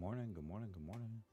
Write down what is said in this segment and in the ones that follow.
morning, good morning, good morning.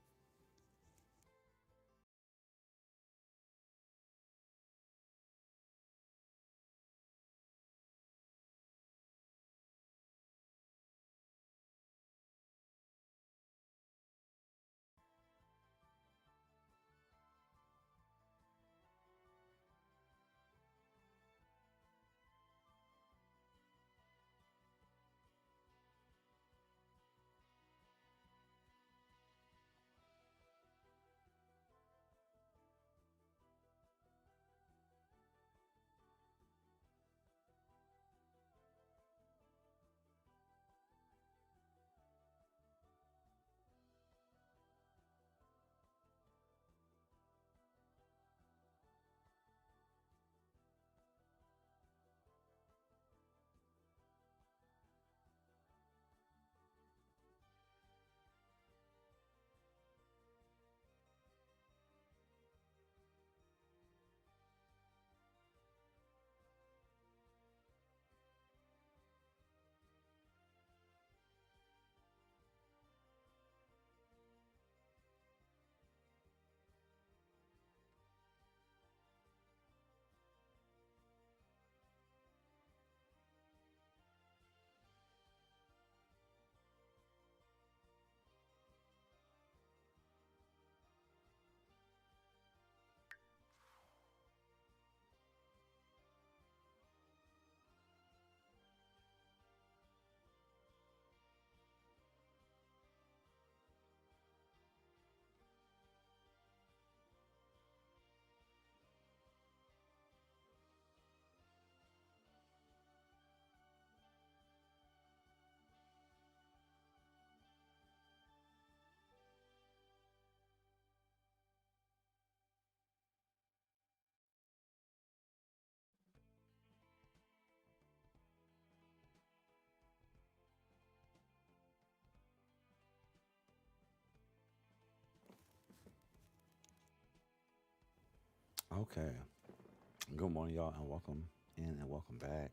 Okay, good morning, y'all, and welcome in and welcome back.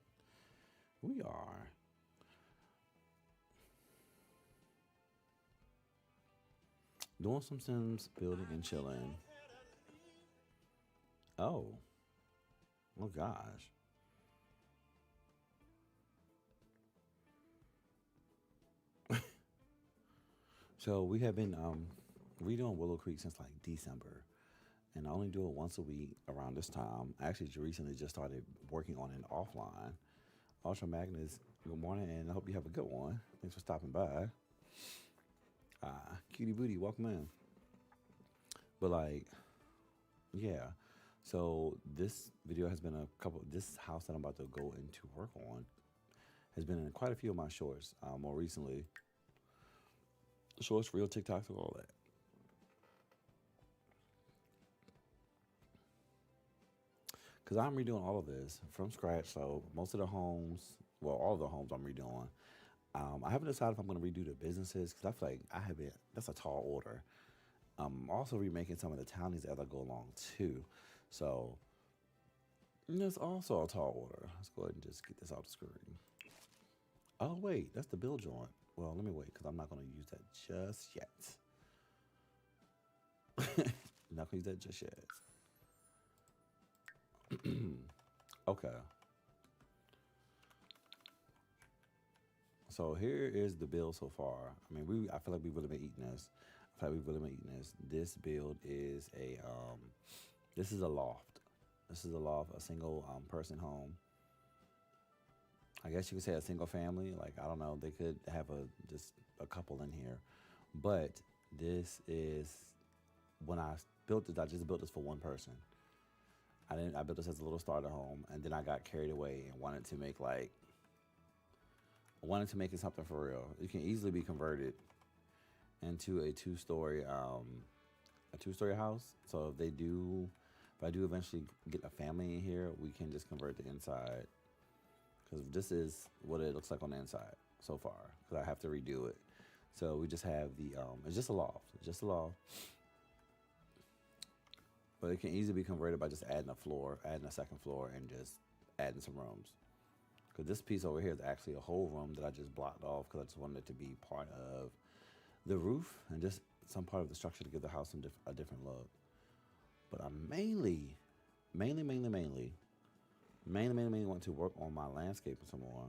We are doing some Sims building and chilling. Oh, oh gosh. So we have been redoing Willow Creek since like December, and I only do it once a week around this time. I actually recently just started working on it offline. Ultra Magnus, good morning, and I hope you have a good one. Thanks for stopping by. Cutie Booty, welcome in. But like, yeah. So this video has been a couple. This house that I'm about to go into work on has been in quite a few of my shorts. More recently, shorts, real TikToks, and all that. Because I'm redoing all of this from scratch. So most of the homes, well, all of the homes I'm redoing. I haven't decided if I'm going to redo the businesses because I feel like I haven't. That's a tall order. I'm also remaking some of the townies as I go along too. So that's also a tall order. Let's go ahead and just get this off the screen. Oh wait, that's the bill joint. Well, let me wait because I'm not going to use that just yet. Not going to use that just yet. Okay. So here is the build so far. I mean, I feel like we've really been eating this. I feel like we've really been eating this. This build is this is a loft. This is a loft, a single person home. I guess you could say a single family. Like I don't know, they could have just a couple in here, but this is when I built this. I just built this for one person. I didn't. I built this as a little starter home, and then I got carried away and wanted to make it something for real. It can easily be converted into a two-story house. So if I do eventually get a family in here, we can just convert the inside because this is what it looks like on the inside so far. Because I have to redo it. So we just have it's just a loft. It's just a loft. But it can easily be converted by just adding a second floor, and just adding some rooms. Because this piece over here is actually a whole room that I just blocked off because I just wanted it to be part of the roof and just some part of the structure to give the house a different look. But I mainly want to work on my landscaping some more.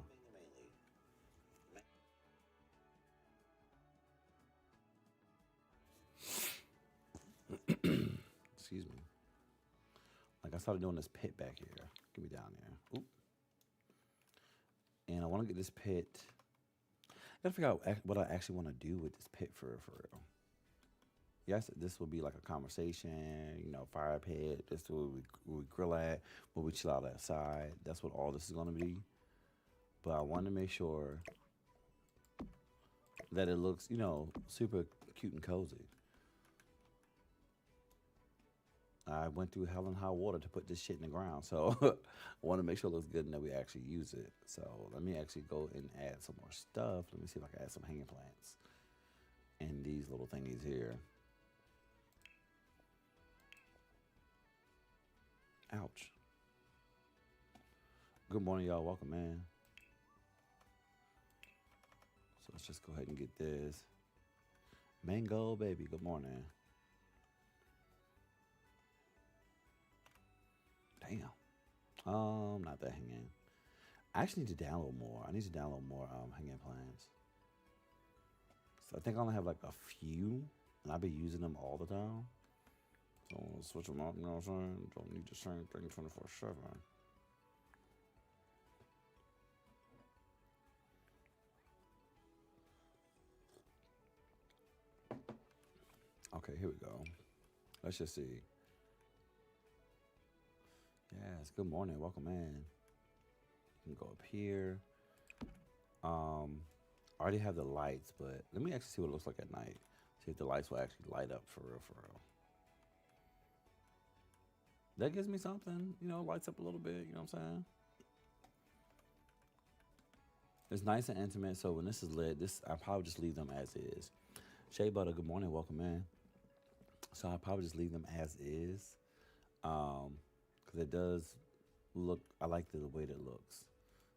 Excuse me. Like I started doing this pit back here. Get me down there. Oop. And I want to get this pit. I gotta figure out what I actually want to do with this pit for real. Yes, this will be like a conversation, fire pit. This is where we grill at, where we chill out outside. That's what all this is gonna be. But I want to make sure that it looks, super cute and cozy. I went through hell and high water to put this shit in the ground, so I want to make sure it looks good and that we actually use it. So let me actually go and add some more stuff. Let me see if I can add some hanging plants and these little thingies here. Ouch. Good morning, y'all. Welcome, man. So let's just go ahead and get this. Mango, baby. Good morning. Damn. Not that hanging. I actually need to download more. I need to download more hanging plants. So I think I only have like a few, and I'll be using them all the time. So I'm gonna switch them up, you know what I'm saying? Don't need the same thing 24/7. Okay, here we go. Let's just see. Yes, good morning. Welcome in. You can go up here. I already have the lights, but let me actually see what it looks like at night. See if the lights will actually light up for real, for real. That gives me something, lights up a little bit, you know what I'm saying? It's nice and intimate, so when this is lit, I'll probably just leave them as is. Shea Butter, good morning, welcome in. So I'll probably just leave them as is. Because it does look, I like the way that it looks.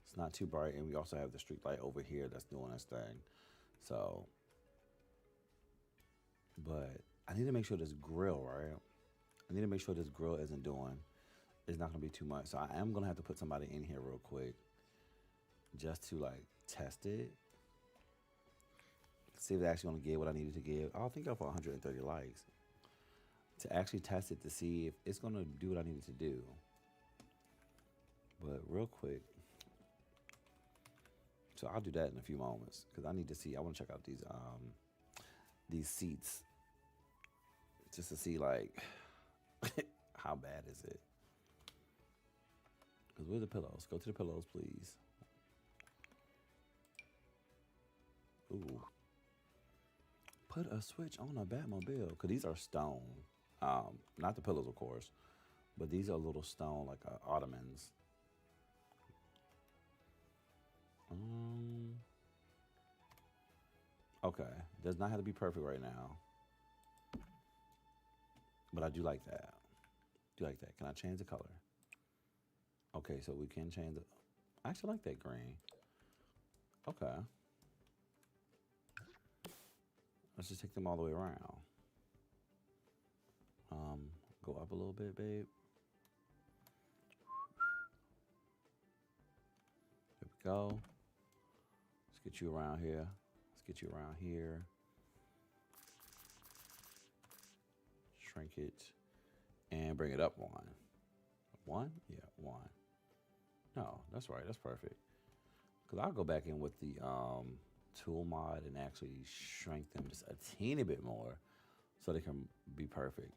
It's not too bright, and we also have the street light over here that's doing its thing. So, but I need to make sure this grill, right? I need to make sure this grill it's not going to be too much. So I am going to have to put somebody in here real quick just to like test it. See if they're actually going to give what I needed to give. I think I put 130 likes to actually test it to see if it's going to do what I needed to do. But real quick, so I'll do that in a few moments because I need to see. I want to check out these seats just to see like how bad is it. Because where are the pillows? Go to the pillows, please. Ooh. Put a switch on a Batmobile because these are stone. Not the pillows, of course, but these are little stone like ottomans. Okay, does not have to be perfect right now, but I do like that. Can I change the color? Okay, so we can change it. I actually like that green. Okay. Let's just take them all the way around. Go up a little bit, babe. There we go. Let's get you around here. Shrink it and bring it up one. One? Yeah, one. No, that's right. That's perfect. Because I'll go back in with the tool mod and actually shrink them just a teeny bit more so they can be perfect.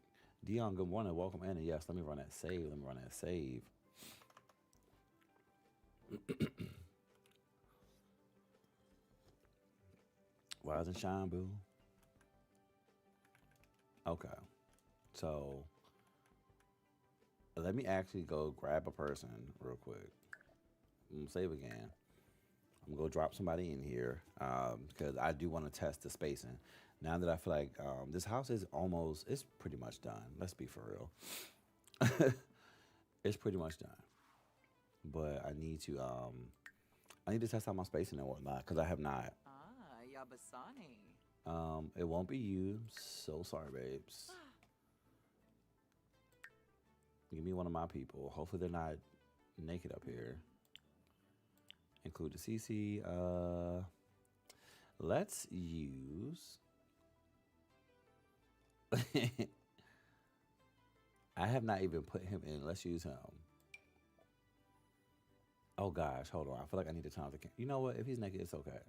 Dion, good morning. Welcome in. And yes, let me run that save. Rise and shine, boo. Okay. So let me actually go grab a person real quick. I'm gonna save again. I'm gonna go drop somebody in here because I do want to test the spacing. Now that I feel like this house it's pretty much done. Let's be for real. It's pretty much done. But I need to test out my spacing and whatnot because I have not. Ah, Yabasani. It won't be you. So sorry, babes. Give me one of my people. Hopefully they're not naked up here. Include the CC. Let's use. I have not even put him in. Let's use him. Oh gosh, hold on. I feel like I need to turn off the camera. You know what? If he's naked, it's okay.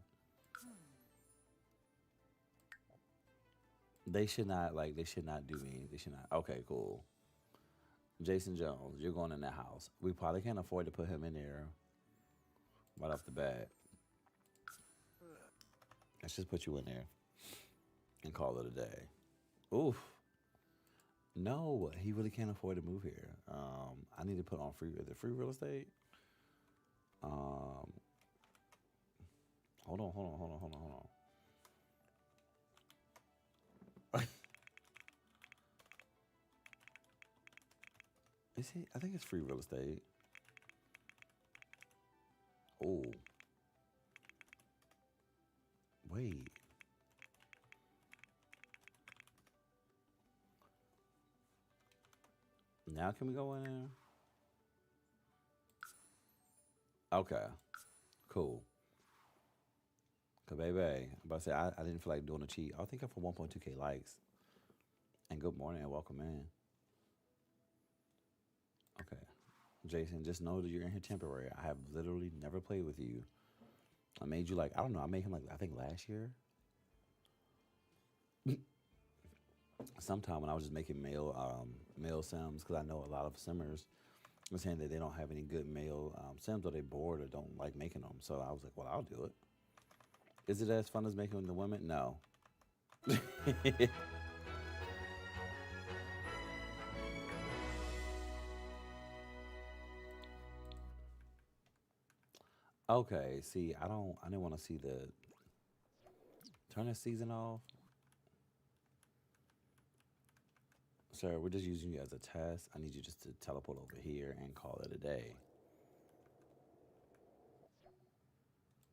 They should not like. They should not do me. They should not. Okay, cool. Jason Jones, you're going in that house. We probably can't afford to put him in there right off the bat. Let's just put you in there and call it a day. Oof. No, he really can't afford to move here. I need to put on free. Is it free real estate? Um, hold on. Is he? I think it's free real estate. Oh, wait. Now can we go in there? Okay, cool. Cause baby, I'm about to say I didn't feel like doing a cheat. I think I'm for 1.2K likes. And good morning and welcome in. Okay, Jason, just know that you're in here temporary. I have literally never played with you. I made you like I don't know. I made him like I think last year. Sometime when I was just making male sims because I know a lot of simmers are saying that they don't have any good male sims or they bored or don't like making them. So I was like, well, I'll do it. Is it as fun as making the women? No. Okay. See, I don't. I didn't want to see the turn this season off. Sir, we're just using you as a test. I need you just to teleport over here and call it a day.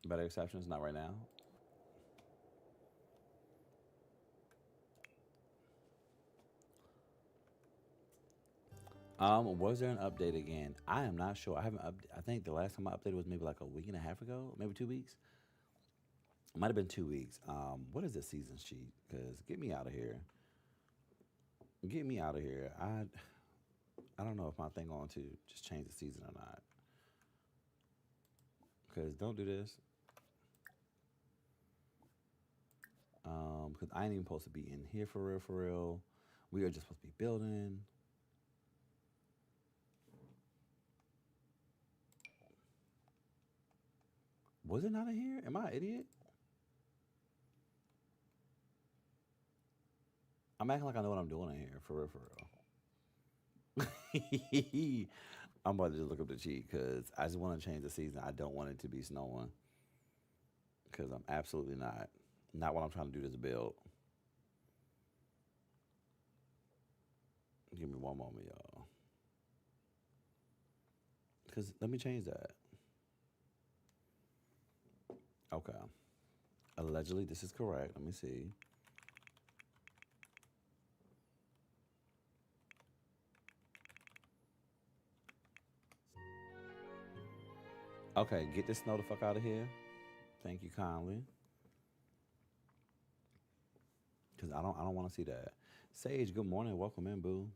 Better exceptions? Not right now. Was there an update again? I am not sure. I haven't I think the last time I updated was maybe like a week and a half ago, maybe 2 weeks. It might have been 2 weeks. What is this season sheet? Cause get me out of here. Get me out of here. I don't know if my thing on to just change the season or not. Cause don't do this. Cause I ain't even supposed to be in here for real, for real. We are just supposed to be building. Was it not in here? Am I an idiot? I'm acting like I know what I'm doing in here, for real, for real. I'm about to just look up the cheat because I just want to change the season. I don't want it to be snowing because I'm absolutely not. Not what I'm trying to do this build. Give me one moment, y'all. Because let me change that. Okay. Allegedly, this is correct. Let me see. Okay, get this snow the fuck out of here. Thank you kindly. Because I don't want to see that. Sage, good morning. Welcome in, boo.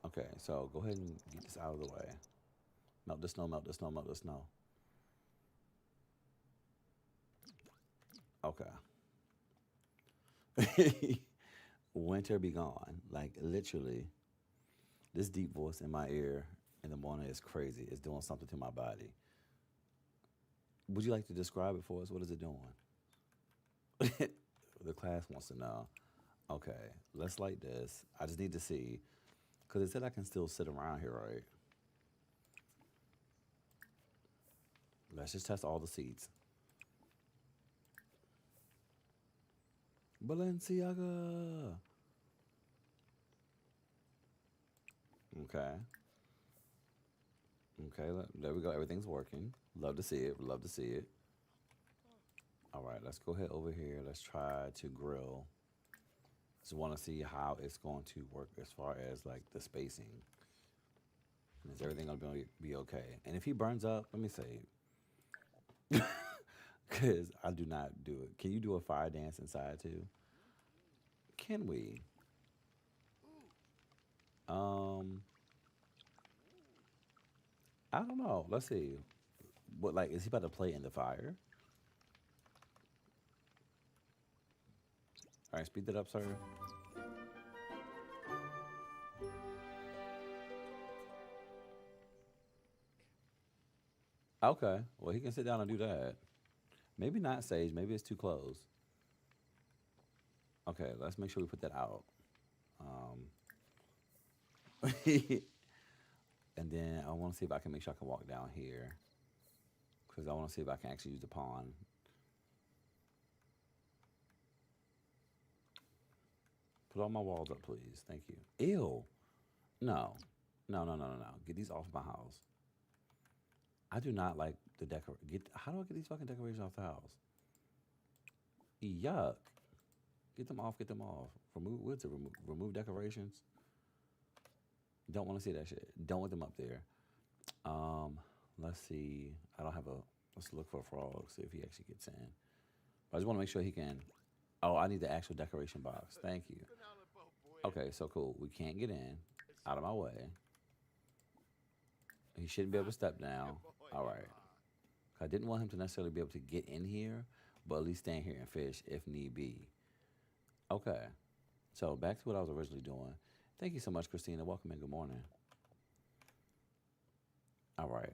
Okay, so go ahead and get this out of the way. Melt the snow, melt the snow, melt the snow. Okay. Winter be gone. Like literally, this deep voice in my ear in the morning is crazy. It's doing something to my body. Would you like to describe it for us? What is it doing? The class wants to know. Okay, let's light this. I just need to see. Because it said I can still sit around here, right? Let's just test all the seats. Balenciaga. Okay. Okay, there we go. Everything's working. Love to see it. Love to see it. All right, let's go ahead over here. Let's try to grill. Just want to see how it's going to work as far as like the spacing. Is everything gonna be okay? And if he burns up, let me say, because I do not do it. Can you do a fire dance inside too? Can we? Um, I don't know. Let's see. What like is he about to play in the fire? All right, speed that up, sir. Okay. Well, he can sit down and do that. Maybe not Sage. Maybe it's too close. Okay, let's make sure we put that out. Um, and then I want to see if I can make sure I can walk down here because I want to see if I can actually use the pawn. Put all my walls up, please. Thank you. Ew. No. No, no, no, no, no. Get these off my house. I do not like the decor. Get how do I get these fucking decorations off the house? Yuck. Get them off. Get them off. Remove. What's it? Remove decorations. Don't want to see that shit. Don't want them up there. Um. Let's see. I don't have a. Let's look for a frog. See if he actually gets in. I just want to make sure he can. Oh, I need the actual decoration box. Thank you. Okay, so cool. We can't get in. Out of my way. He shouldn't be able to step down. All right. I didn't want him to necessarily be able to get in here, but at least stand here and fish if need be. Okay. So back to what I was originally doing. Thank you so much, Christina. Welcome and good morning. All right.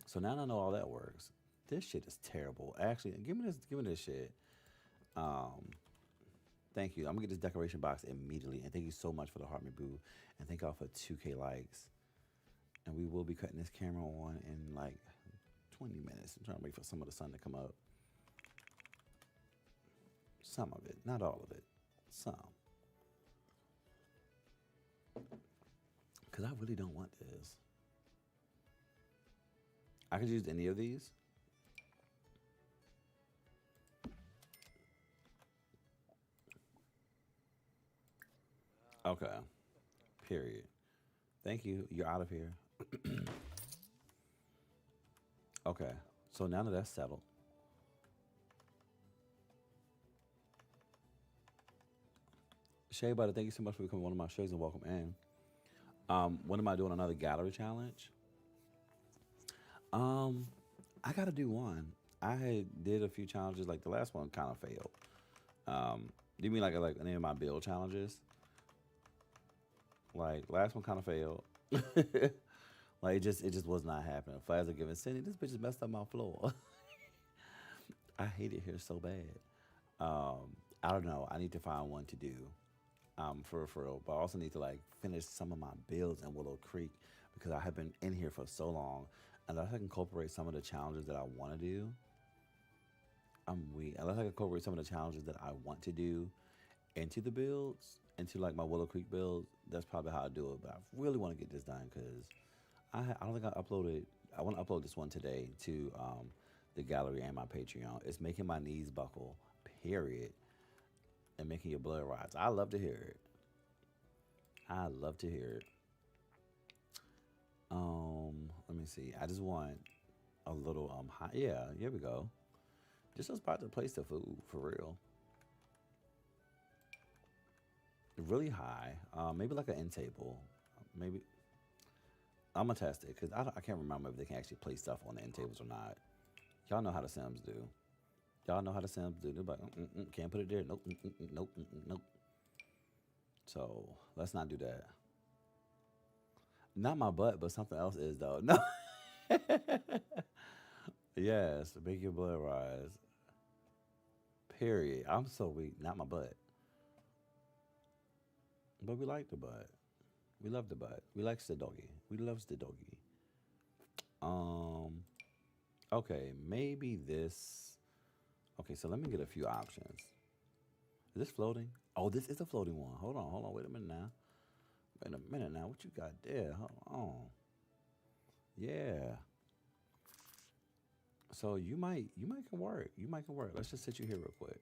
So now I know all that works. This shit is terrible. Actually, give me this. Give me this shit. Um, Thank you. I'm gonna get this decoration box immediately, and thank you so much for the heart me boo, and thank y'all for 2K likes. And we will be cutting this camera on in like 20 minutes. I'm trying to wait for some of the sun to come up. Some of it, not all of it. Some. Because I really don't want this. I could use any of these. Okay. Period. Thank you. You're out of here. Okay. So now that that's settled. Shay Butter, thank you so much for becoming one of my shows and welcome in. When am I doing another gallery challenge? Um, I gotta do one. I had did a few challenges, like the last one kind of failed. Do you mean like any of my build challenges? Like last one kind of failed. Like it just was not happening. Flags are giving Cindy, this bitch just messed up my floor. I hate it here so bad. I don't know. I need to find one to do. For real. But I also need to like finish some of my builds in Willow Creek because I have been in here for so long. Unless I can incorporate some of the challenges that I want to do, I'm weak. Unless I can incorporate some of the challenges that I want to do into the builds, into like my Willow Creek builds, that's probably how I do it. But I really want to get this done because I don't think I uploaded. I want to upload this one today to the gallery and my Patreon. It's making my knees buckle. Period. And making your blood rise. I love to hear it. I love to hear it. Let me see. I just want a little high. Yeah, here we go. Just a spot to place the food for real. Really high. Maybe like an end table. Maybe I'm gonna test it because I can't remember if they can actually place stuff on the end tables or not. Y'all know how the Sims do. Y'all know how the Sims do. They're like, can't put it there. Nope, nope, nope. So let's not do that. Not my butt, but something else is though. No. Yes, make your blood rise. Period. I'm so weak. Not my butt. But we like the butt. We love the butt. We like the doggy. We loves the doggy. Um. Okay, maybe this. Okay, so let me get a few options. Is this floating? Oh, this is a floating one. Hold on. Wait a minute now. Wait a minute now. What you got there? Hold on. Yeah. So you might can work. You might can work. Let's just sit you here real quick.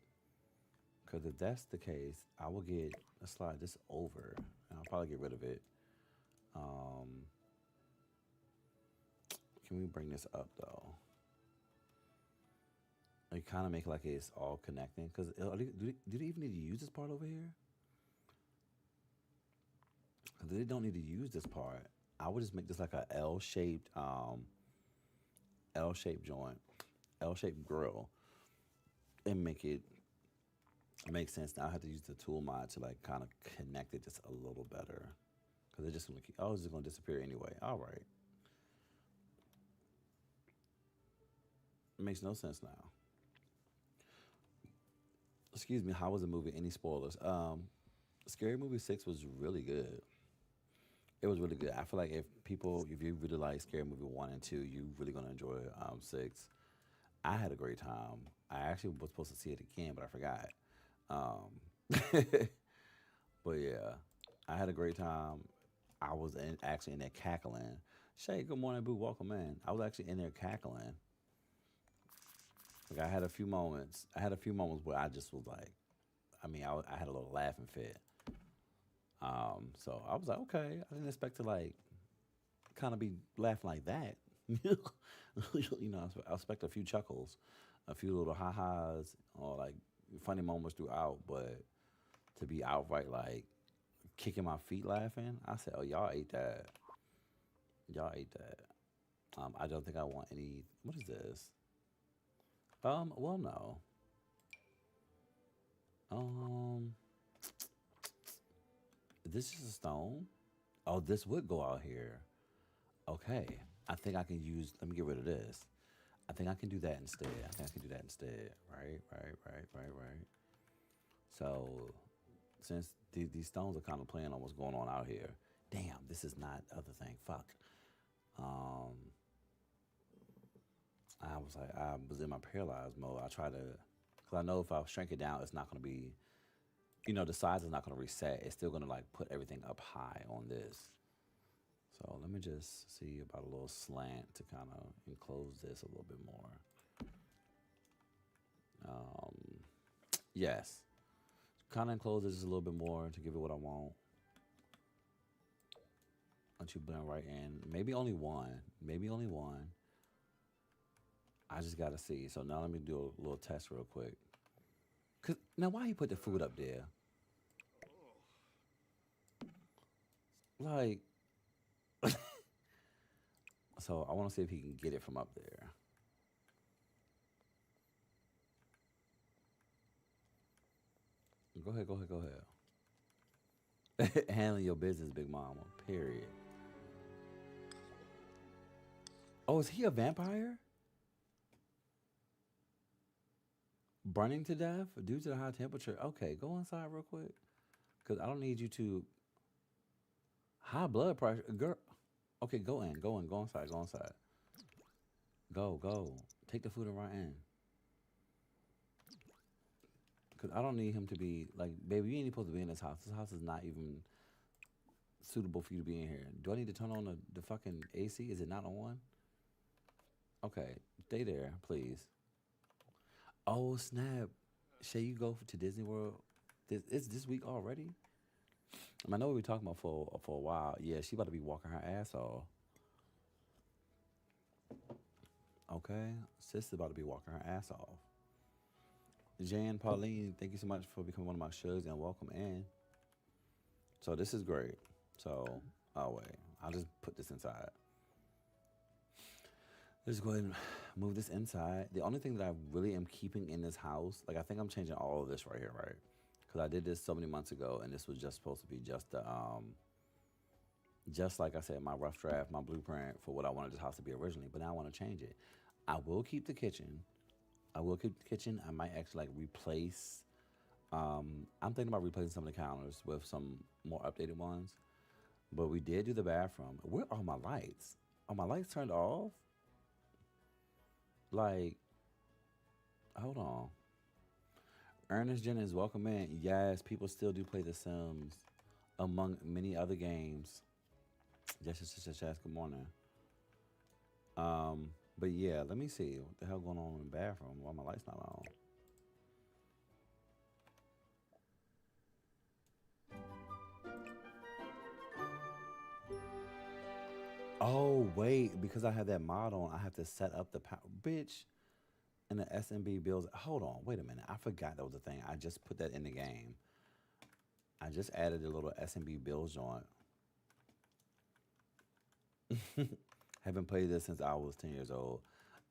Because if that's the case, I will get a slide this over, and I'll probably get rid of it. Um, can we bring this up though? Like kind of make it like it's all connecting. Because do they even need to use this part over here? 'Cause they don't need to use this part. I would just make this like a L-shaped joint, L-shaped grill, and make sense. Now I have to use the tool mod to like kind of connect it just a little better. Because they're just gonna keep, oh, it's just gonna disappear anyway. All right, it makes no sense now. Excuse me. How was the movie? Any spoilers? Scary Movie 6 was really good. It was really good. I feel like if you really like Scary Movie 1 and 2, you really gonna enjoy 6. I had a great time. I actually was supposed to see it again, but I forgot. Um, but yeah, I had a great time. I was actually in there cackling. Shay, good morning, boo. Welcome in. I was actually in there cackling. Like I had a few moments. I had a few moments where I just was like, I mean, I had a little laughing fit. So I was like, okay, I didn't expect to like kind of be laughing like that. I expect a few chuckles, a few little ha-has, or like funny moments throughout, but to be outright like kicking my feet laughing, I said, oh, y'all ate that. Y'all ate that. I don't think I want any. What is this? Well, no. Um, this is a stone. Oh, this would go out here. Okay. I think I can use. Let me get rid of this. I think I can do that instead. I think I can do that instead. Right, right, right, right, right. So, since these stones are kind of playing on what's going on out here, damn, this is not the other thing. Fuck. Um, I was in my paralyzed mode. I try to, because I know if I shrink it down, it's not going to be, the size is not going to reset. It's still going to like put everything up high on this. So let me just see about a little slant to kind of enclose this a little bit more. Um, yes, kind of enclose this just a little bit more to give it what I want. Let you blend right in. Maybe only one. Maybe only one. I just gotta see. So now let me do a little test real quick. Cause now why you put the food up there? Like, so I want to see if he can get it from up there. Go ahead, go ahead, go ahead. Handling your business, big mama. Period. Oh, is he a vampire? Burning to death due to the high temperature. Okay, go inside real quick. Cause I don't need you to high blood pressure, girl. Okay, go in, go in, go inside, go inside. Go, go. Take the food and run in. Cause I don't need him to be like, baby, you ain't supposed to be in this house. This house is not even suitable for you to be in here. Do I need to turn on the fucking AC? Is it not on? Okay, stay there, please. Oh snap! Shay, you go to Disney World? It's this week already. I know we were talking about for a while. Yeah, she about to be walking her ass off. Okay, sis about to be walking her ass off. Jan Pauline, thank you so much for becoming one of my shugs and welcome in. So this is great. So, oh wait, I'll just put this inside. Let's go ahead and move this inside. The only thing that I really am keeping in this house, like I think I'm changing all of this right here, right? Because I did this so many months ago, and this was just supposed to be just like I said, my rough draft, my blueprint for what I wanted this house to be originally. But now I want to change it. I will keep the kitchen. I will keep the kitchen. I might actually like replace. I'm thinking about replacing some of the counters with some more updated ones. But we did do the bathroom. Where are my lights? Are my lights turned off? Like, hold on. Ernest Jennings, welcome in. Yes, people still do play The Sims, among many other games. Yes, yes, yes, yes, yes. Good morning. But yeah, let me see what the hell going on in the bathroom. Why my lights not on? Oh wait, because I have that mod on, I have to set up the power. Bitch, and the SMB bills. Hold on, wait a minute. I forgot that was a thing. I just put that in the game. I just added a little SMB bills joint. Haven't played this since I was 10 years old.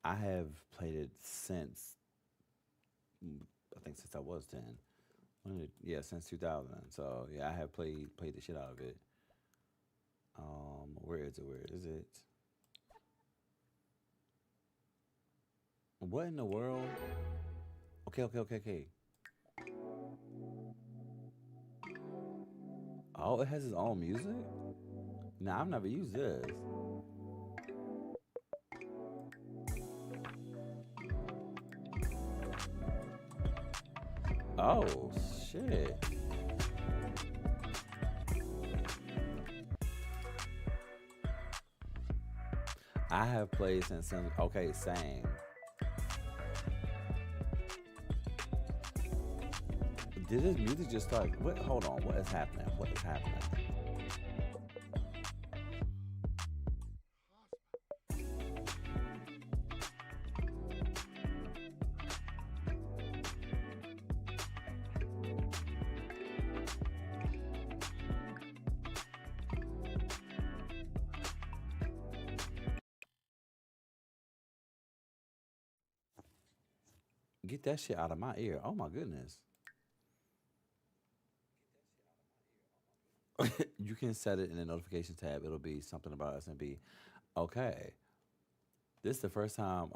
I have played it since I think since I was 10. Yeah, since 2000. So yeah, I have played the shit out of it. Where is it? Where is it? What in the world? Okay, okay, okay, okay. Oh, it has its own music? Nah, I've never used this. Oh, shit. I have played since some. Okay, same. Did this music just start? What? Hold on. What is happening? What is happening? Get that shit out of my ear. Oh my goodness. You can set it in the notification tab. It'll be something about SMB. Okay. This is the first time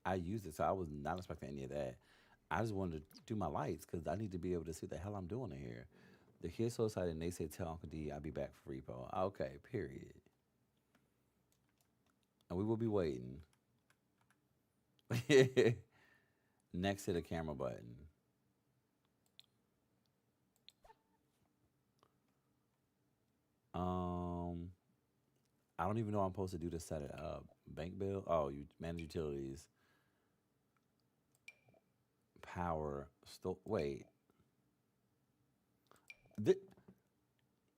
I used it, so I was not expecting any of that. I just wanted to do my lights because I need to be able to see what the hell I'm doing in here. The kids so excited and they say tell Uncle D I'll be back for repo. Okay, period. And we will be waiting. Next to the camera button. Um, I don't even know I'm supposed to do to set it up. Bank bill. Oh, you manage utilities, power. Wait, Th-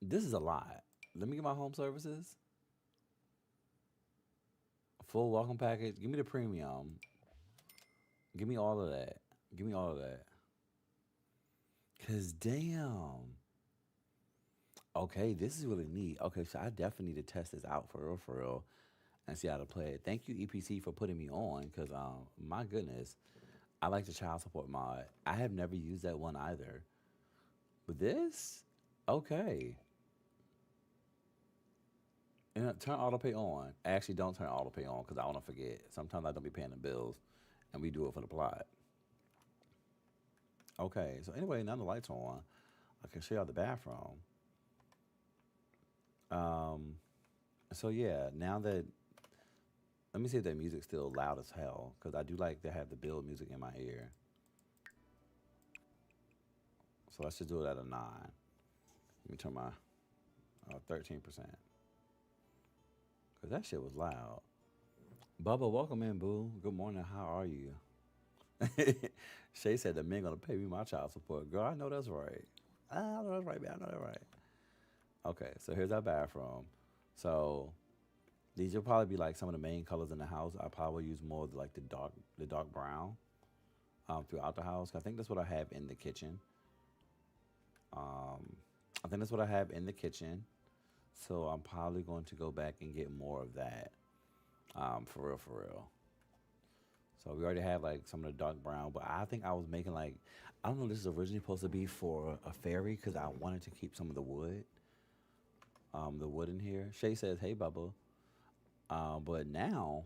this is a lot. Let me get my home services. Full welcome package. Give me the premium. Give me all of that. Give me all of that. Cause damn. Okay, this is really neat. Okay, so I definitely need to test this out for real, and see how to play it. Thank you, EPC, for putting me on. Cause my goodness, I like the child support mod. I have never used that one either. But this, okay. And turn autopay on. Actually, don't turn autopay on because I want to forget. Sometimes I don't be paying the bills, and we do it for the plot. Okay, so anyway, now the lights are on. I can show y'all the bathroom. Um, so yeah, now that let me see if that music's still loud as hell because I do like to have the build music in my ear. So let's just do it at a 9. Let me turn my 13% because that shit was loud. Bubba, welcome in, boo. Good morning. How are you? Shay said the men gonna pay me my child support. Girl, I know that's right. I know that's right, man. I know that's right. Okay, so here's our bathroom. So these will probably be like some of the main colors in the house. I probably will use more of like the dark brown throughout the house. I think that's what I have in the kitchen. Um, I think that's what I have in the kitchen. So I'm probably going to go back and get more of that. For real, for real. So we already have like some of the dark brown, but I think I was making like I don't know. This is originally supposed to be for a fairy because I wanted to keep some of the wood in here. Shay says, "Hey, Bubba," but now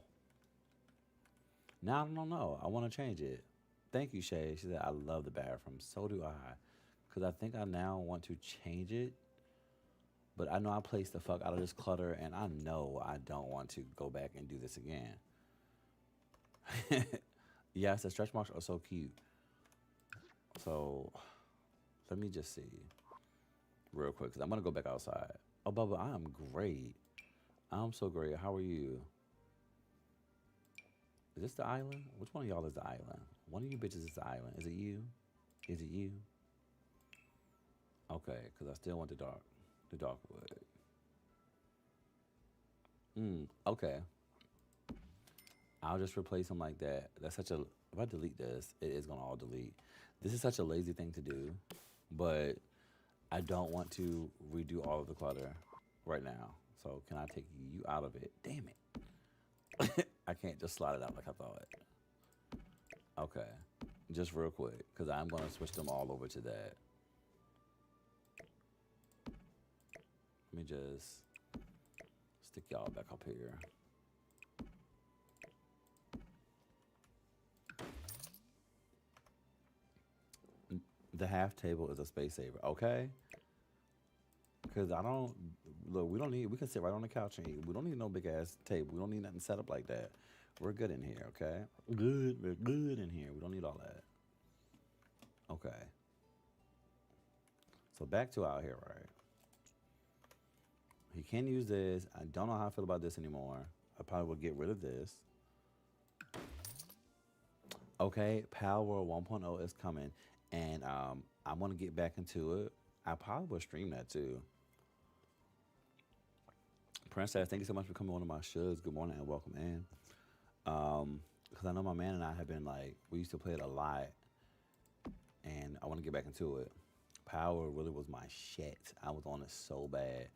I don't know. I want to change it. Thank you, Shay. She said, "I love the bathroom. So do I," because I think I now want to change it. But I know I placed the fuck out of this clutter, and I know I don't want to go back and do this again. Yes, the stretch marks are so cute. So let me just see real quick because I'm gonna go back outside. Oh, Bubba, I am great. I'm so great. How are you? Is this the island? Which one of y'all is the island? One of you bitches is the island. Is it you? Is it you? Okay, because I still want the dark wood. Okay. I'll just replace them like that. That's such a. If I delete this, it is gonna all delete. This is such a lazy thing to do, but I don't want to redo all of the clutter right now. So can I take you out of it? Damn it! I can't just slide it out like I thought. Okay, just real quick, because I'm gonna switch them all over to that. Let me just stick y'all back up here. The half table is a space saver, okay? Because I don't look. We don't need. We can sit right on the couch and eat. We don't need no big ass table. We don't need nothing set up like that. We're good in here, okay? Good. We're good in here. We don't need all that. Okay. So back to out here, right? He can use this. I don't know how I feel about this anymore. I probably will get rid of this. Okay, Power 1.0 is coming, and I want to get back into it. I probably will stream that too. Princess, thank you so much for coming on to my shows. Good morning and welcome in. Because I know my man and I have been like, we used to play it a lot, and I want to get back into it. Power really was my shit. I was on it so bad.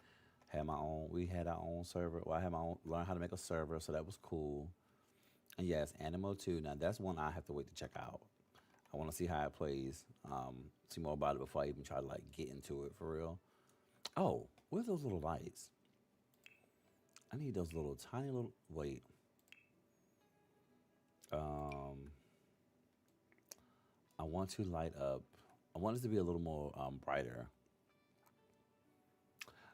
Had my own. We had our own server. Well, I had my own. Learned how to make a server, so that was cool. And yes, Animo 2. Now that's one I have to wait to check out. I want to see how it plays. See more about it before I even try to like get into it for real. Oh, where's those little lights? I need those little tiny little. Wait. I want to light up. I want this to be a little more brighter.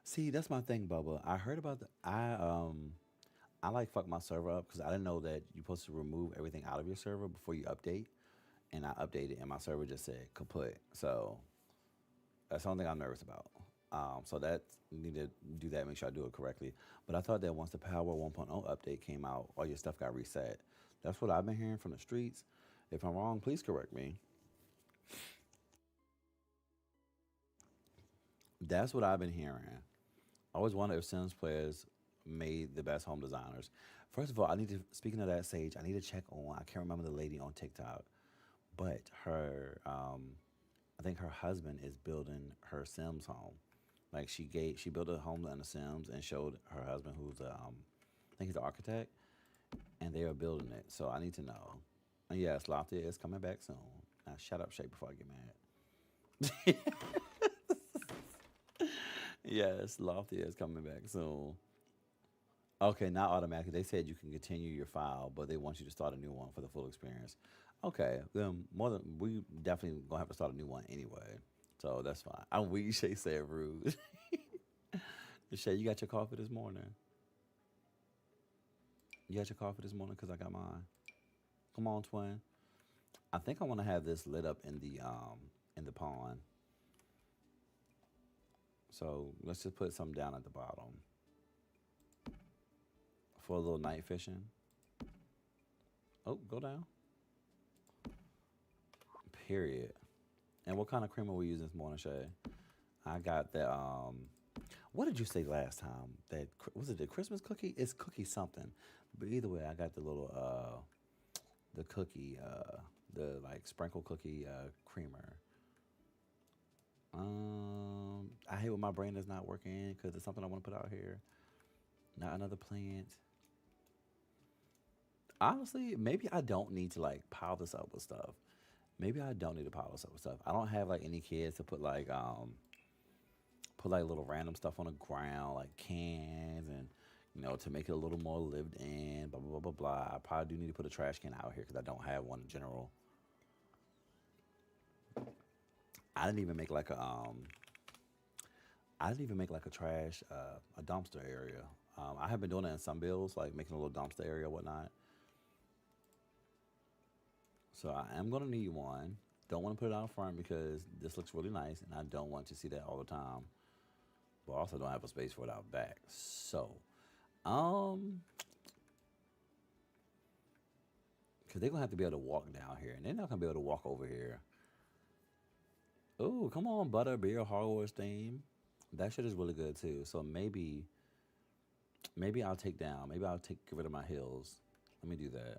See, that's my thing, Bubba. I heard about the. I like fuck my server up because I didn't know that you're supposed to remove everything out of your server before you update. And I updated, and my server just said kaput. So that's the only thing I'm nervous about. So that need to do that, make sure I do it correctly. But I thought that once the Power 1.0 update came out, all your stuff got reset. That's what I've been hearing from the streets. If I'm wrong, please correct me. That's what I've been hearing. I always wonder if Sims players made the best home designers. First of all, I need to. Speaking of that, Sage, I need to check on. I can't remember the lady on TikTok, but her. I think her husband is building her Sims home. Like she built a home in the Sims and showed her husband, who's I think he's an architect, and they are building it. So I need to know. And yes, Lofty is coming back soon. Now shut up, Shay, before I get mad. Yes, Lofty is coming back soon. Okay, not automatically. They said you can continue your file, but they want you to start a new one for the full experience. Okay, then more than we definitely gonna have to start a new one anyway, so that's fine. I'm weak. Shay said rude. Shay, you got your coffee this morning? You got your coffee this morning? Cause I got mine. Come on, twin. I think I want to have this lit up in the pond. So let's just put some down at the bottom for a little night fishing. Oh, go down. Period. And what kind of cream are we using this morning, Shay? I got the what did you say last time? That was it the Christmas cookie? It's cookie something. But either way, I got the little the cookie the like sprinkle cookie creamer. I hate when my brain is not working because it's something I want to put out here. Not another plant. Honestly, maybe I don't need to like pile this up with stuff. Maybe I don't need to pile this up with stuff. I don't have like any kids to put like little random stuff on the ground, like cans and to make it a little more lived in, blah blah blah blah blah. I probably do need to put a trash can out here because I don't have one in general. I didn't even make like a I didn't even make like a trash a dumpster area. I have been doing that in some bills, like making a little dumpster area or whatnot. So I am gonna need one. Don't want to put it out front because this looks really nice, and I don't want to see that all the time. But I also don't have a space for it out back. So, um, Because they're going to have to be able to walk down here. And they're not going to be able to walk over here. Ooh, come on, Butter Beer Hogwarts theme. That shit is really good too. So maybe I'll take down. Maybe I'll get rid of my hills. Let me do that.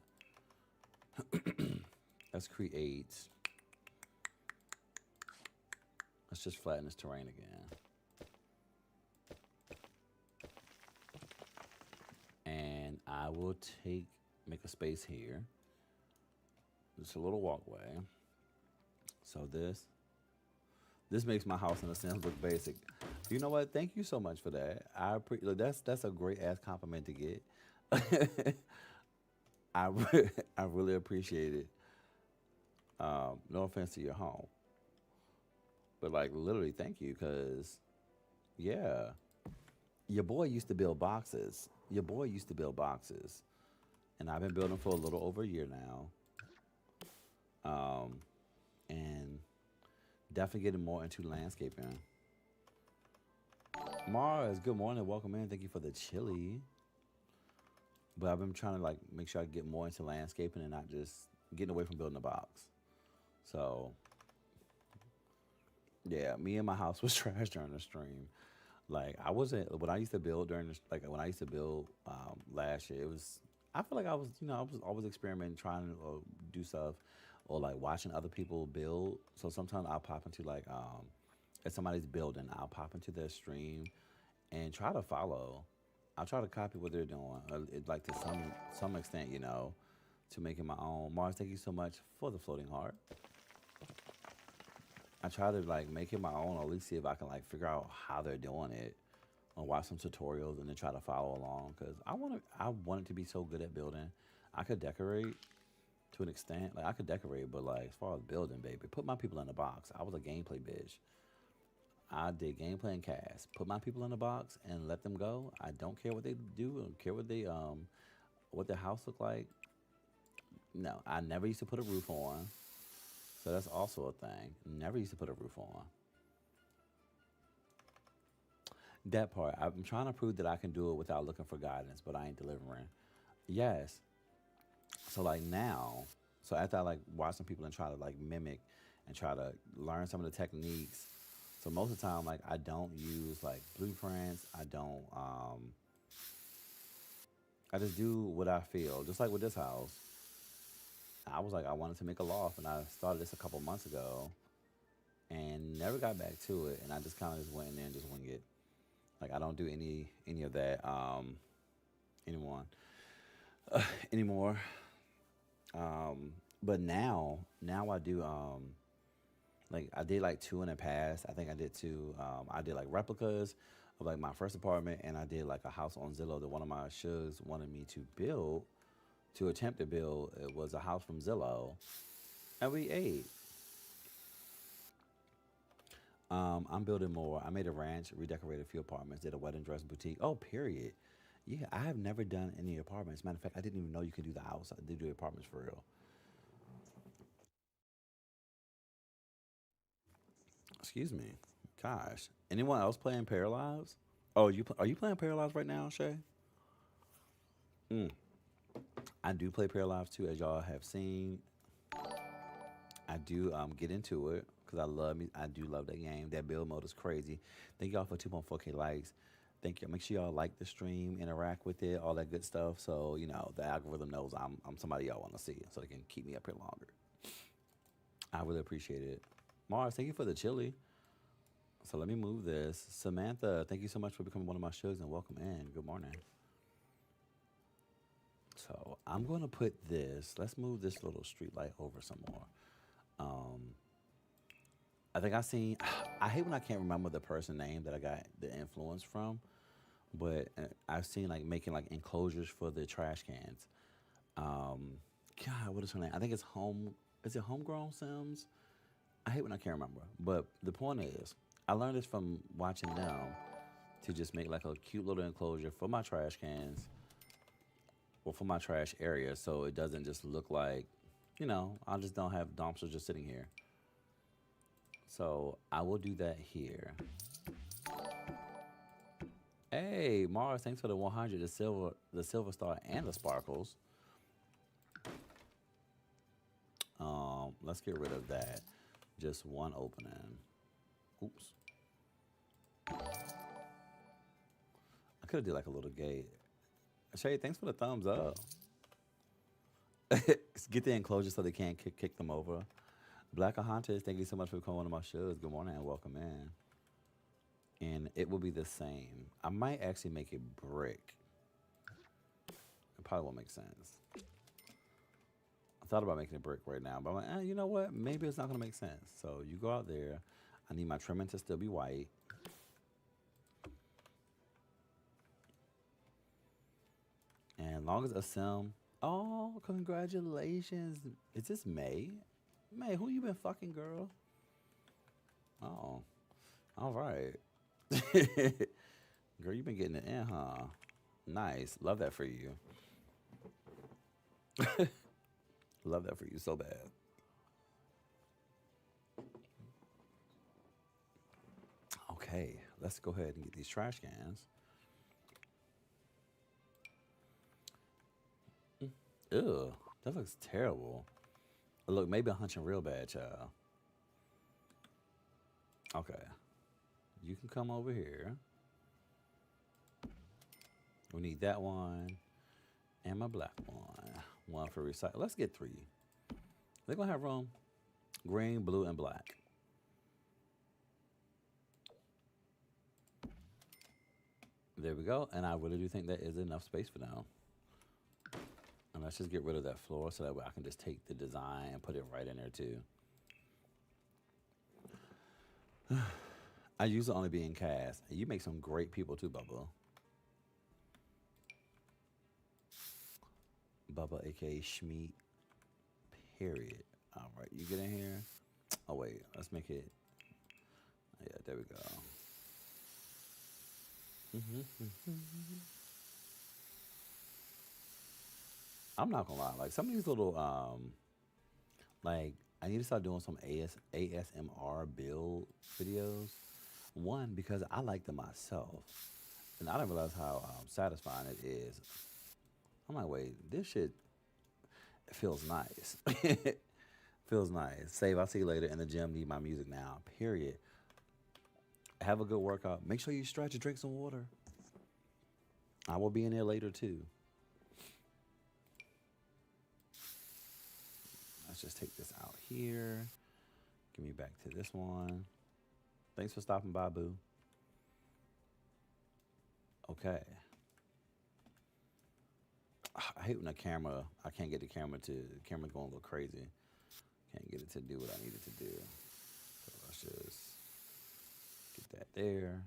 Let's create. Let's just flatten this terrain again. And I will make a space here. Just a little walkway. So this makes my house in a sense look basic. You know what? Thank you so much for that. Look, that's a great ass compliment to get. I really appreciate it. No offense to your home, but like literally, thank you, cause yeah, your boy used to build boxes. Your boy used to build boxes, and I've been building for a little over a year now. And definitely getting more into landscaping. Mars, good morning, welcome in. Thank you for the chili. But I've been trying to like make sure I get more into landscaping and not just getting away from building a box. So yeah, me and my house was trash during the stream. Like I wasn't when I used to build when I used to build last year. It was I feel like I was I was always experimenting, trying to do stuff, or like watching other people build. So sometimes I'll pop into like if somebody's building, I'll pop into their stream and try to follow. I'll try to copy what they're doing, like to some extent, to make it my own. Mars, thank you so much for the floating heart. I try to like make it my own, or at least see if I can like figure out how they're doing it, or watch some tutorials and then try to follow along. Cause I wanted to be so good at building. I could decorate to an extent, like I could decorate, but like as far as building, baby, put my people in the box. I was a gameplay bitch. I did gameplay and cast. Put my people in the box and let them go. I don't care what they do. I don't care what their house look like. No, I never used to put a roof on. So that's also a thing. Never used to put a roof on. That part. I'm trying to prove that I can do it without looking for guidance, but I ain't delivering. Yes. So like now, so after I like watch some people and try to like mimic and try to learn some of the techniques. So most of the time, like I don't use like blueprints. I just do what I feel. Just like with this house. I was like, I wanted to make a loft, and I started this a couple months ago, and never got back to it. And I just kind of just went in there and just wing it. Like I don't do any of that anymore. Anymore. But now I do. Like I did like two in the past. I think I did two. I did like replicas of like my first apartment, and I did like a house on Zillow that one of my shugs wanted me to build. To attempt to build, it was a house from Zillow, and we ate. I'm building more. I made a ranch, redecorated a few apartments, did a wedding dress boutique. Oh, period. Yeah, I have never done any apartments. Matter of fact, I didn't even know you could do the house. I did do apartments for real. Excuse me. Gosh. Anyone else playing Paralyzed? Oh, are you playing Paralyzed right now, Shay? Mm. I do play Paralyzed too, as y'all have seen. I do get into it because I do love that game. That build mode is crazy. Thank y'all for 2.4K likes. Thank you. Make sure y'all like the stream, interact with it, all that good stuff. So the algorithm knows I'm somebody y'all want to see, so they can keep me up here longer. I really appreciate it. Mars, thank you for the chili. So let me move this. Samantha, thank you so much for becoming one of my shugs and welcome in. Good morning. So I'm going to put this. Let's move this little street light over some more. I think I seen. I hate when I can't remember the person name that I got the influence from, but I've seen like making like enclosures for the trash cans. God, what is her name? I think it's home. Is it Homegrown Sims? I hate when I can't remember. But the point is, I learned this from watching them to just make like a cute little enclosure for my trash cans or for my trash area, so it doesn't just look like, I just don't have dumpsters just sitting here. So I will do that here. Hey, Mars, thanks for the 100, the silver star, and the sparkles. Let's get rid of that. Just one opening. Oops. I could have did like a little gate. Shay, thanks for the thumbs up. Get the enclosure so they can't kick them over. Black Hunters, thank you so much for coming on my shows. Good morning and welcome in. And it will be the same. I might actually make it brick. It probably won't make sense. I thought about making it brick right now, but I'm like, you know what? Maybe it's not going to make sense. So you go out there. I need my trimming to still be white. And as long as a sim, oh, congratulations. Is this May? May, who you been fucking, girl? Oh, all right. Girl, you been getting it in, huh? Nice. Love that for you. Love that for you so bad. Okay, let's go ahead and get these trash cans. Ew, that looks terrible. Look, maybe I'm hunching real bad, child. Okay. You can come over here. We need that one. And my black one. One for recycle. Let's get 3. They're going to have room. Green, blue, and black. There we go. And I really do think that is enough space for now. And let's just get rid of that floor so that way I can just take the design and put it right in there too. I used to only be in cast. You make some great people too, Bubba. Bubba, aka Schmeat. Period. All right, you get in here. Oh wait, let's make it. Yeah, there we go. I'm not gonna lie. Like some of these little, like I need to start doing some ASMR build videos. One, because I like them myself, and I didn't realize how satisfying it is. I'm like, wait, this shit feels nice. Feels nice. Save, I'll see you later. In the gym, need my music now. Period. Have a good workout. Make sure you stretch and drink some water. I will be in there later too. Let's just take this out here. Give me back to this one. Thanks for stopping by, boo. Okay. I hate when the camera, I can't get the camera's going a little crazy. Can't get it to do what I need it to do. So let's just get that there.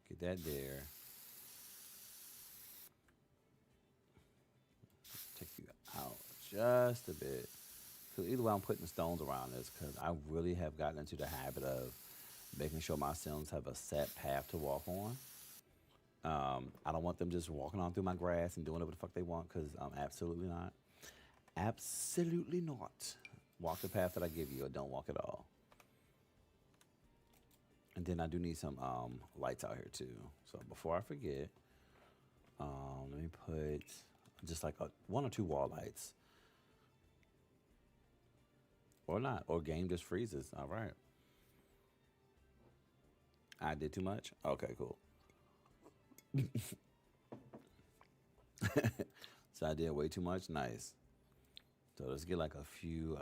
Get that there. Take you out just a bit. Because either way, I'm putting stones around this because I really have gotten into the habit of making sure my Sims have a set path to walk on. I don't want them just walking on through my grass and doing whatever the fuck they want because absolutely not. Absolutely not. Walk the path that I give you or don't walk at all. And then I do need some lights out here too. So before I forget, let me put just like 1 or 2 wall lights. Or not. Or game just freezes. All right. I did too much? Okay, cool. So I did way too much? Nice. So let's get like a few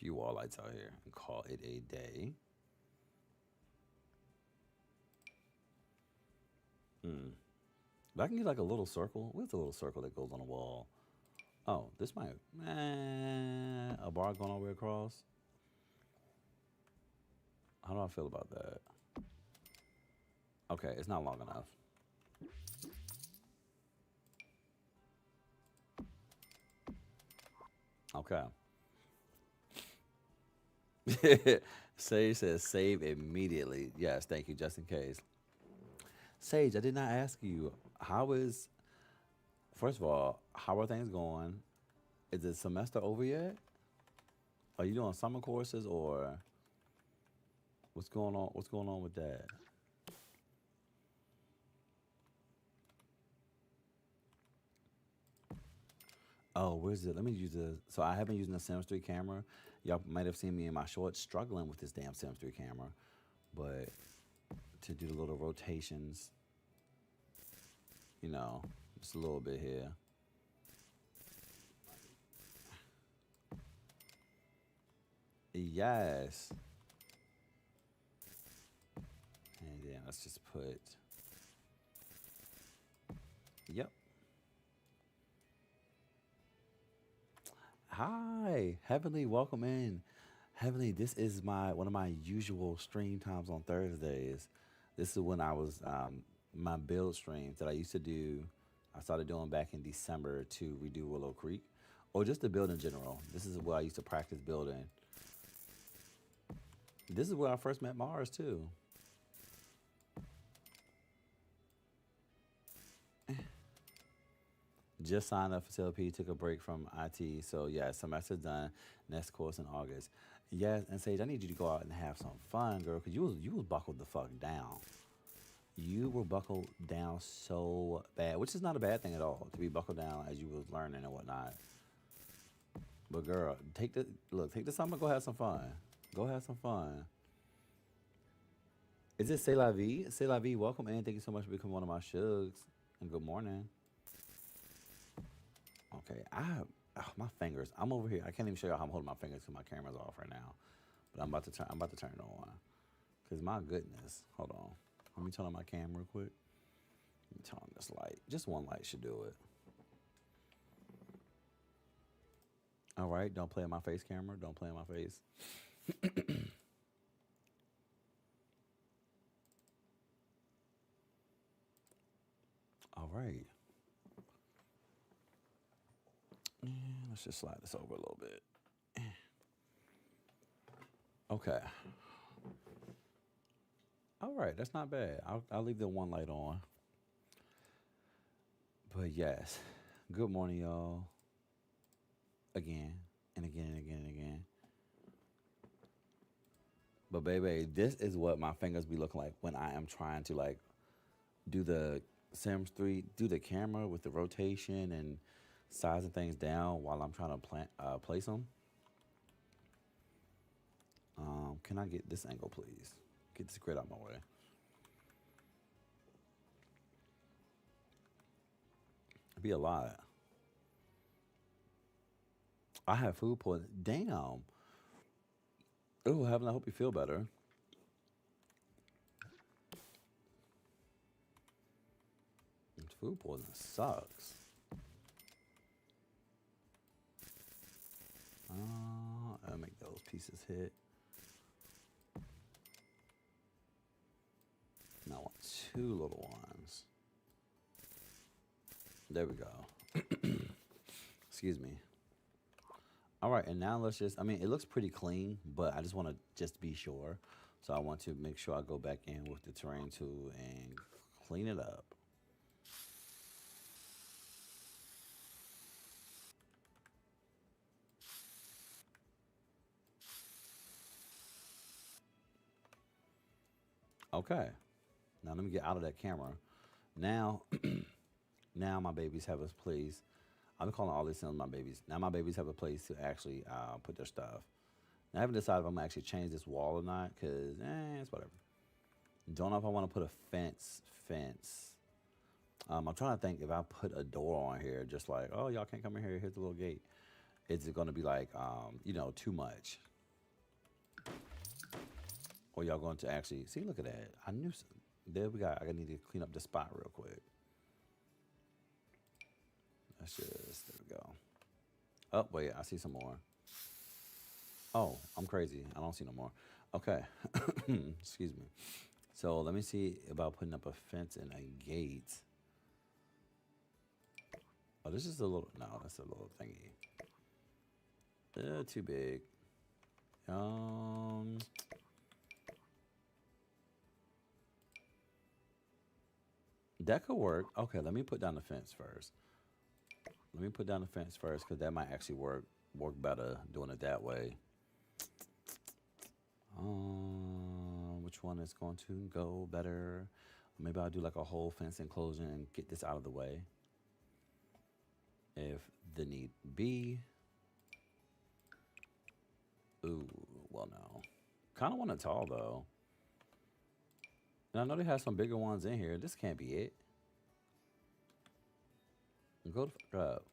wall lights out here and call it a day. But I can get like a little circle. What's a little circle that goes on a wall? Oh, this might, a bar going all the way across. How do I feel about that? Okay, it's not long enough. Okay. Sage says save immediately. Yes, thank you, just in case. Sage, I did not ask you, first of all, how are things going? Is the semester over yet? Are you doing summer courses or what's going on? What's going on with that? Oh, where's it? Let me use the. So I have been using the Sims 3 camera. Y'all might have seen me in my shorts struggling with this damn Sims 3 camera, but to do the little rotations, you know, just a little bit here. Yes. And then let's just put. Yep. Hi, Heavenly. Welcome in. Heavenly, this is my one of my usual stream times on Thursdays. This is when I was my build streams that I used to do. I started doing back in December to redo Willow Creek, or just to build in general. This is where I used to practice building. This is where I first met Mars too. Just signed up for CLP, took a break from IT. So yeah, semester done. Next course in August. Yes, and Sage, I need you to go out and have some fun, girl, because you was buckled the fuck down. You were buckled down so bad, which is not a bad thing at all to be buckled down as you was learning and whatnot. But girl, take the summer, go have some fun. Go have some fun. Is it C'est La Vie? C'est La Vie, welcome in. Thank you so much for becoming one of my shugs. And good morning. Okay, my fingers. I'm over here. I can't even show you how I'm holding my fingers because my camera's off right now. But I'm about to turn it on. Cause my goodness, hold on. Let me turn on my camera real quick. Let me turn on this light. Just one light should do it. All right, don't play in my face, camera. Don't play in my face. All right. Let's just slide this over a little bit. Okay. All right, that's not bad. I'll leave the one light on. But yes, good morning, y'all. Again and again and again and again. But baby, this is what my fingers be looking like when I am trying to like do the Sims 3, do the camera with the rotation and sizing things down while I'm trying to place them. Can I get this angle, please? Get this grid out my way. It'd be a lot. I have food poisoning. Damn. Oh, heaven, I hope you feel better. Food poisoning sucks. I'll make those pieces hit. Now I want two little ones. There we go. Excuse me. All right, and now let's just, I mean, it looks pretty clean, but I just want to just be sure. So I want to make sure I go back in with the terrain tool and clean it up. Okay. Now let me get out of that camera. Now, now my babies have a place. I'm calling all these things my babies. Now my babies have a place to actually put their stuff. Now, I haven't decided if I'm gonna actually change this wall or not, cause it's whatever. Don't know if I want to put a fence. I'm trying to think if I put a door on here, just like, oh, y'all can't come in here. Here's the little gate. Is it gonna be like, too much? Or y'all going to actually see? Look at that. I knew. There we go. I need to clean up the spot real quick. That's just there we go. Oh wait, I see some more. Oh, I'm crazy. I don't see no more. Okay. Excuse me. So let me see about putting up a fence and a gate. Oh, this is a little. No, that's a little thingy. Too big. Um. That could work. Okay, let me put down the fence first. Let me put down the fence first because that might actually work better doing it that way. Which one is going to go better? Maybe I'll do like a whole fence enclosure and get this out of the way. if the need be. Ooh, well, no. Kind of want it tall, though. And I know they have some bigger ones in here. This can't be it. Go the fuck up.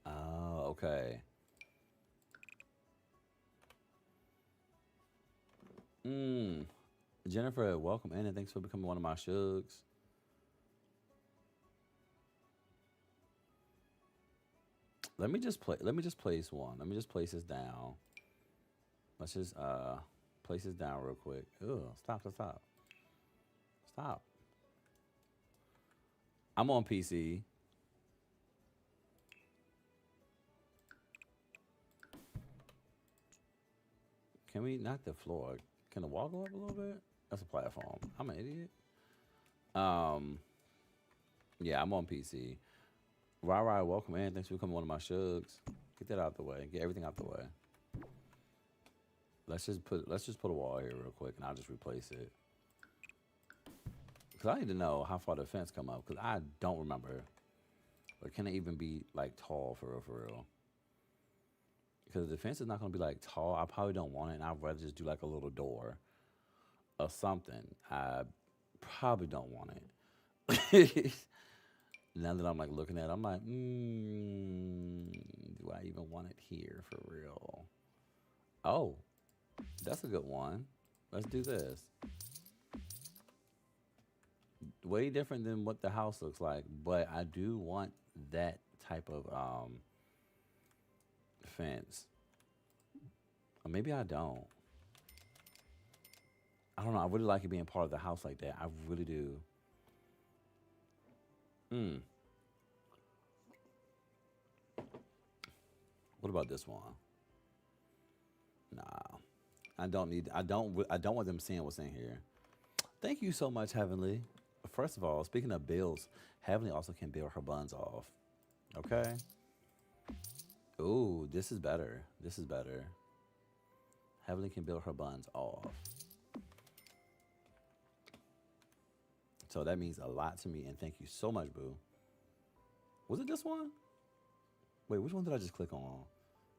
Oh, okay. Mm. Jennifer, welcome in and thanks for becoming one of my shugs. Let me just place one. Let me just place this down. Let's just place this down real quick. Ugh, stop, stop, stop. Stop. I'm on PC. Can we not the floor? Can the wall go up a little bit? That's a platform. I'm an idiot. Um, yeah, I'm on PC. Rara, welcome in. Thanks for becoming one of my shugs. Get that out the way. Get everything out the way. Let's just put a wall here real quick, and I'll just replace it. Cause I need to know how far the fence come up. Cause I don't remember. Or can it even be like tall for real? For real? Because the fence is not gonna be like tall. I probably don't want it, and I'd rather just do like a little door or something. I probably don't want it. Now that I'm like looking at it, I'm like, do I even want it here for real? Oh, that's a good one. Let's do this. Way different than what the house looks like, but I do want that type of fence. Or maybe I don't. I don't know. I really like it being part of the house like that. I really do. Hmm. What about this one? Nah. I don't need. I don't. I don't want them seeing what's in here. Thank you so much, Heavenly. First of all, speaking of bills, Heavenly also can bill her buns off. Okay. Ooh, this is better. This is better. Heavenly can bill her buns off. So that means a lot to me, and thank you so much, Boo. Was it this one? Wait, which one did I just click on?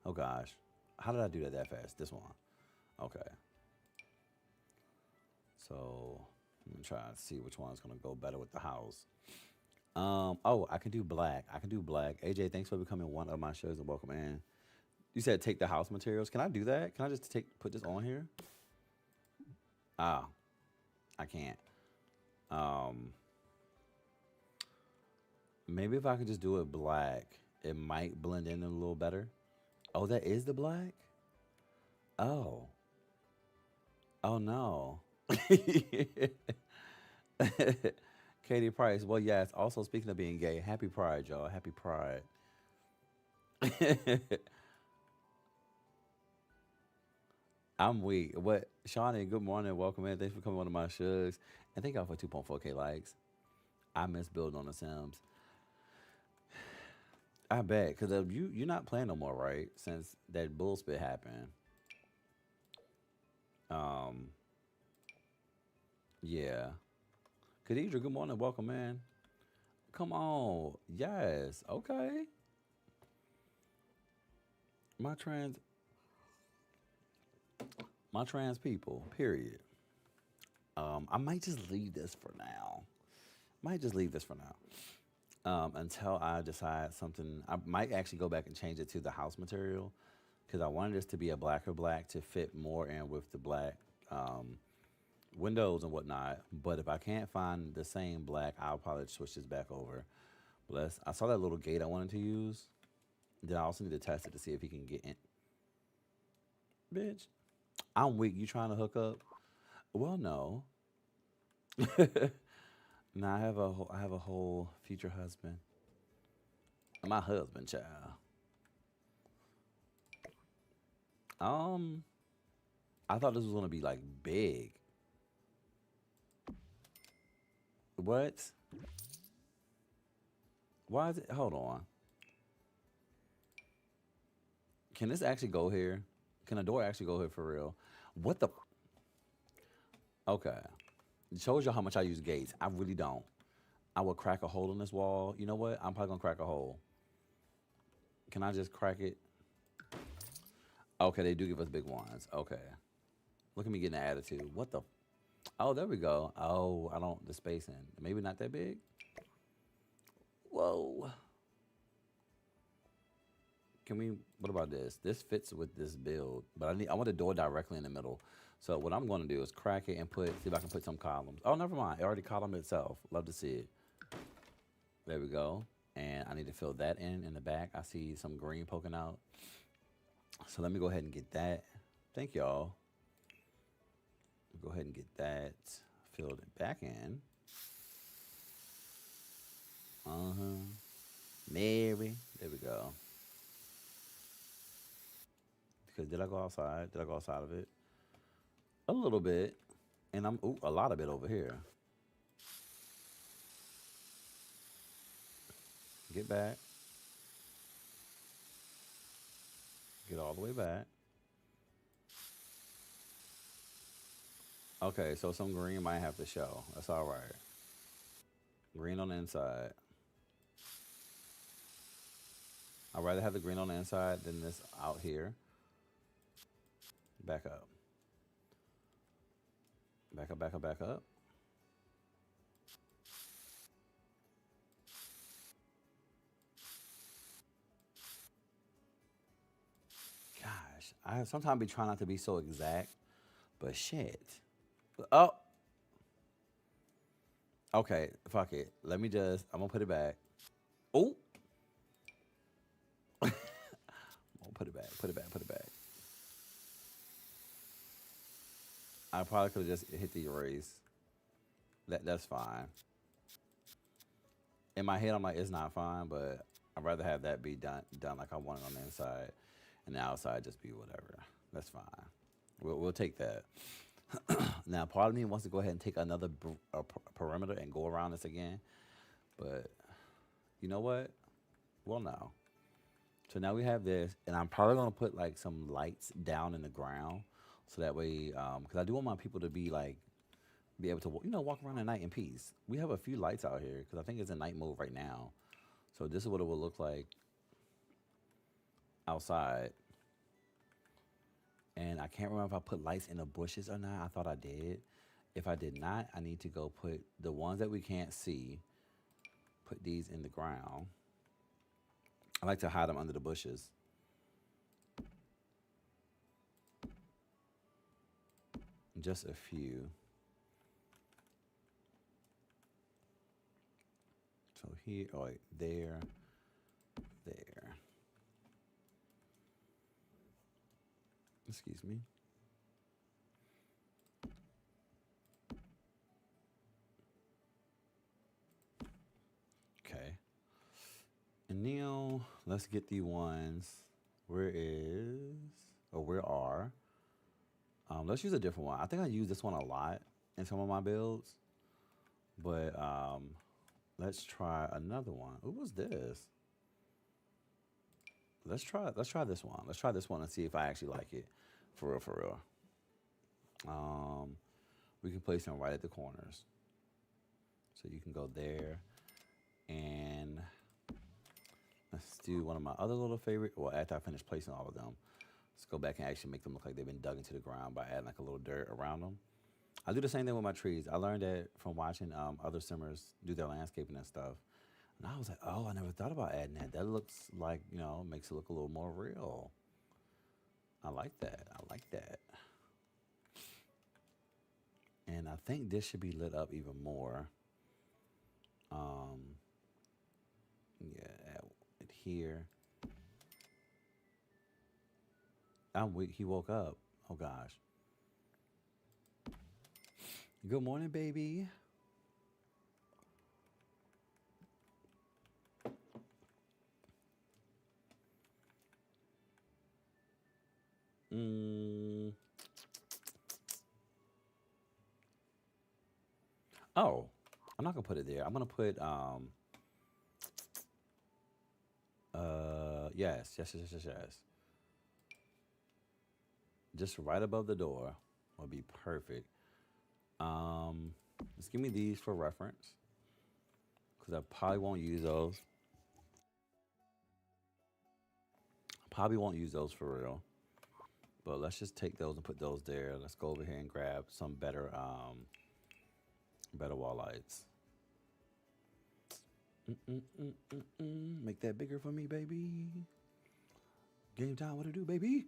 Oh gosh, how did I do that fast? This one. Okay. So let me try to see which one's gonna go better with the house. Oh, I can do black. I can do black. AJ, thanks for becoming one of my shows and welcome in. You said take the house materials. Can I do that? Can I just put this on here? Ah, I can't. Um, maybe if I could just do it black, it might blend in a little better. Oh, that is the black? Oh. Oh no. Katie Price. Well, yes. Also, speaking of being gay, happy Pride, y'all. Happy Pride. I'm weak. What? Shawnee, good morning. Welcome in. Thanks for coming on to my shugs. And thank y'all for 2.4K likes. I miss building on the Sims. I bet. Because you're not playing no more, right? Since that bull spit happened. Um, yeah. Khadidra, good morning. Welcome in. Come on. Yes. Okay. My trans my trans people, period. I might just leave this for now. Might just leave this for now. Until I decide something. I might actually go back and change it to the house material because I wanted this to be a blacker black to fit more in with the black um, windows and whatnot. But if I can't find the same black, I'll probably switch this back over. But I saw that little gate I wanted to use. Then I also need to test it to see if he can get in. Bitch, I'm weak. You trying to hook up? Well, no. Now I have a whole future husband. My husband, child. Um, I thought this was gonna be like big. What? Why is it? Hold on. Can this actually go here? Can a door actually go here for real? What the? Okay. It shows you how much I use gates. I really don't. I will crack a hole in this wall. You know what? I'm probably gonna crack a hole. Can I just crack it? Okay, they do give us big ones. Okay. Look at me getting an attitude. What the? Oh, there we go. Oh, I don't. The spacing. Maybe not that big. Whoa. Can we? What about this? This fits with this build, but I want the door directly in the middle. So what I'm going to do is crack it and see if I can put some columns. Oh, never mind. It already column itself. Love to see it. There we go. And I need to fill that in the back. I see some green poking out. So let me go ahead and get that. Thank y'all. Go ahead and get that filled back in. Mary. There we go. Because did I go outside? Did I go outside of it? A little bit. And a lot of it over here. Get back. Get all the way back. Okay, so some green might have to show. That's all right. Green on the inside. I'd rather have the green on the inside than this out here. Back up. Back up, back up, back up. Gosh, I sometimes be trying not to be so exact, but shit. Oh, okay, fuck it. I'm gonna put it back. Oh, I'm gonna put it back, put it back, put it back. I probably could have just hit the erase. That's fine. In my head, I'm like, it's not fine, but I'd rather have that be done like I want it on the inside, and the outside just be whatever. That's fine. We'll take that. Now, part of me wants to go ahead and take another perimeter and go around this again, but you know what? Well, no. So now we have this, and I'm probably gonna put like some lights down in the ground, so that way, because I do want my people to be able to walk around at night in peace. We have a few lights out here because I think it's in night mode right now. So this is what it will look like outside. And I can't remember if I put lights in the bushes or not. I thought I did. If I did not, I need to go put the ones that we can't see, put these in the ground. I like to hide them under the bushes. Just a few. So here, oh wait, there. Excuse me. Okay. And now let's get the ones. Where are? Let's use a different one. I think I use this one a lot in some of my builds, but let's try another one. What was this? Let's try this one. Let's try this one and see if I actually like it. For real, for real. We can place them right at the corners. So you can go there. And let's do one of my other little favorite. Well, after I finish placing all of them, let's go back and actually make them look like they've been dug into the ground by adding like a little dirt around them. I do the same thing with my trees. I learned that from watching other simmers do their landscaping and stuff. And I was like, oh, I never thought about adding that. That looks like, makes it look a little more real. I like that. I like that. And I think this should be lit up even more. Yeah, it here. I'm weak. He woke up. Oh gosh. Good morning, baby. Mm. Oh, I'm not gonna put it there. I'm gonna put yes. Just right above the door would be perfect. Just give me these for reference because I probably won't use those. Probably won't use those for real. But let's just take those and put those there. Let's go over here and grab some better wall lights. Make that bigger for me, baby. Game time, what to do, baby?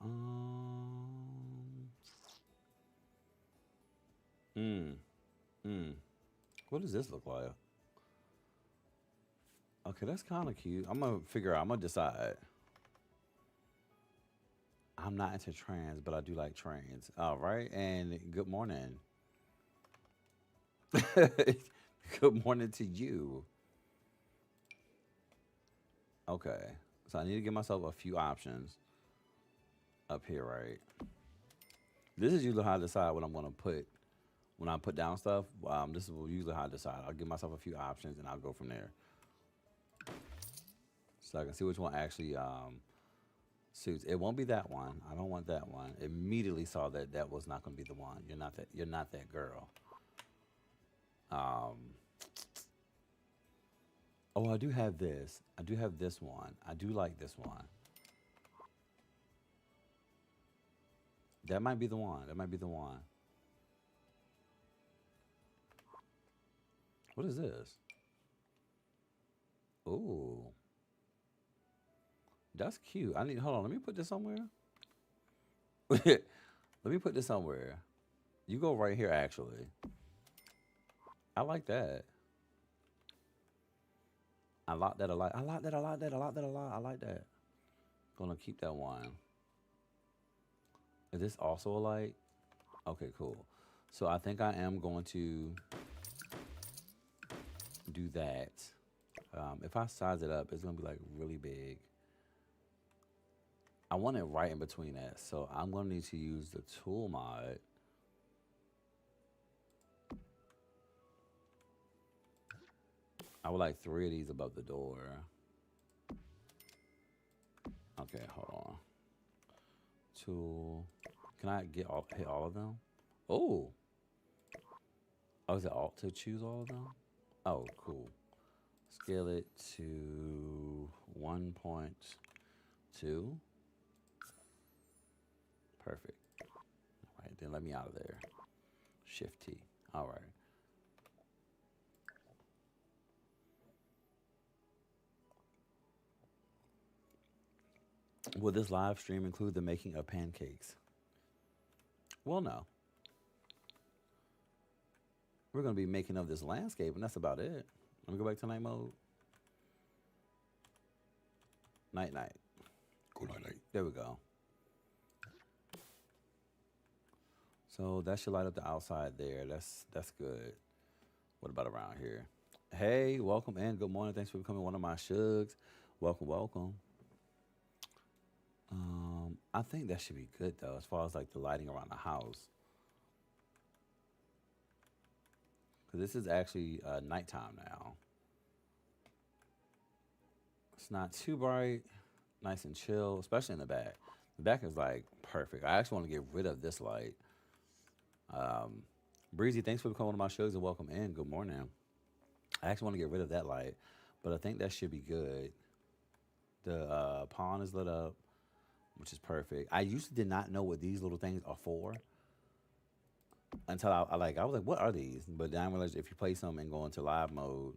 Um, mm, mm. What does this look like? Okay, that's kind of cute. I'm gonna figure out. I'm gonna decide. I'm not into trans, but I do like trains. All right, and good morning. Good morning to you. Okay, so I need to give myself a few options up here, right? This is usually how I decide what I'm gonna put when I put down stuff. This is usually how I decide. I'll give myself a few options and I'll go from there, so I can see which one actually suits. It won't be that one. I don't want that one. Immediately saw that that was not gonna be the one. You're not that. You're not that girl. Um, oh, I do have this. I do have this one. I do like this one. That might be the one. That might be the one. What is this? Ooh, that's cute. I need. Hold on. Let me put this somewhere. Let me put this somewhere. You go right here. Actually, I like that. I like that a lot. I like that. I like that. I like that a lot. I like that. Gonna keep that one. Is this also a light? Okay, cool. So I think I am going to do that. If I size it up, it's gonna be like really big. I want it right in between that. So I'm gonna need to use the tool mod. I would like three of these above the door. Okay, hold on. Tool. Can I hit all of them? Oh. Oh, is it alt to choose all of them? Oh, cool. Scale it to 1.2. Perfect. All right, then let me out of there. Shift T. All right. Will this live stream include the making of pancakes? Well, no. We're going to be making of this landscape, and that's about it. Let me go back to night mode. Night, night. Good night, night. There we go. So that should light up the outside there. That's good. What about around here? Hey, welcome and good morning. Thanks for becoming one of my shugs. Welcome, welcome. I think that should be good though, as far as like the lighting around the house. Cause this is actually nighttime now. It's not too bright, nice and chill, especially in the back. The back is like perfect. I actually want to get rid of this light. Um, Breezy, thanks for becoming one of my shows and welcome in. Good morning. I actually want to get rid of that light, but I think that should be good. The pond is lit up, which is perfect. I usually did not know what these little things are for until I was like, what are these? But then I realized if you place them and go into live mode,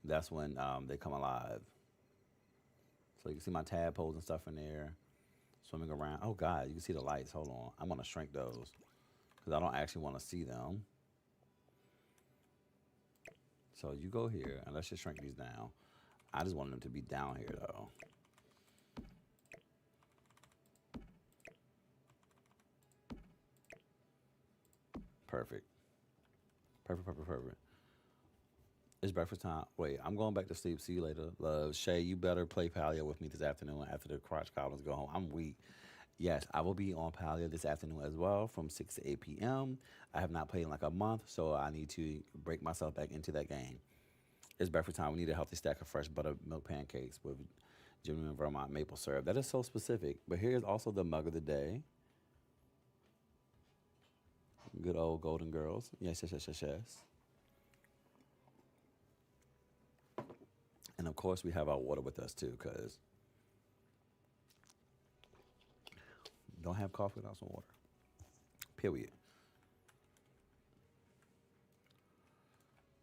that's when they come alive. So you can see my tadpoles and stuff in there swimming around. Oh God, you can see the lights. Hold on, I'm gonna shrink those because I don't actually want to see them. So you go here and let's just shrink these down. I just want them to be down here though. Perfect. Perfect, perfect, perfect. It's breakfast time. Wait, I'm going back to sleep. See you later. Love. Shay, you better play Palia with me this afternoon after the crotch goblins go home. I'm weak. Yes, I will be on Palia this afternoon as well from 6 to 8 p.m. I have not played in like a month, so I need to break myself back into that game. It's breakfast time. We need a healthy stack of fresh buttermilk pancakes with genuine Vermont maple syrup. That is so specific. But here's also the mug of the day. Good old Golden Girls. Yes, yes, yes, yes, yes. And of course, we have our water with us too, because don't have coffee without some water. Period.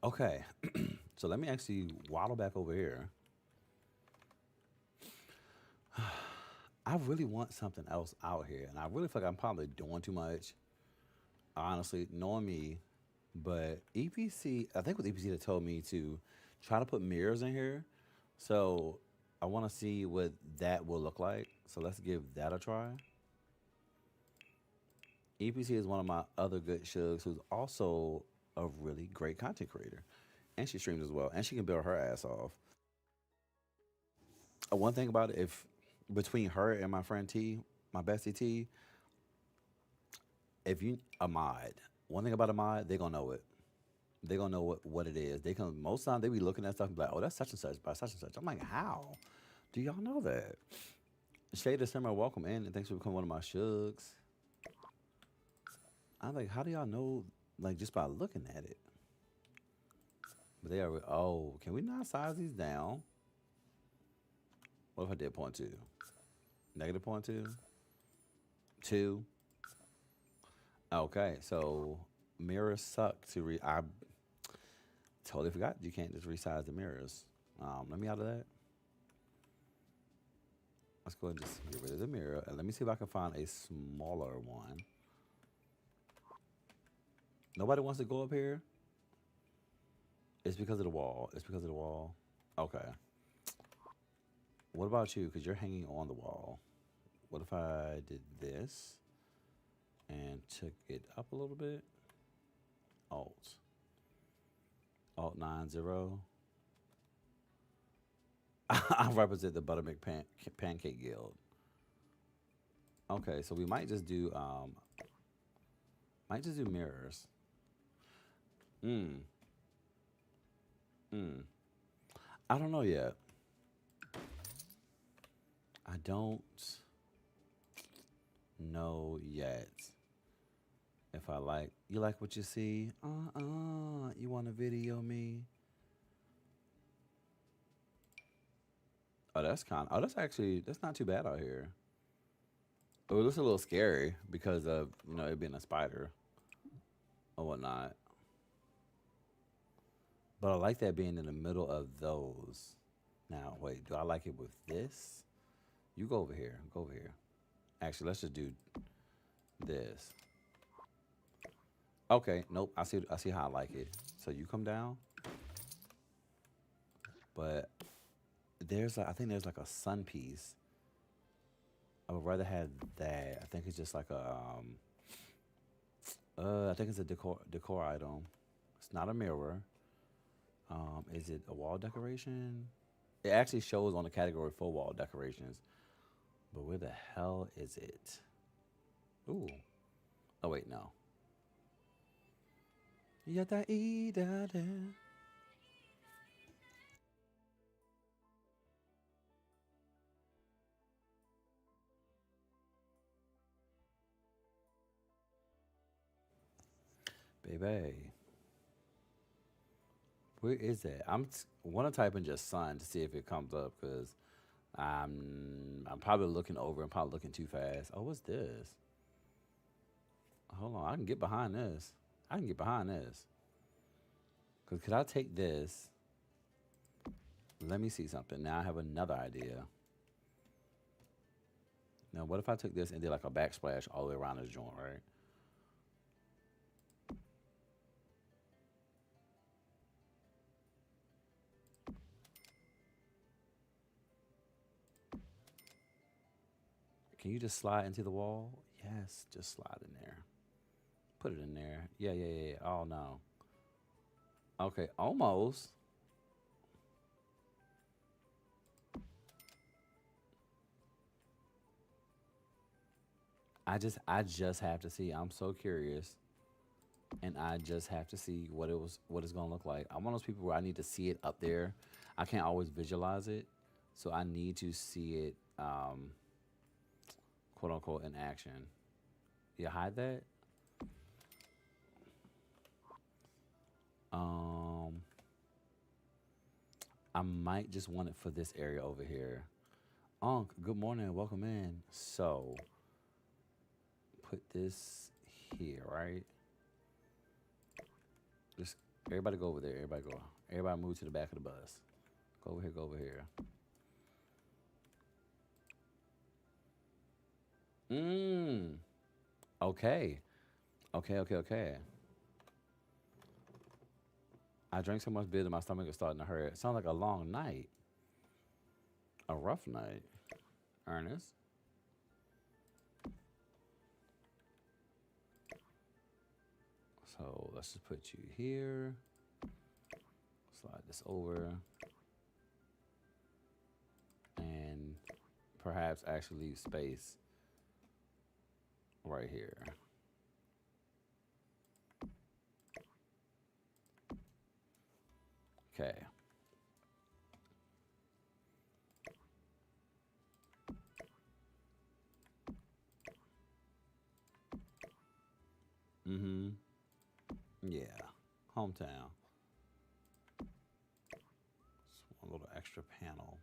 Okay, so let me actually waddle back over here. I really want something else out here, and I really feel like I'm probably doing too much. Honestly, knowing me, but EPC, I think with EPC they told me to try to put mirrors in here. So I want to see what that will look like. So let's give that a try. EPC is one of my other good shugs who's also a really great content creator. And she streams as well. And she can build her ass off. One thing about it, if between her and my friend T, my bestie T, if you a mod, one thing about a mod, they gonna know it. They gonna know what it is. They can most time they be looking at stuff and be like, oh, that's such and such by such and such. I'm like, how? Do y'all know that? Shay December, welcome in and thanks for becoming one of my shugs. I'm like, how do y'all know like just by looking at it? But they are oh, can we not size these down? What if I did point two? Negative point two? Two. Okay, so mirrors suck to read. I totally forgot you can't just resize the mirrors. Let me out of that. Let's go ahead and just get rid of the mirror. And let me see if I can find a smaller one. Nobody wants to go up here? It's because of the wall. It's because of the wall. Okay. What about you? Because you're hanging on the wall. What if I did this and took it up a little bit? Alt. Alt 90. I represent the Buttermilk Pancake Guild. Okay, so we might just do mirrors. Hmm. Hmm. I don't know yet. I don't know yet. If I like you like what you see? You wanna video me? Oh, that's actually that's not too bad out here. It looks a little scary because of it being a spider or whatnot. But I like that being in the middle of those. Now, wait, do I like it with this? You go over here. Go over here. Actually, let's just do this. Okay, nope. I see how I like it. So you come down, but I think there's like a sun piece. I would rather have that. I think it's just like I think it's a decor item. It's not a mirror. Is it a wall decoration? It actually shows on the category for wall decorations. But where the hell is it? Ooh. Oh wait, no. Yada ida da. Baby. Where is that? Want to type in just sun to see if it comes up because I'm probably looking over and probably looking too fast. Oh, what's this? Hold on, I can get behind this. I can get behind this. Cause could I take this? Let me see something. Now I have another idea. Now what if I took this and did like a backsplash all the way around this joint, right? Can you just slide into the wall? Yes, just slide in there. Put it in there. Yeah, yeah, yeah. Oh no. Okay, almost. I just have to see. I'm so curious. And I just have to see what it's gonna look like. I'm one of those people where I need to see it up there. I can't always visualize it. So I need to see it quote unquote in action. Yeah, hide that. Um, I might just want it for this area over here. Unc, good morning, welcome in. So, put this here, right? Just everybody go over there. Everybody go. Everybody move to the back of the bus. Go over here. Go over here. Mmm. Okay. Okay. Okay. Okay. I drank so much beer that my stomach is starting to hurt. It sounds like a long night. A rough night. Ernest. So let's just put you here. Slide this over. And perhaps actually leave space right here. Okay. Mm-hmm. Yeah. Hometown. Just one little extra panel.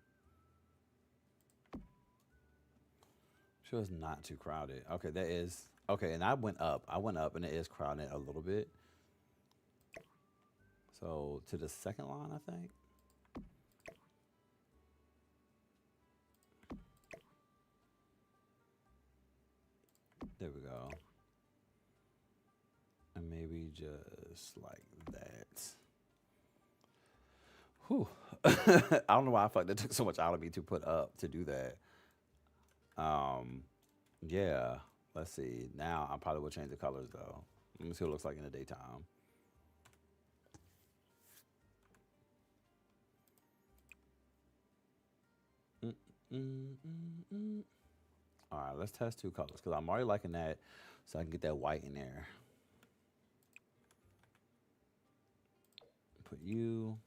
Sure it's not too crowded. Okay, that is okay, and I went up. I went up and it is crowded a little bit. So to the second line, I think. There we go. And maybe just like that. Whew. I don't know why I felt like that took so much out of me to put up to do that. Um, yeah. Let's see. Now I probably will change the colors though. Let me see what it looks like in the daytime. Mm, mm, mm, mm. All right, let's test two colors because I'm already liking that, so I can get that white in there. Put you.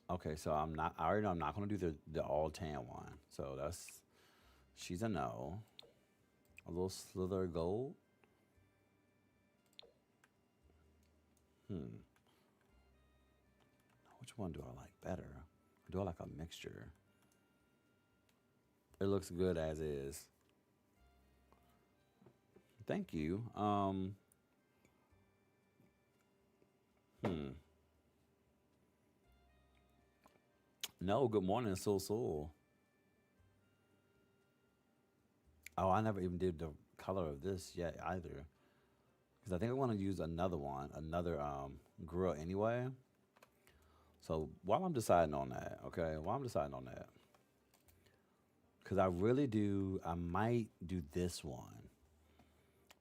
Okay, so I'm not. I already know I'm not gonna do the all tan one. So that's she's a no. A little slither of gold. Hmm. Which one do I like better? Or do I like a mixture? It looks good as is. Thank you. Hmm. No, good morning, Soul Soul. Oh, I never even did the color of this yet either. Because I think I want to use another one, another grill anyway. So while I'm deciding on that, okay, while I'm deciding on that, because I really do, I might do this one.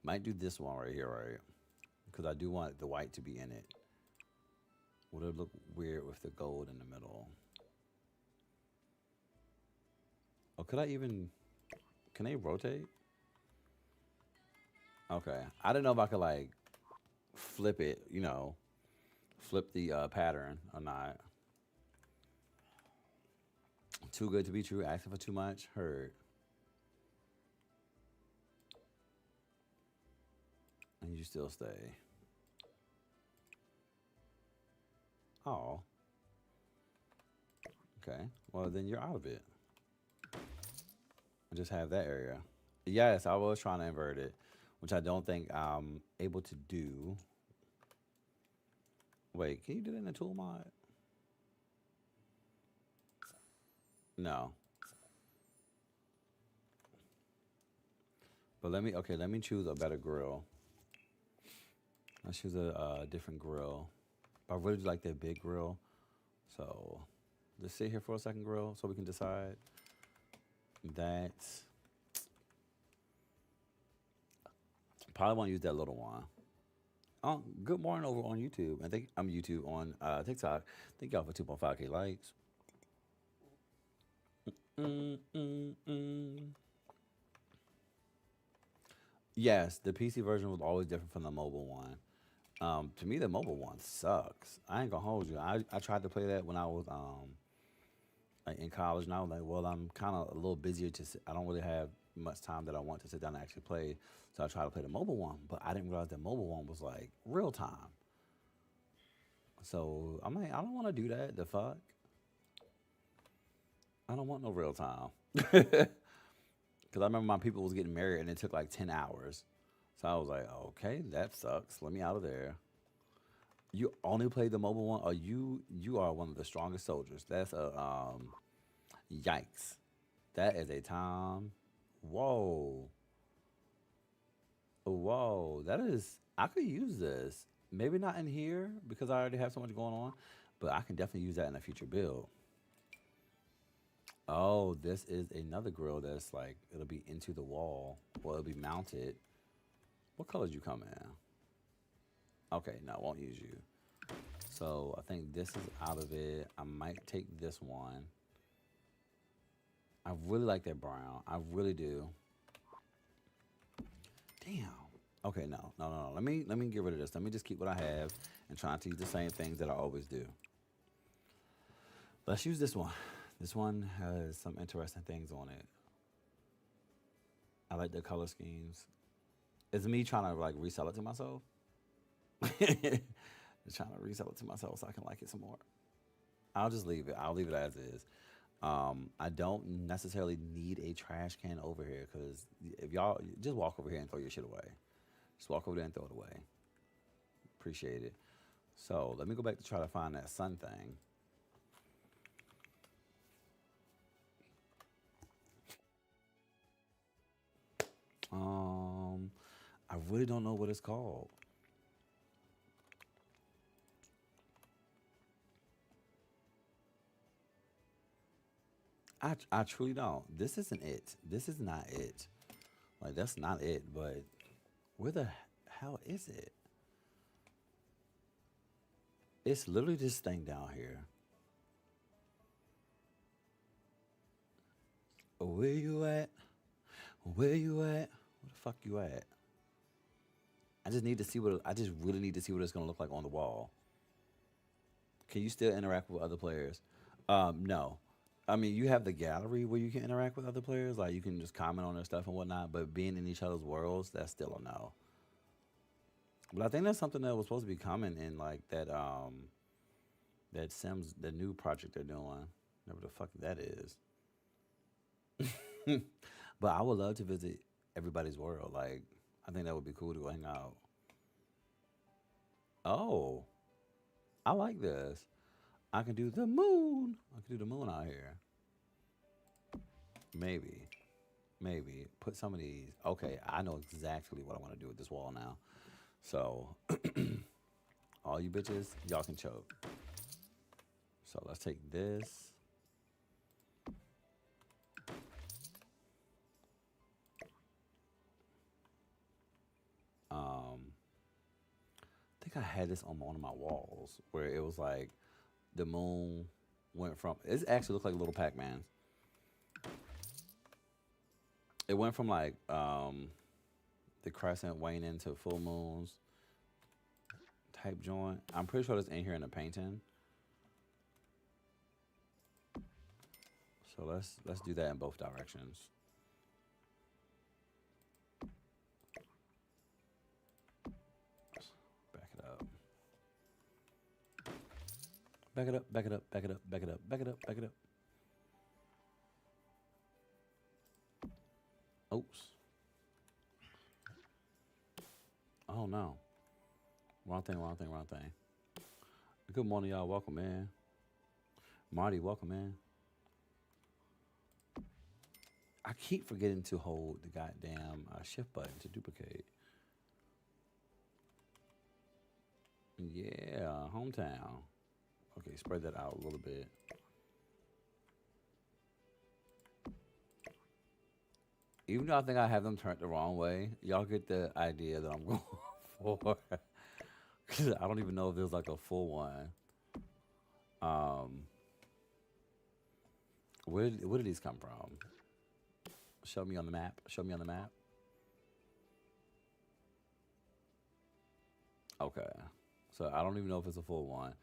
Might do this one right here, right? Because I do want the white to be in it. Would it look weird with the gold in the middle? Oh, could I even, can they rotate? Okay. I didn't know if I could like flip it, flip the pattern or not. Too good to be true, asking for too much, heard. And you still stay. Oh, okay. Well, then you're out of it. I just have that area. Yes, I was trying to invert it, which I don't think I'm able to do. Wait, can you do that in the tool mod? No. But let me choose a better grill. Let's choose a different grill. I really like that big grill. So just sit here for a second, grill, so we can decide. That probably want to use that little one. Good morning over on YouTube. I think I'm YouTube on TikTok. Thank y'all for 2.5K likes. Mm, mm, mm. Yes, the PC version was always different from the mobile one. To me, the mobile one sucks. I ain't gonna hold you. I tried to play that when I was like in college, and I was like, well, I'm kind of a little busier. I don't really have much time that I want to sit down and actually play. So I tried to play the mobile one, but I didn't realize the mobile one was like real time. So I'm like, I don't want to do that. The fuck? I don't want no real time. Because I remember my people was getting married and it took like 10 hours. So I was like, okay, that sucks. Let me out of there. You only played the mobile one, or you are one of the strongest soldiers. That's a yikes. That is a time. Whoa, whoa. That is. I could use this. Maybe not in here because I already have so much going on, but I can definitely use that in a future build. Oh, this is another grill that's like it'll be into the wall, or it'll be mounted. What colors you come in? Okay, no, I won't use you. So I think this is out of it. I might take this one. I really like that brown. I really do. Damn. Okay, no. Let me get rid of this. Let me just keep what I have and try to use the same things that I always do. Let's use this one. This one has some interesting things on it. I like the color schemes. It's me trying to like resell it to myself. Just trying to resell it to myself so I can like it some more. I'll just leave it. I'll leave it as is. I don't necessarily need a trash can over here because if y'all just walk over here and throw your shit away, just walk over there and throw it away. Appreciate it. So let me go back to try to find that sun thing. Um, I really don't know what it's called. I truly don't. This isn't it. This is not it. Like that's not it. But where the hell is it? It's literally this thing down here. Where you at? Where you at? Where the fuck you at? I just need to see what. I just really need to see what it's gonna look like on the wall. Can you still interact with other players? No. I mean, you have the gallery where you can interact with other players, like you can just comment on their stuff and whatnot. But being in each other's worlds, that's still a no. But I think that's something that was supposed to be coming in like that Sims, the new project they're doing, whatever the fuck that is. But I would love to visit everybody's world. Like, I think that would be cool to go hang out. Oh, I like this. I can do the moon. I can do the moon out here. Maybe, maybe put some of these. Okay, I know exactly what I want to do with this wall now. So, all you bitches, y'all can choke. So let's take this. I think I had this on one of my walls where it was like the moon went from. It actually looked like little Pac-Man. It went from like the crescent waning to full moons type joint. I'm pretty sure it's in here in the painting. So let's do that in both directions. Back it up. Back it up, back it up, back it up, back it up, back it up, back it up. Oops. Oh no. Wrong thing, wrong thing, wrong thing. Good morning, y'all. Welcome, man. Marty, welcome, man. I keep forgetting to hold the goddamn shift button to duplicate. Yeah, hometown. Okay, spread that out a little bit. Even though I think I have them turned the wrong way, y'all get the idea that I'm going for. 'Cause I don't even know if there's like a full one. Um, where did these come from? Show me on the map. Show me on the map. Okay. So I don't even know if it's a full one.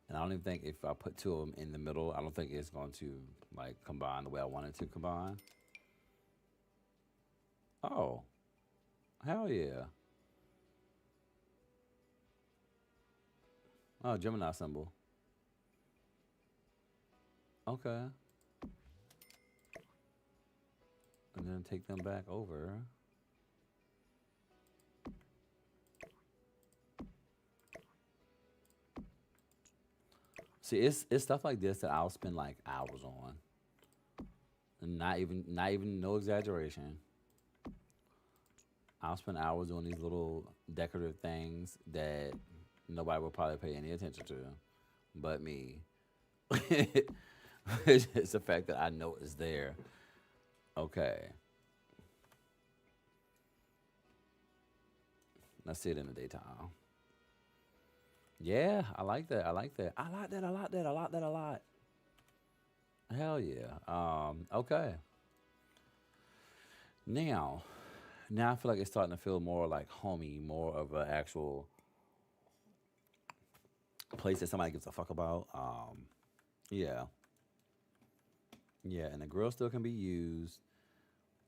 And I don't even think if I put two of them in the middle, I don't think it's going to like combine the way I want it to combine. Oh, hell yeah. Oh, Gemini symbol. Okay. And then take them back over. See, it's stuff like this that I'll spend like hours on. And not even no exaggeration. I'll spend hours doing these little decorative things that nobody will probably pay any attention to, but me. It's the fact that I know it's there. Okay, let's see it in the daytime. Yeah, I like that. I like that. I like that. I like that. I like that a lot. Hell yeah. Okay. Now, now I feel like it's starting to feel more like homey, more of an actual place that somebody gives a fuck about. Yeah, yeah, and the grill still can be used.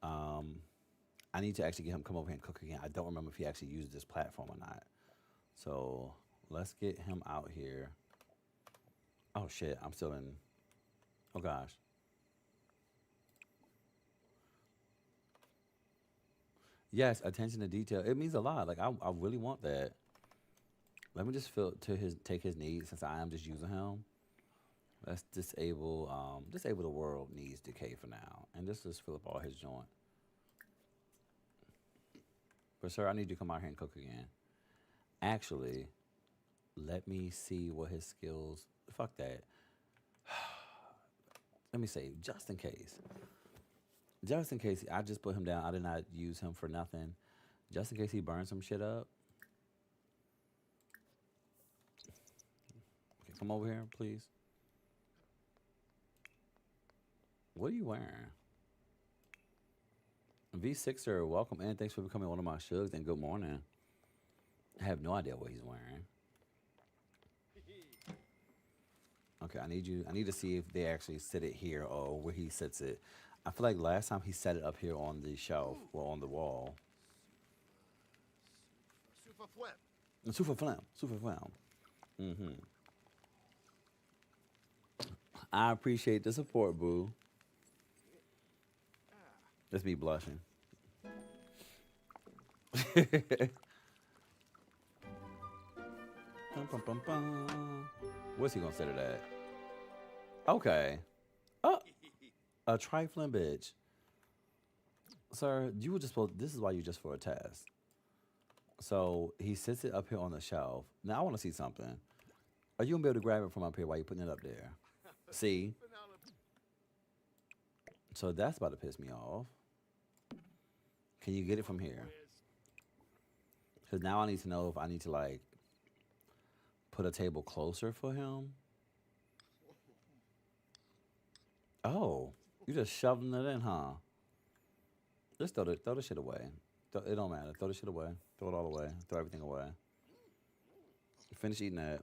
Um, I need to actually get him come over here and cook again. I don't remember if he actually used this platform or not. So let's get him out here. Oh shit, I'm still in. Oh gosh. Yes, attention to detail. It means a lot. Like I really want that. Let me just feel to his take his needs since I am just using him. Let's disable the world needs decay for now, and just fill up all his joint. But sir, I need you to come out here and cook again. Actually, let me see what his skills. Fuck that. Let me say, just in case, I just put him down. I did not use him for nothing. Just in case he burns some shit up. Okay, come over here, please. What are you wearing? V6er, welcome in. Thanks for becoming one of my shugs and good morning. I have no idea what he's wearing. Okay, I need you. I need to see if they actually sit it here or where he sits it. I feel like last time he set it up here on the shelf or on the wall. Super flam, super flam. Mm-hmm. I appreciate the support, boo. That's me blushing. Bum, bum, bum, bum. What's he gonna set it at? Okay. Oh, a trifling bitch. Sir, you were just supposed. This is why you just for a test. So he sits it up here on the shelf. Now I want to see something. Are you gonna be able to grab it from up here while you putting it up there? See? So that's about to piss me off. Can you get it from here? Because now I need to know if I need to like put a table closer for him. Oh, you just shoving it in, huh? Just throw the shit away. It don't matter. Throw the shit away. Throw it all away. Throw everything away. Finish eating that.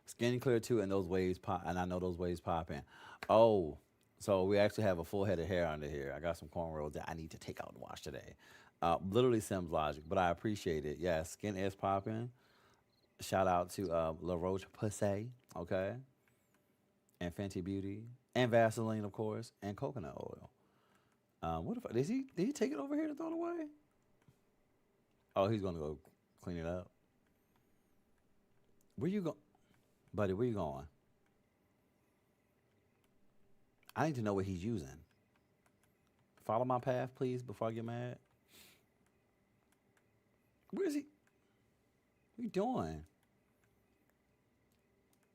Skin clear too, and those waves pop. And I know those waves popping. Oh, so we actually have a full head of hair under here. I got some cornrows that I need to take out and wash today. Literally Sims logic, but I appreciate it. Yeah, skin is popping. Shout out to La Roche Posay, okay, and Fenty Beauty, and Vaseline, of course, and coconut oil. What if did he take it over here to throw it away? Oh, he's gonna go clean it up. Where you go, buddy? Where you going? I need to know what he's using. Follow my path, please, before I get mad. Where is he? What you doing?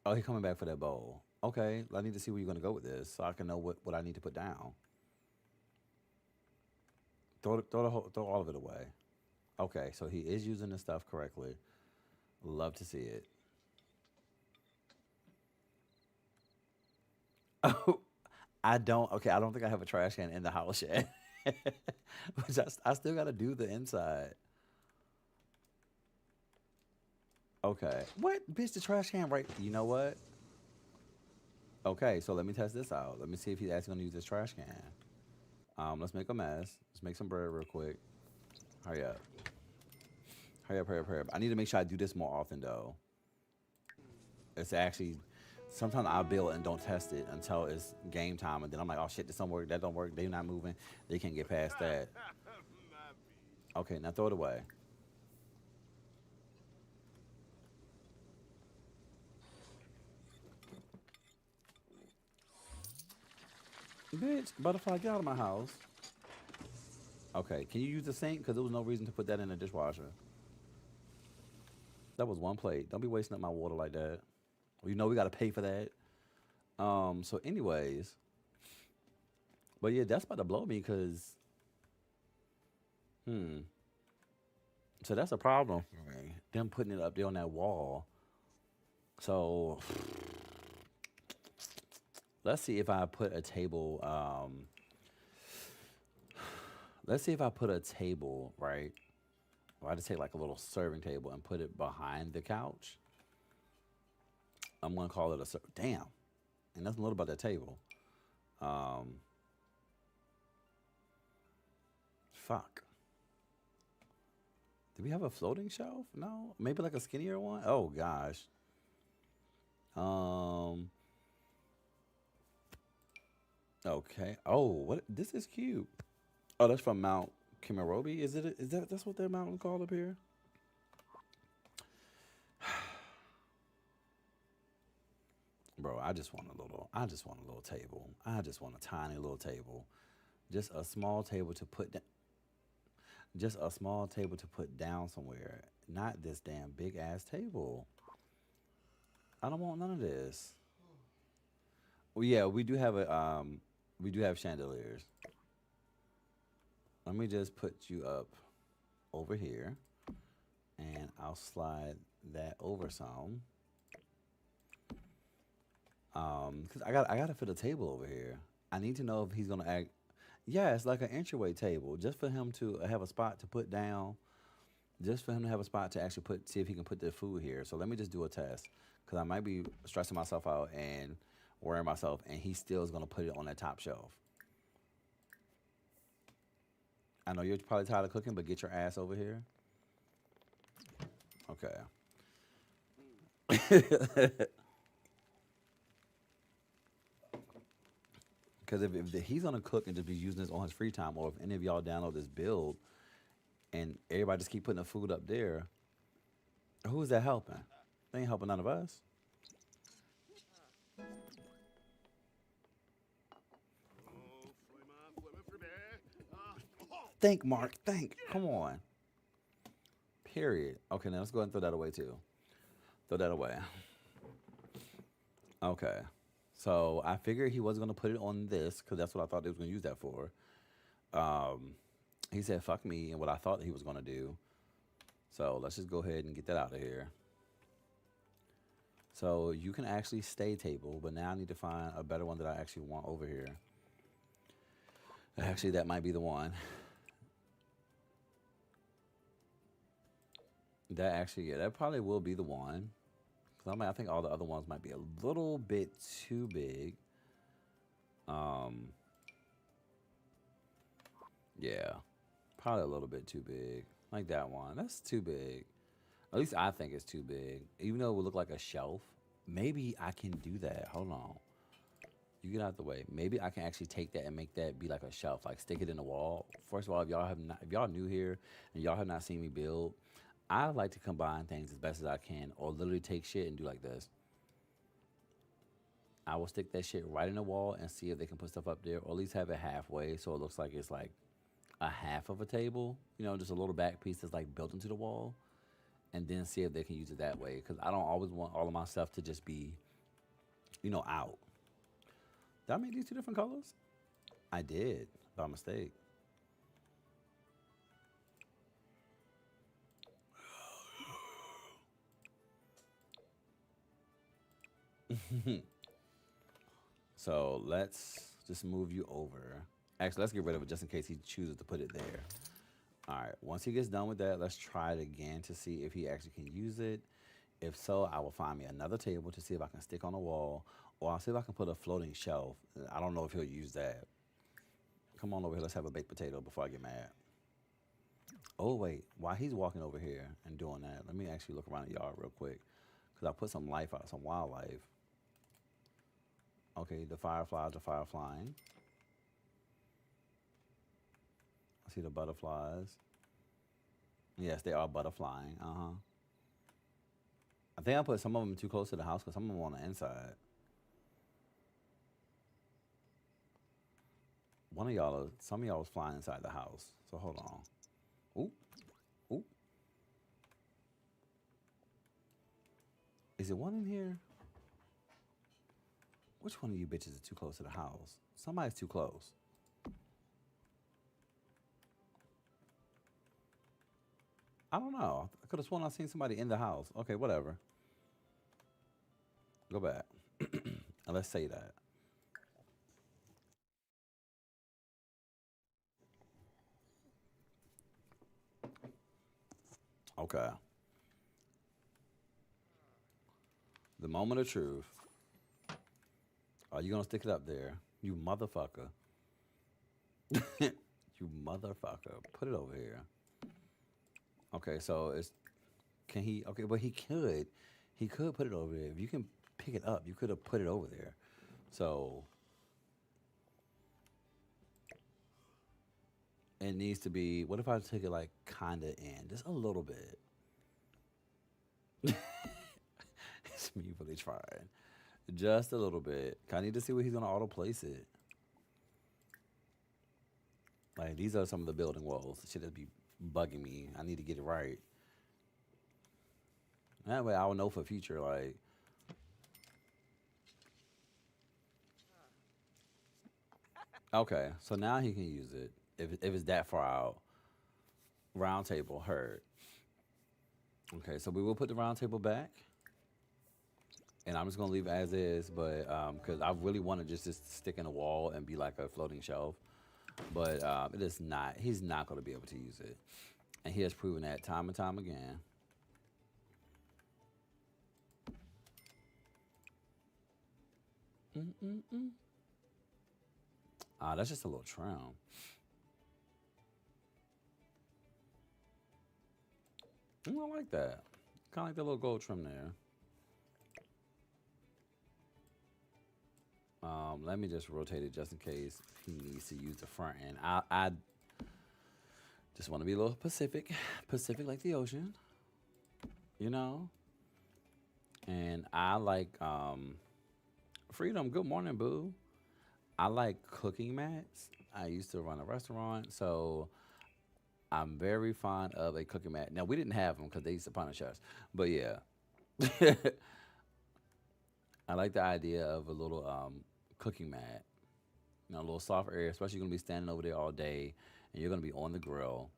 Oh, he's coming back for that bowl. Okay, I need to see where you're gonna go with this, so I can know what I need to put down. Throw all of it away. Okay, so he is using the stuff correctly. Love to see it. Oh, I don't. Okay, I don't think I have a trash can in the house yet. Which I still got to do the inside. Okay. What? Bitch, the trash can right. You know what? Okay, so let me test this out. Let me see if he's actually going to use this trash can. Let's make a mess. Let's make some bread real quick. Hurry up. Hurry up, hurry up, hurry up. I need to make sure I do this more often though. It's actually sometimes I build and don't test it until it's game time, and then I'm like, oh shit, this don't work, that don't work. They're not moving. They can't get past that. Okay, now throw it away. Bitch, butterfly, get out of my house. Okay, can you use the sink? Because there was no reason to put that in the dishwasher. That was one plate. Don't be wasting up my water like that. Well, you know we gotta pay for that. So anyways, but yeah, that's about to blow me because hmm. So that's a problem for me. Them putting it up there on that wall. So let's see if I put a table. Let's see if I put a table right. Or I just take like a little serving table and put it behind the couch. I'm gonna call it a damn. And nothing little about that table. Um, fuck. Do we have a floating shelf? No, maybe like a skinnier one. Oh gosh. Um. Okay. Oh, what? This is cute. Oh, that's from Mount Kimarobi. Is it? Is that? That's what their mountain called up here? Bro, I just want a little. I just want a little table. I just want a tiny little table. Just a small table to put. Just a small table to put down somewhere. Not this damn big ass table. I don't want none of this. Well, yeah, we do have a. We do have chandeliers. Let me just put you up over here, and I'll slide that over some. Cause I gotta fit a table over here. I need to know if he's gonna act. Yeah, it's like an entryway table, just for him to have a spot to put down, just for him to have a spot to actually put, see if he can put the food here. So let me just do a test, cause I might be stressing myself out and worrying myself, and he still is gonna put it on that top shelf. I know you're probably tired of cooking, but get your ass over here. Okay. Because if he's gonna cook and just be using this on his free time, or if any of y'all download this build and everybody just keep putting the food up there, who is that helping? They ain't helping none of us. Think, Mark. Think. Come on. Period. Okay, now let's go ahead and throw that away too. Throw that away. Okay. So I figured he wasn't gonna put it on this because that's what I thought they was gonna use that for. Um, he said "fuck me" and what I thought he was gonna do. So let's just go ahead and get that out of here. So you can actually stay table, but now I need to find a better one that I actually want over here. Actually, that might be the one. That actually, yeah, that probably will be the one. 'Cause I think all the other ones might be a little bit too big. Um, yeah, probably a little bit too big. Like that one. That's too big. At least I think it's too big. Even though it would look like a shelf, maybe I can do that. Hold on. You get out the way. Maybe I can actually take that and make that be like a shelf, like stick it in the wall. First of all, if y'all new here and y'all have not seen me build, I like to combine things as best as I can, or literally take shit and do like this. I will stick that shit right in the wall and see if they can put stuff up there, or at least have it halfway so it looks like it's like a half of a table. You know, just a little back piece that's like built into the wall, and then see if they can use it that way. Because I don't always want all of my stuff to just be, out. Did I make these two different colors? I did by mistake. So let's just move you over. Actually, let's get rid of it just in case he chooses to put it there. All right. Once he gets done with that, let's try it again to see if he actually can use it. If so, I will find me another table to see if I can stick on the wall, or I'll see if I can put a floating shelf. I don't know if he'll use that. come on over here. Let's have a baked potato before I get mad. Oh, wait. While he's walking over here and doing that, let me actually look around the yard real quick. Because I put some life out, some wildlife. Okay, the fireflies are fireflying. I see the butterflies. Yes, they are butterflying. Uh-huh. I think I put some of them too close to the house because some of them on the inside. Some of y'all was flying inside the house. So hold on. Ooh, ooh. Is it one in here? Which one of you bitches is too close to the house? Somebody's too close. I don't know. I could have sworn I seen somebody in the house. Okay, whatever. Go back. And let's say that. Okay. The moment of truth. Are you gonna stick it up there? You motherfucker. You motherfucker. Put it over here. Okay, so it's can he okay, but he could. He could put it over there. If you can pick it up, you could have put it over there. So it needs to be what if I take it like kinda in? Just a little bit. It's me really trying. Just a little bit. I need to see where he's gonna auto place it. Like these are some of the building walls. Shit that be bugging me. I need to get it right. That way I will know for future. Like okay, so now he can use it if it's that far out. Round table heard. Okay, so we will put the round table back, and I'm just gonna leave it as is. But because I really want to just stick in a wall and be like a floating shelf, but it is not. He's not gonna be able to use it, and he has proven that time and time again. Mm-mm-mm. Ah, that's just a little trim. I like that. Kind of like the little gold trim there. Let me just rotate it just in case he needs to use the front end. I just want to be a little Pacific, Pacific like the ocean, you know. And I like freedom. Good morning, boo. I like cooking mats. I used to run a restaurant, so I'm very fond of a cooking mat. Now we didn't have them because they used to punish us, but yeah, I like the idea of a little cooking mat. You know, a little soft area, especially you're gonna be standing over there all day, and you're gonna be on the grill.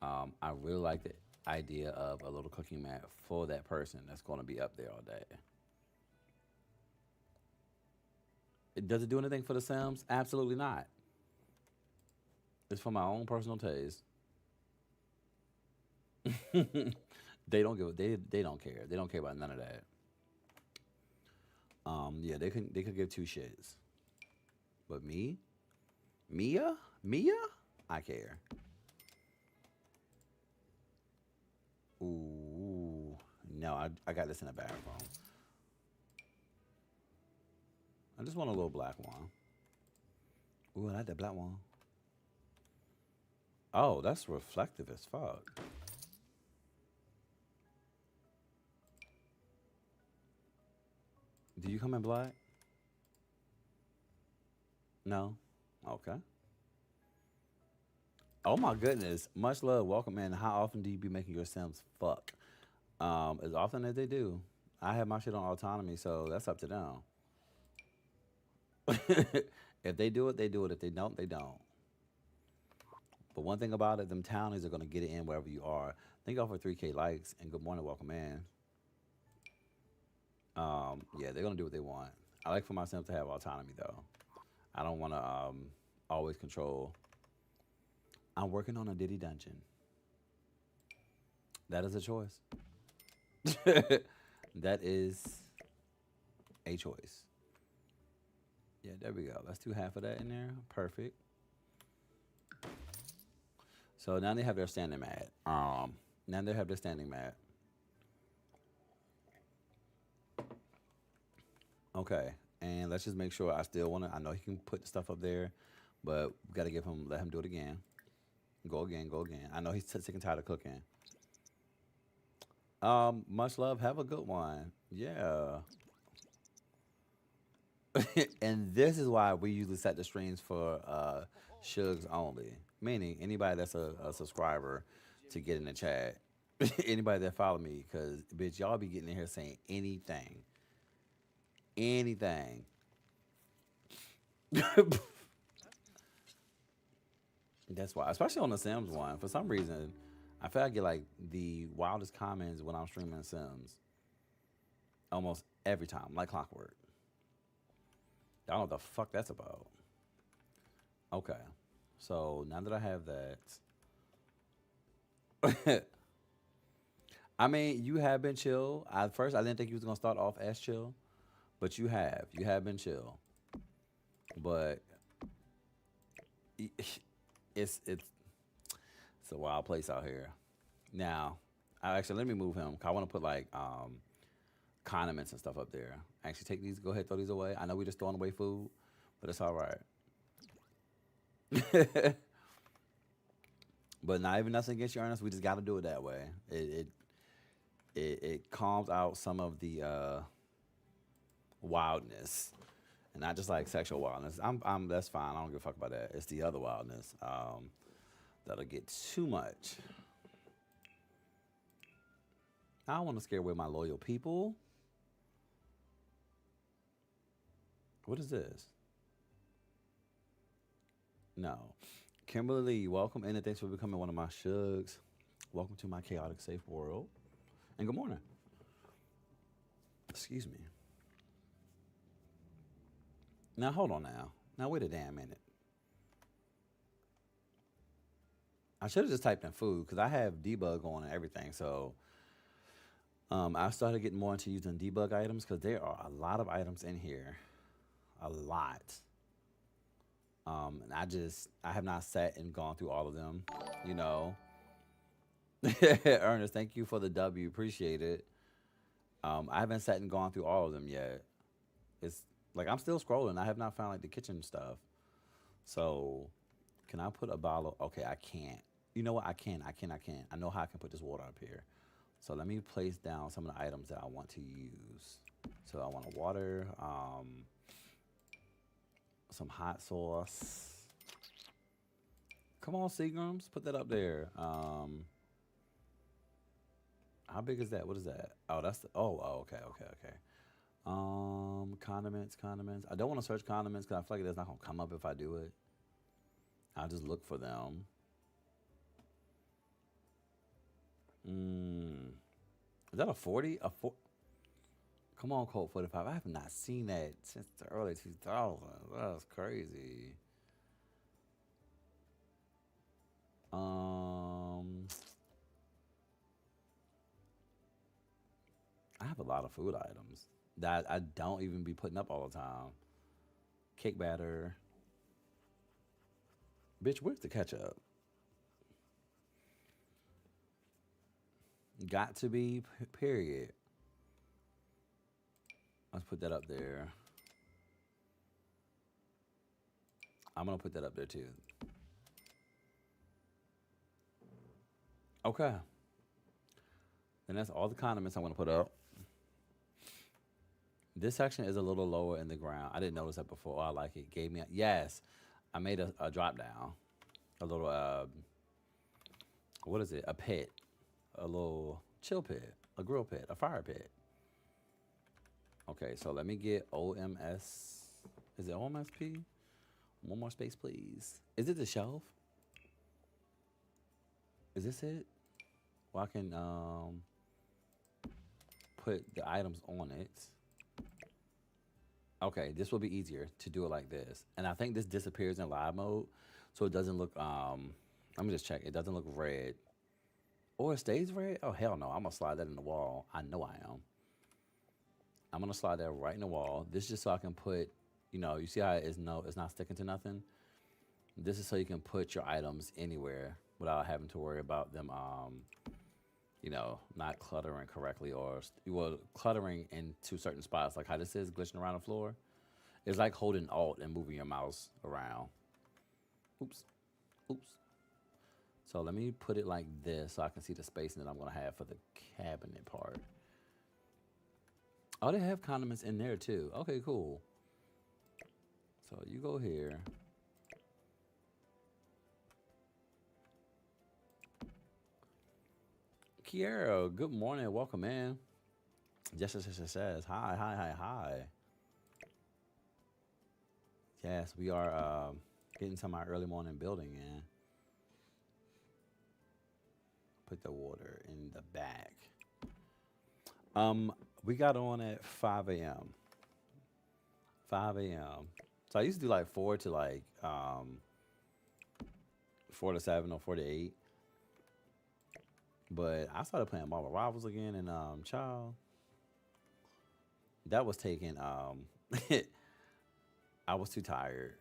I really like the idea of a little cooking mat for that person that's gonna be up there all day. Does it do anything for the Sims? Absolutely not. It's for my own personal taste. They don't give they don't care. They don't care about none of that. Yeah, they could give two shits. But me, Mia, I care. Ooh, no, I got this in the bathroom. I just want a little black one. Ooh, I like that black one. Oh, that's reflective as fuck. Do you come in black? No. Okay. Oh my goodness. Much love. Welcome in. How often do you be making your Sims fuck? As often as they do. I have my shit on autonomy, so that's up to them. If they do it, they do it. If they don't, they don't. But one thing about it, them townies are gonna get it in wherever you are. Thank y'all for 3K likes and good morning, welcome in. Yeah, they're gonna do what they want. I like for my Sims to have autonomy though. I don't wanna always control. I'm working on a Diddy dungeon. That is a choice. That is a choice. Yeah, there we go. Let's do half of that in there. Perfect. So now they have their standing mat. Now they have their standing mat. Okay, and let's just make sure. I still want to. I know he can put the stuff up there, but we gotta give him. Let him do it again. Go again. Go again. I know he's sick and tired of cooking. Much love. Have a good one. Yeah. And this is why we usually set the streams for Shugs only. Meaning anybody that's a subscriber to get in the chat. Anybody that follow me, because bitch, y'all be getting in here saying anything. Anything. That's why, especially on the Sims one, for some reason, I feel like I get like the wildest comments when I'm streaming Sims. Almost every time, like clockwork. I don't know what the fuck that's about. Okay. So now that I have that, I mean, you have been chill. At first, I didn't think you was gonna start off as chill, but you have. You have been chill. But it's it's it's a wild place out here. Now, actually let me move him. 'Cause I want to put like condiments and stuff up there. Actually, take these. Go ahead, throw these away. I know we just throwing away food, but it's all right. But not even nothing against you, Ernest. We just got to do it that way. It calms out some of the wildness, and not just like sexual wildness. I'm that's fine. I don't give a fuck about that. It's the other wildness that'll get too much. I don't want to scare away my loyal people. What is this? No. Kimberly, welcome in and thanks for becoming one of my shugs. Welcome to my chaotic safe world. And good morning. Excuse me. Now hold on now. Now wait a damn minute. I should have just typed in food because I have debug on and everything. So I started getting more into using debug items because there are a lot of items in here. A lot. And I have not sat and gone through all of them, you know. Ernest, thank you for the W. Appreciate it. I haven't sat and gone through all of them yet. It's like I'm still scrolling. I have not found like the kitchen stuff. So, can I put a bottle? Okay, I can't. You know what? I can. I can. I can. I know how I can put this water up here. So let me place down some of the items that I want to use. So I want a water, some hot sauce. Come on, Seagrams, put that up there. How big is that? What is that? Oh, that's the, oh, okay, okay, okay. Condiments, condiments. I don't want to search condiments because I feel like that's not gonna come up if I do it. I'll just look for them. Is that a 40? Come on, Colt 45. I have not seen that since the early 2000s. That's crazy. I have a lot of food items that I don't even be putting up all the time. Cake batter. Bitch, where's the ketchup? Got to be, period. Let's put that up there. I'm going to put that up there too. Okay. And that's all the condiments I'm going to put up. This section is a little lower in the ground. I didn't notice that before. I like it. Gave me yes. I made a drop down. A little what is it? A pit. A little chill pit. A grill pit. A fire pit. Okay, so let me get OMS. Is it OMSP? One more space, please. Is it the shelf? Is this it? Well, I can put the items on it. Okay, this will be easier to do it like this. And I think this disappears in live mode, so it doesn't look, let me just check. It doesn't look red. Or it stays red? Oh, hell no. I'm going to slide that in the wall. I know I am. I'm going to slide that right in the wall. This is just so I can put, you know, you see how it's not sticking to nothing? This is so you can put your items anywhere without having to worry about them, you know, not cluttering correctly or well, cluttering into certain spots. Like how this is glitching around the floor. It's like holding Alt and moving your mouse around. Oops, oops. So let me put it like this so I can see the spacing that I'm gonna have for the cabinet part. Oh, they have condiments in there too. Okay, cool. So you go here. Kiera, good morning. Welcome in. Jessica says, hi, hi, hi, hi. Yes, we are getting to my early morning building in. Put the water in the bag. We got on at 5 a.m. 5 a.m. So I used to do like 4 to like 4 to 7 or 4 to 8. But I started playing Marvel Rivals again and child. That was taking I was too tired.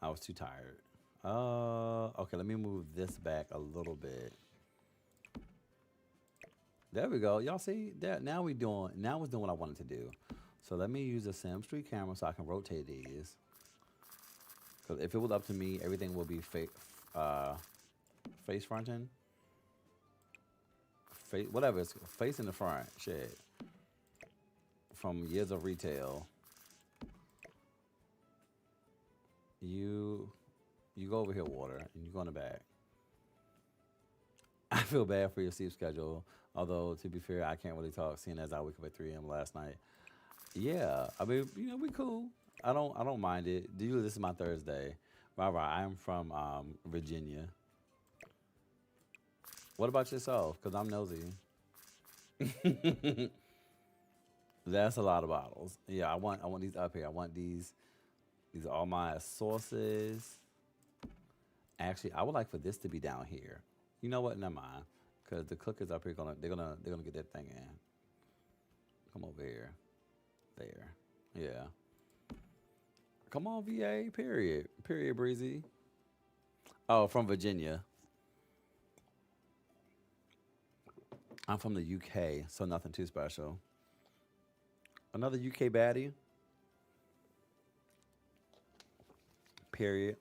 I was too tired. Okay, let me move this back a little bit. There we go. Y'all see that? Now it's doing what I wanted to do. So let me use a SIMS 3 camera so I can rotate these. Because if it was up to me, everything will be face fronting. Whatever, it's face in the front. Shit. From years of retail. You go over here, water, and you go in the back. I feel bad for your sleep schedule. Although, to be fair, I can't really talk, seeing as I woke up at 3 a.m. last night. Yeah, I mean, you know, we cool. I don't mind it. Usually, this is my Thursday. Right. I'm from Virginia. What about yourself? Because I'm nosy. That's a lot of bottles. Yeah, I want these up here. I want these. These are all my sauces. Actually, I would like for this to be down here. You know what? Never mind. Because the cookers up here they're gonna get that thing in. Come over here. There. Yeah. Come on, VA. Period. Period, Breezy. Oh, from Virginia. I'm from the UK, so nothing too special. Another UK baddie. Period.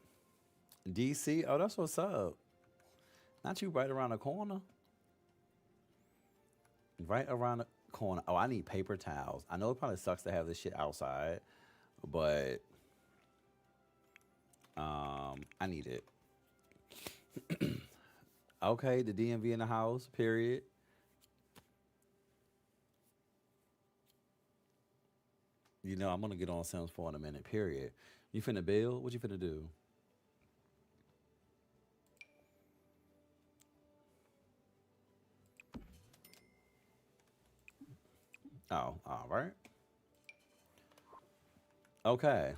DC. Oh, that's what's up. Not you right around the corner. Right around the corner. Oh, I need paper towels. I know it probably sucks to have this shit outside, but I need it. Okay, the DMV in the house. Period. You know, I'm gonna get on Sims 4 in a minute. Period. You finna build? What you finna do? Oh, all right. Okay.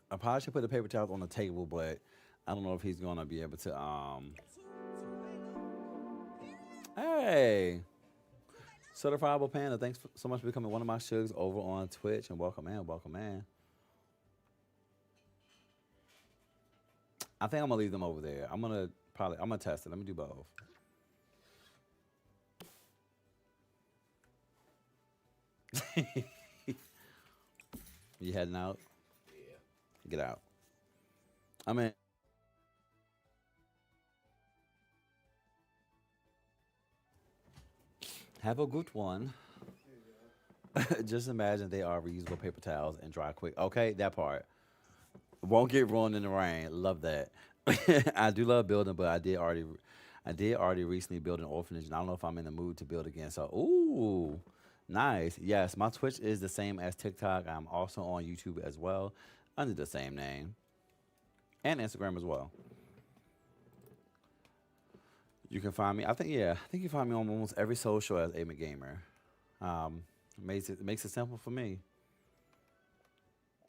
I probably should put the paper towels on the table, but I don't know if he's gonna be able to. Hey, certifiable panda. Thanks so much for becoming one of my shugs over on Twitch, and welcome in, welcome in. I think I'm gonna leave them over there. I'm gonna test it. Let me do both. You heading out? Get out. I mean, have a good one. Just imagine they are reusable paper towels and dry quick. Okay, that part won't get ruined in the rain. Love that. I do love building, but I did already recently build an orphanage, and I don't know if I'm in the mood to build again. So, ooh, nice. Yes, my Twitch is the same as TikTok. I'm also on YouTube as well, under the same name, and Instagram as well. You can find me. I think you find me on almost every social as Ayemcgaymerrr. Um, makes it simple for me.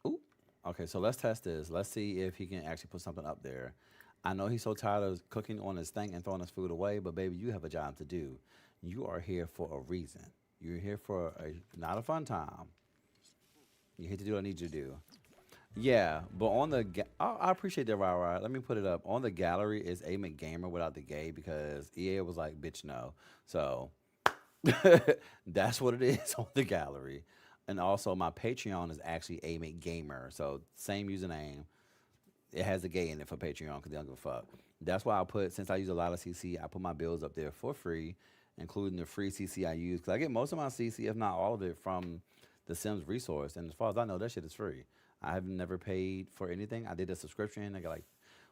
Ooh. Okay, so let's test this. Let's see if he can actually put something up there. I know he's so tired of cooking on his thing and throwing his food away, but baby, you have a job to do. You are here for a reason. You're here for not a fun time. You're here to do what I need you to do. Yeah, but on the I appreciate that, right. Let me put it up on the gallery is Ayemcgaymerrr without the gay because EA was like, bitch, no. So that's what it is on the gallery. And also, my Patreon is actually Ayemcgaymerrr. So same username. It has a gay in it for Patreon because they don't give a fuck. That's why I put, since I use a lot of CC, I put my bills up there for free, including the free CC I use. Because I get most of my CC, if not all of it, from the Sims resource. And as far as I know, that shit is free. I have never paid for anything. I did a subscription. I got like,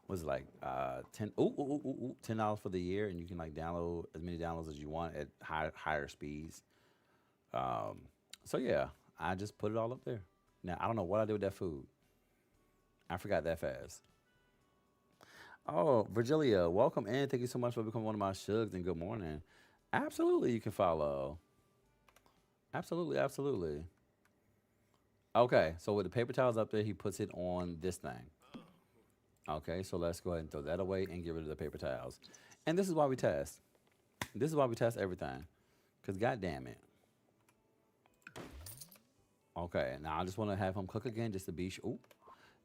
was it like $10 for the year, and you can like download as many downloads as you want at higher speeds. Um, so yeah, I just put it all up there. Now I don't know what I did with that food. I forgot that fast. Oh, Virgilia, welcome in. Thank you so much for becoming one of my shugs and good morning. Absolutely, you can follow. Absolutely, absolutely. Okay, so with the paper towels up there, he puts it on this thing. Okay, so let's go ahead and throw that away and get rid of the paper towels. And this is why we test. This is why we test everything. Because, god damn it. Okay, now I just want to have him cook again just to be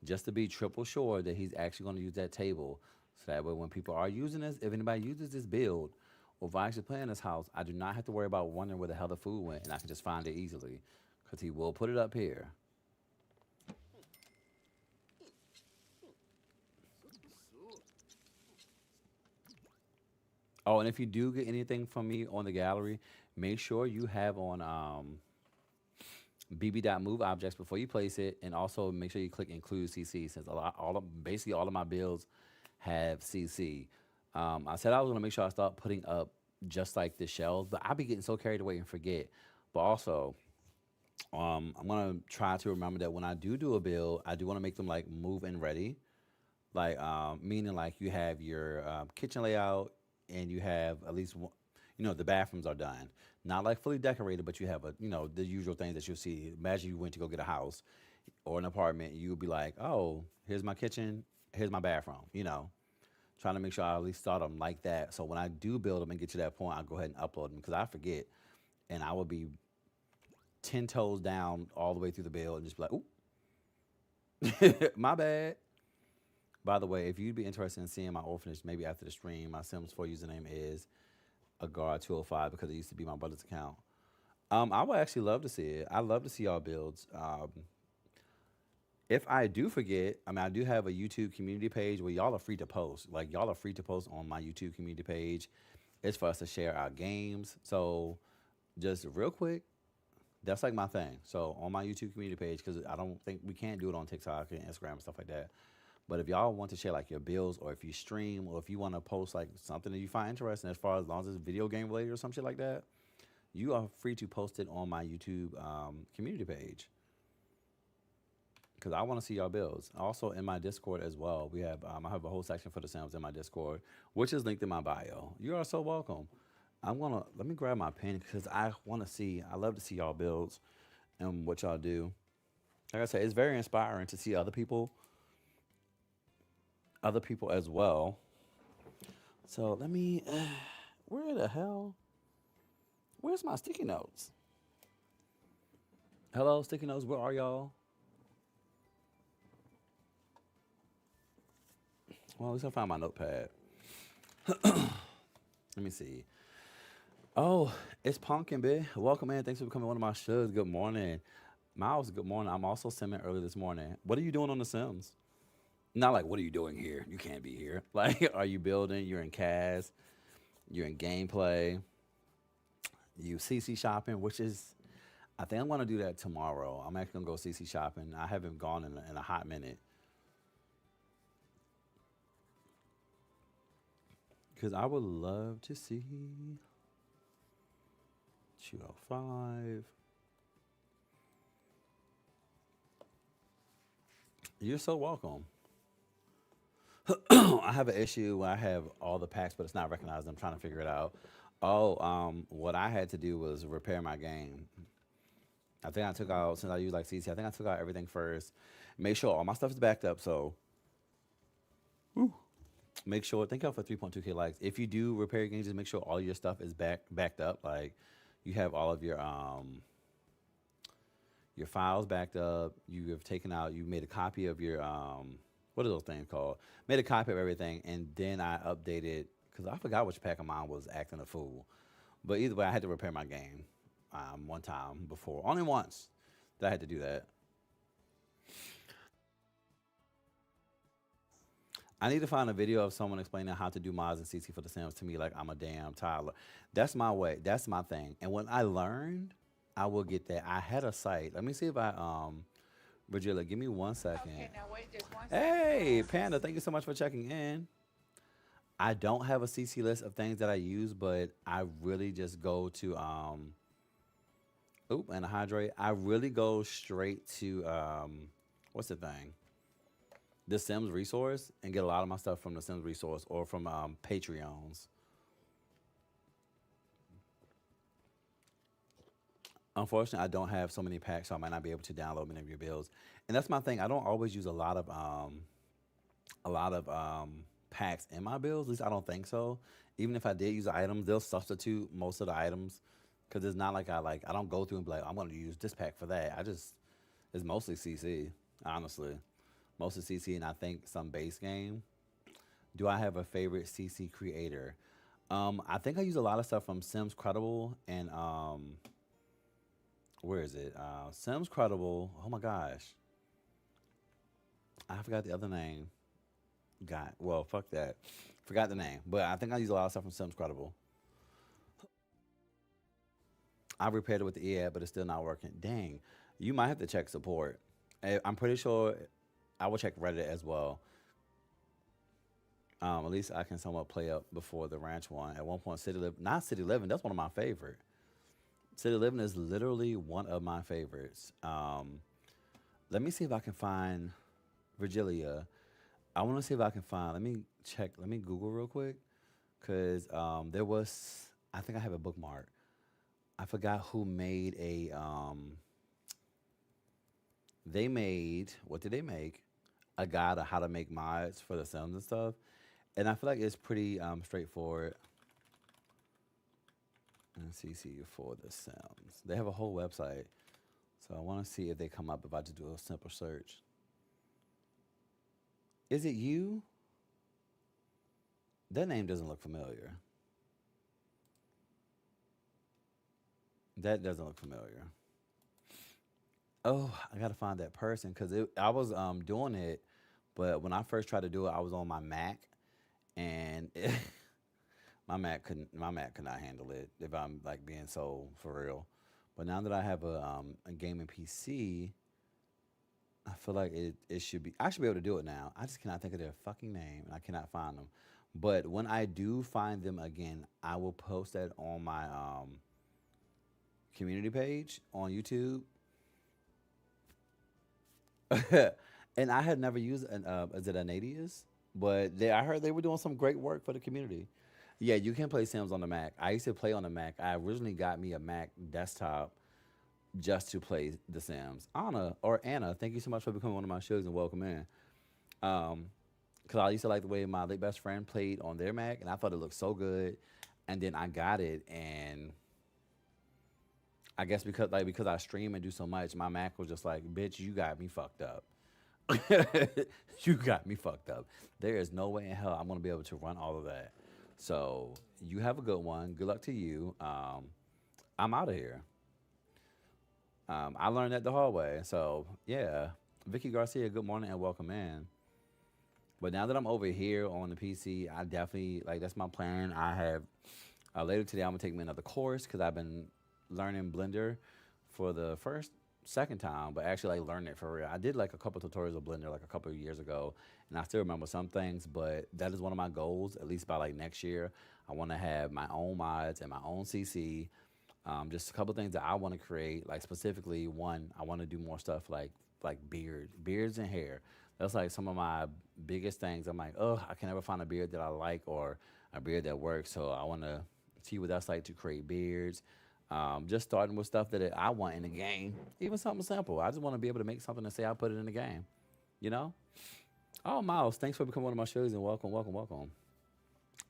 just to be triple sure that he's actually going to use that table. So that way, when people are using this, if anybody uses this build, or if I actually play in this house, I do not have to worry about wondering where the hell the food went, and I can just find it easily. Because he will put it up here. Oh, and if you do get anything from me on the gallery, make sure you have on bb.move objects before you place it, and also make sure you click include CC since basically all of my builds have CC. I said I was gonna make sure I start putting up just like the shells, but I'll be getting so carried away and forget. But also, I'm gonna try to remember that when I do a build, I do want to make them like move and ready, like meaning like you have your kitchen layout and you have at least one, the bathrooms are done, not like fully decorated, but you have a the usual things that you'll see. Imagine you went to go get a house or an apartment, you would be like, oh, here's my kitchen, here's my bathroom, trying to make sure I at least start them like that, so when I do build them and get to that point, I'll go ahead and upload them because I forget, and I will be 10 toes down all the way through the build and just be like, ooh, my bad. By the way, if you'd be interested in seeing my orphanage, maybe after the stream, my Sims 4 username is Agar205 because it used to be my brother's account. I would actually love to see it. I love to see y'all builds. If I do forget, I mean, I do have a YouTube community page where y'all are free to post. Like, y'all are free to post on my YouTube community page. It's for us to share our games. So, just real quick, that's like my thing. So, on my YouTube community page, because I don't think we can't do it on TikTok and Instagram and stuff like that. But if y'all want to share like your bills, or if you stream, or if you want to post like something that you find interesting, as long as it's video game related or some shit like that, you are free to post it on my YouTube community page. Because I want to see y'all bills. Also in my Discord as well, I have a whole section for the Sims in my Discord, which is linked in my bio. You are so welcome. Let me grab my pen because I want to see. I love to see y'all builds and what y'all do. Like I said, it's very inspiring to see other people as well. So let me. Where the hell? Where's my sticky notes? Hello, sticky notes. Where are y'all? Well, at least I found my notepad. Let me see. Oh, it's Pumpkin, bitch. Welcome in. Thanks for becoming one of my shows. Good morning. Miles, good morning. I'm also simming early this morning. What are you doing on The Sims? Not like, what are you doing here? You can't be here. Like, are you building? You're in CAS. You're in gameplay. You CC shopping, which is, I think I'm going to do that tomorrow. I'm actually going to go CC shopping. I haven't gone in a hot minute. Because I would love to see 205. You're so welcome. I have an issue where I have all the packs, but it's not recognized. I'm trying to figure it out. Oh, what I had to do was repair my game. I think I took out, since I use like CC, I think I took out everything first. Make sure all my stuff is backed up. So make sure, thank y'all for 3.2K likes. If you do repair your game, just make sure all your stuff is backed up. Like you have all of your your files backed up. You have taken out. You made a copy of your what are those things called? Made a copy of everything, and then I updated because I forgot which pack of mine was acting a fool. But either way, I had to repair my game one time before, only once that I had to do that. I need to find a video of someone explaining how to do mods and CC for The Sims to me like I'm a damn toddler. That's my way. That's my thing. And when I learned, I will get that. I had a site. Let me see if I Virgilia, give me 1 second. Okay, now wait just 1 second, Hey, guys. Panda, thank you so much for checking in. I don't have a CC list of things that I use, but I really just go to oop and a hydrate. I really go straight to what's the thing? The Sims resource and get a lot of my stuff from the Sims resource or from Patreons. Unfortunately, I don't have so many packs, so I might not be able to download many of your builds. And that's my thing. I don't always use a lot of packs in my builds. At least I don't think so. Even if I did use the items, they'll substitute most of the items because it's not like I don't go through and be like I'm going to use this pack for that. I just it's mostly CC, honestly. Mostly CC, and I think some base game. Do I have a favorite CC creator? I think I use a lot of stuff from Sims Credible and where is it? Sims Credible. Oh my gosh, I forgot the other name. Got well, fuck that. Forgot the name, but I think I use a lot of stuff from Sims Credible. I repaired it with the EAD, but it's still not working. Dang, you might have to check support. I'm pretty sure I will check Reddit as well. At least I can somewhat play up before the ranch one. At one point, not City Living. That's one of my favorite. City Living is literally one of my favorites. Let me see if I can find Virgilia. I want to see if I can find. Let me check. Let me Google real quick, cause there was. I think I have a bookmark. I forgot who made a. They made what did they make? A guide of how to make mods for the Sims and stuff, and I feel like it's pretty straightforward. And CC for the Sims. They have a whole website, so I want to see if they come up if I just do a simple search. Is it you? That name doesn't look familiar. That doesn't look familiar. Oh, I gotta find that person because I was doing it, but when I first tried to do it, I was on my Mac, and my Mac could not handle it if I'm like being so for real. But now that I have a gaming PC, I feel like it should be I should be able to do it now. I just cannot think of their fucking name and I cannot find them. But when I do find them again, I will post that on my community page on YouTube. And I had never used an is it Anadius? But I heard they were doing some great work for the community. Yeah, you can play Sims on the Mac. I used to play on the Mac. I originally got me a Mac desktop just to play The Sims. Anna, thank you so much for becoming one of my shows and welcome in. Um, Cause I used to like the way my late best friend played on their Mac, and I thought it looked so good. And then I got it, and I guess because I stream and do so much, my Mac was just like, "Bitch, you got me fucked up. You got me fucked up. There is no way in hell I'm gonna be able to run all of that." So you have a good one. Good luck to you. I'm out of here. I learned that the hard way. So yeah, Vicky Garcia, good morning and welcome in. But now that I'm over here on the PC, I definitely like that's my plan. I have later today I'm gonna take me another course because I've been learning Blender for the second time, but actually like learning it for real. I did like a couple tutorials of Blender like a couple of years ago, and I still remember some things. But that is one of my goals, at least by like next year. I want to have my own mods and my own CC. Just a couple things that I want to create. Like specifically, one, I want to do more stuff like beards and hair. That's like some of my biggest things. I'm like, oh, I can never find a beard that I like or a beard that works. So I want to see what that's like to create beards. Just starting with stuff that I want in the game, even something simple. I just want to be able to make something and say I put it in the game. You know? Oh, Miles, thanks for becoming one of my shows and welcome, welcome, welcome.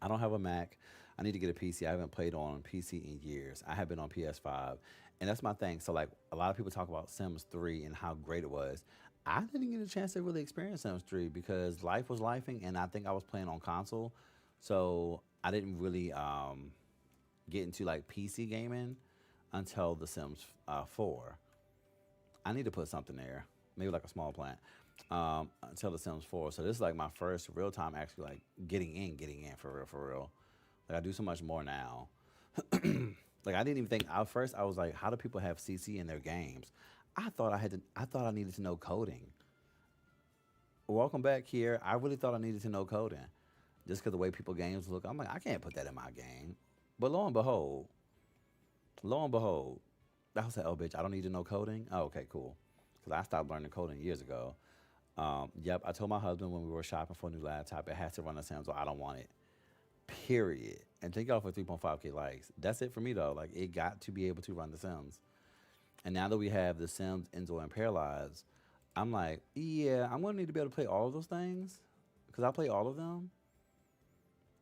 I don't have a Mac. I need to get a PC. I haven't played on PC in years. I have been on PS5. And that's my thing. So like a lot of people talk about Sims 3 and how great it was. I didn't get a chance to really experience Sims 3 because life was lifing, and I think I was playing on console. So I didn't really get into like PC gaming until The Sims 4. I need to put something there, maybe like a small plant, until The Sims 4. So this is like my first real time actually like getting in for real, for real. Like I do so much more now. Like I didn't even think at first I was like, how do people have CC in their games? I thought I needed to know coding. Welcome back here. I really thought I needed to know coding. Just because the way people games look, I'm like, I can't put that in my game. But lo and behold, I was like, oh bitch, I don't need to know coding. Oh, okay, cool. Because I stopped learning coding years ago. Yep, I told my husband when we were shopping for a new laptop, it has to run the Sims or I don't want it. Period. And thank y'all for 3.5K likes. That's it for me though. Like it got to be able to run the Sims. And now that we have the Sims, Enzo, and Paralyzed, I'm like, yeah, I'm gonna need to be able to play all of those things because I play all of them.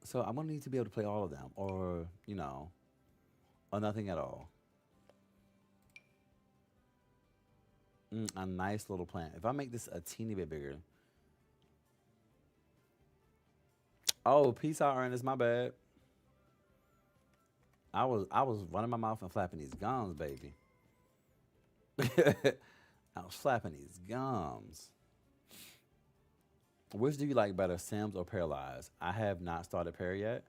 So I'm gonna need to be able to play all of them, or or nothing at all. A nice little plant. If I make this a teeny bit bigger, oh, peace out, Ernest. My bad. I was running my mouth and flapping these gums, baby. I was flapping these gums. Which do you like better, Sims or Paralyzed? I have not started Pair yet,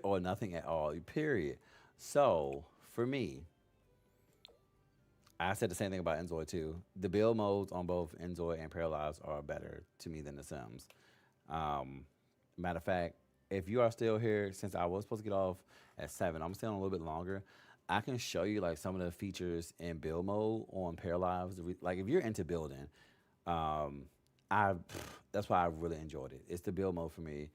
or nothing at all. Period. So for me, I said the same thing about Enjoy too. The build modes on both Enjoy and Paralyzed are better to me than The Sims. Um, Matter of fact, if you are still here, since I was supposed to get off at 7, I'm staying a little bit longer. I can show you like some of the features in build mode on Paralyzed. Like if you're into building, um, I that's why I really enjoyed it. It's the build mode for me.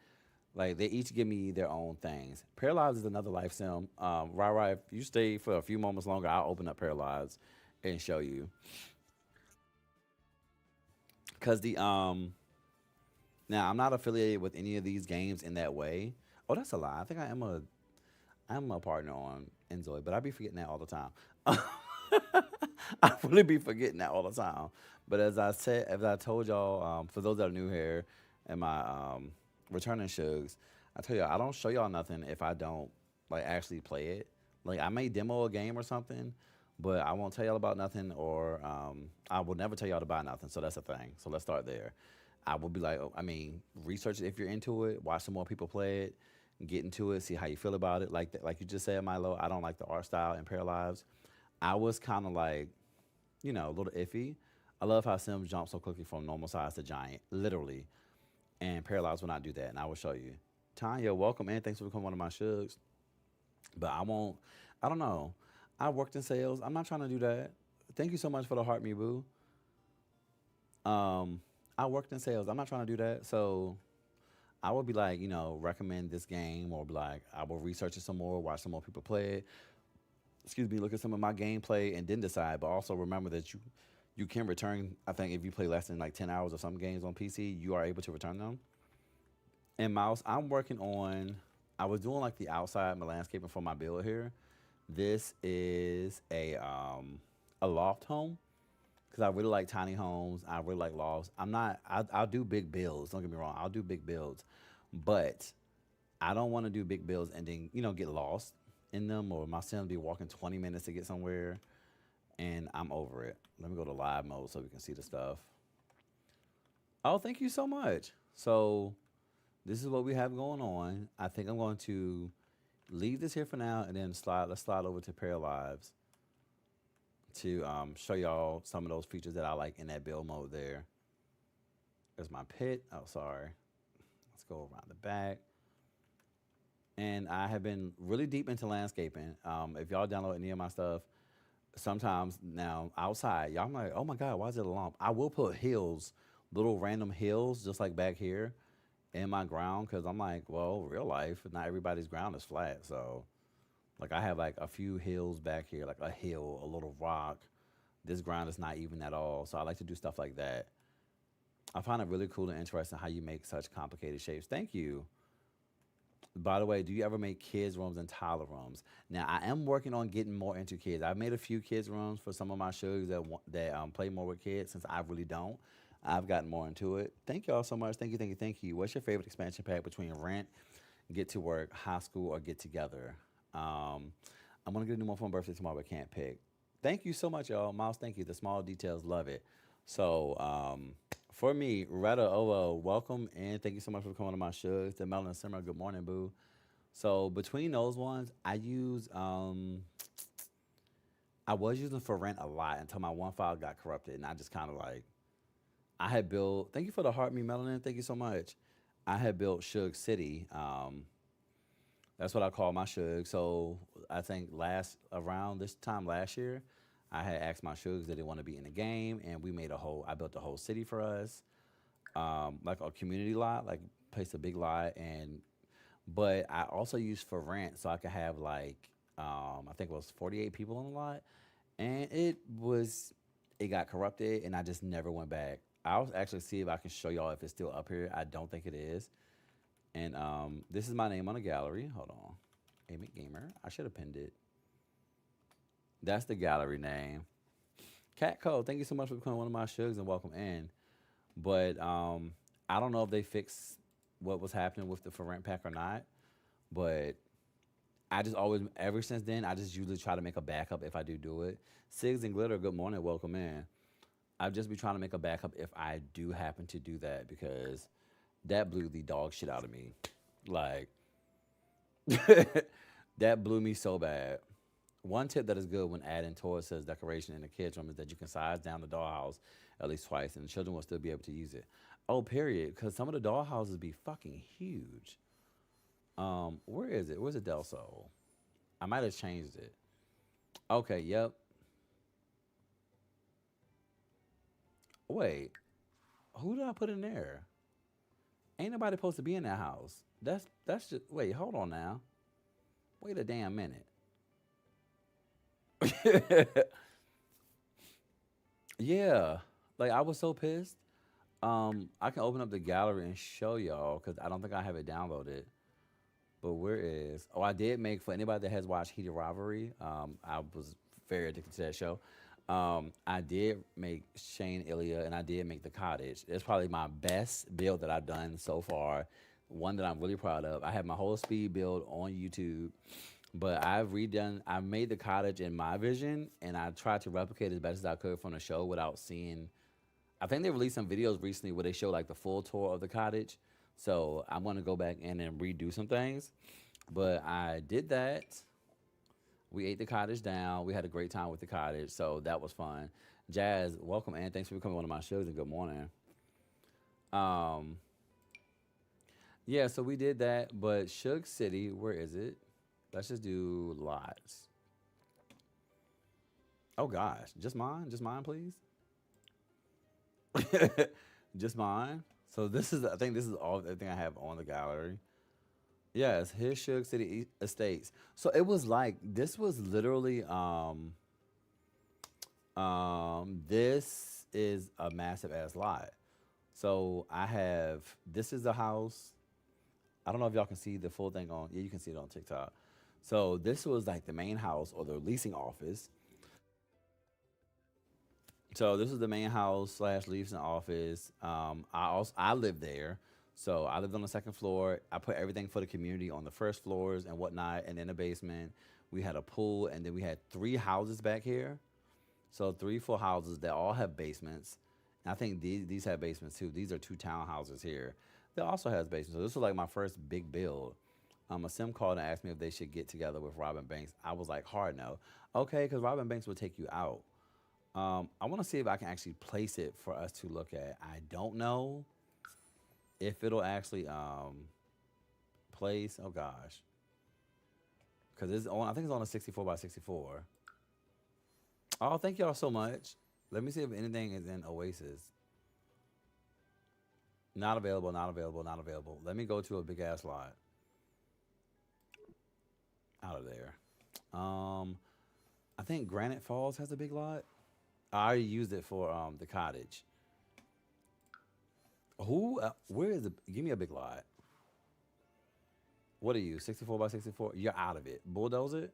Like they each give me their own things. Paralyzed is another life sim. Right, if you stay for a few moments longer, I'll open up Paralyzed and show you. Cause the now I'm not affiliated with any of these games in that way. Oh, that's a lie. I think I'm a partner on Enjoy, but I be forgetting that all the time. I really be forgetting that all the time. But as I told y'all, for those that are new here, and my returning shugs, I tell y'all I don't show y'all nothing if I don't like actually play it. Like I may demo a game or something, but I won't tell y'all about nothing, or I will never tell y'all to buy nothing. So that's the thing. So let's start there. I will be like, oh, I mean, research it if you're into it. Watch some more people play it. Get into it. See how you feel about it. Like you just said, Milo. I don't like the art style in Paralyzed. I was kind of like, a little iffy. I love how Sims jump so quickly from normal size to giant, literally. And Paralyzed will not do that, and I will show you. Tanya, welcome in. Thanks for becoming one of my shugs. But I won't. I don't know. I worked in sales. I'm not trying to do that. Thank you so much for the heart, me boo. Um, I worked in sales. I'm not trying to do that. So I would be like, recommend this game, or be like, I will research it some more, watch some more people play it. Excuse me, look at some of my gameplay and then decide. But also remember that you can return. I think if you play less than like 10 hours of some games on PC, you are able to return them. And mouse, I'm working on. I was doing like the outside my landscaping for my build here. This is a loft home because I really like tiny homes. I really like lofts. I'm not. I'll do big builds. Don't get me wrong. I'll do big builds, but I don't want to do big builds and then get lost in them, or my son be walking 20 minutes to get somewhere, and I'm over it. Let me go to live mode so we can see the stuff. Oh, thank you so much. So this is what we have going on. I think I'm going to leave this here for now and then slide. Let's slide over to Paralyzed to show y'all some of those features that I like in that build mode there. There's my pit. Oh, sorry. Let's go around the back. And I have been really deep into landscaping. If y'all download any of my stuff, sometimes now outside, y'all like, oh my God, why is it a lump? I will put hills, little random hills, just like back here in my ground, because I'm like, well, real life, not everybody's ground is flat. So, like, I have like a few hills back here, like a hill, a little rock. This ground is not even at all. So, I like to do stuff like that. I find it really cool and interesting how you make such complicated shapes. Thank you. By the way, do you ever make kids rooms and toddler rooms? Now, I am working on getting more into kids. I've made a few kids rooms for some of my shows that play more with kids. Since I really don't, I've gotten more into it. Thank y'all so much. Thank you, thank you, thank you. What's your favorite expansion pack between Rent, Get to Work, High School, or Get Together? Um, I'm gonna get a new one for my birthday tomorrow, but can't pick. Thank you so much, y'all. Miles, thank you. The small details, love it. So, for me, Retta OO, welcome and thank you so much for coming to my shows. The Melon Simmer, good morning, boo. So between those ones, I was using for rent a lot until my one file got corrupted, and I just kind of like I had built. Thank you for the heart, me melanin. Thank you so much. I had built Shug City. That's what I call my Shug. So I think last around this time last year, I had asked my Shugs that they want to be in the game, and we made a whole. I built a whole city for us, like a community lot, like placed a big lot, and but I also used for rent so I could have like I think it was 48 people on the lot, and it got corrupted, and I just never went back. I'll actually see if I can show y'all if it's still up here. I don't think it is. And this is my name on the gallery. Hold on, Ayemcgaymerrr. I should have pinned it. That's the gallery name. Cat Code. Thank you so much for becoming one of my shugs and welcome in. But I don't know if they fixed what was happening with the for rent pack or not. But I just always, ever since then, I just usually try to make a backup if I do it. Sigs and Glitter, good morning, welcome in. I've just be trying to make a backup if I do happen to do that because that blew the dog shit out of me. Like, that blew me so bad. One tip that is good when adding toys says decoration in the kids' room is that you can size down the dollhouse at least twice and the children will still be able to use it. Oh, period. Because some of the dollhouses be fucking huge. Where is it? Where's the Del Sol? I might have changed it. Okay, yep. Wait, who did I put in there? Ain't nobody supposed to be in that house. That's just wait, hold on now. Wait a damn minute. Yeah. Like I was so pissed. I can open up the gallery and show y'all because I don't think I have it downloaded. But where is? Oh, I did make for anybody that has watched Heated Rivalry. I was very addicted to that show. I did make Shane Ilya, and I did make the cottage. It's probably my best build that I've done so far. One that I'm really proud of. I have my whole speed build on YouTube, but I've made the cottage in my vision, and I tried to replicate as best as I could from the show without seeing. I think they released some videos recently where they show like the full tour of the cottage. So I'm gonna go back in and redo some things. But I did that. We ate the cottage down. We had a great time with the cottage, so that was fun. Jazz, welcome and thanks for becoming one of my shows and good morning. Um, yeah, so we did that. But Shug City, where is it? Let's just do lots. Oh gosh, just mine, please. Just mine. So this is, I think this is all everything I have on the gallery. Yes, his Suge City Estates. So it was like this was literally this is a massive ass lot. So I have this is the house. I don't know if y'all can see the full thing on. Yeah, you can see it on TikTok. So this was like the main house or the leasing office. So this is the main house slash leasing office. I lived there, so I lived on the second floor. I put everything for the community on the first floors and whatnot, and in the basement we had a pool, and then we had three houses back here. So three full houses that all have basements. And I think these have basements too. These are two townhouses here that also has basements. So this was like my first big build. A sim called and asked me if they should get together with Robin Banks. I was like, hard no. Okay, because Robin Banks will take you out. I want to see if I can actually place it for us to look at. I don't know if it'll actually place. Oh gosh, because it's on. I think it's on a 64 by 64. Oh, thank y'all so much. Let me see if anything is in Oasis. Not available. Not available. Not available. Let me go to a big ass lot out of there. Um, I think Granite Falls has a big lot. I already used it for the cottage. Who? Where is the? Give me a big lot. What are you? 64 by 64? You're out of it. Bulldoze it?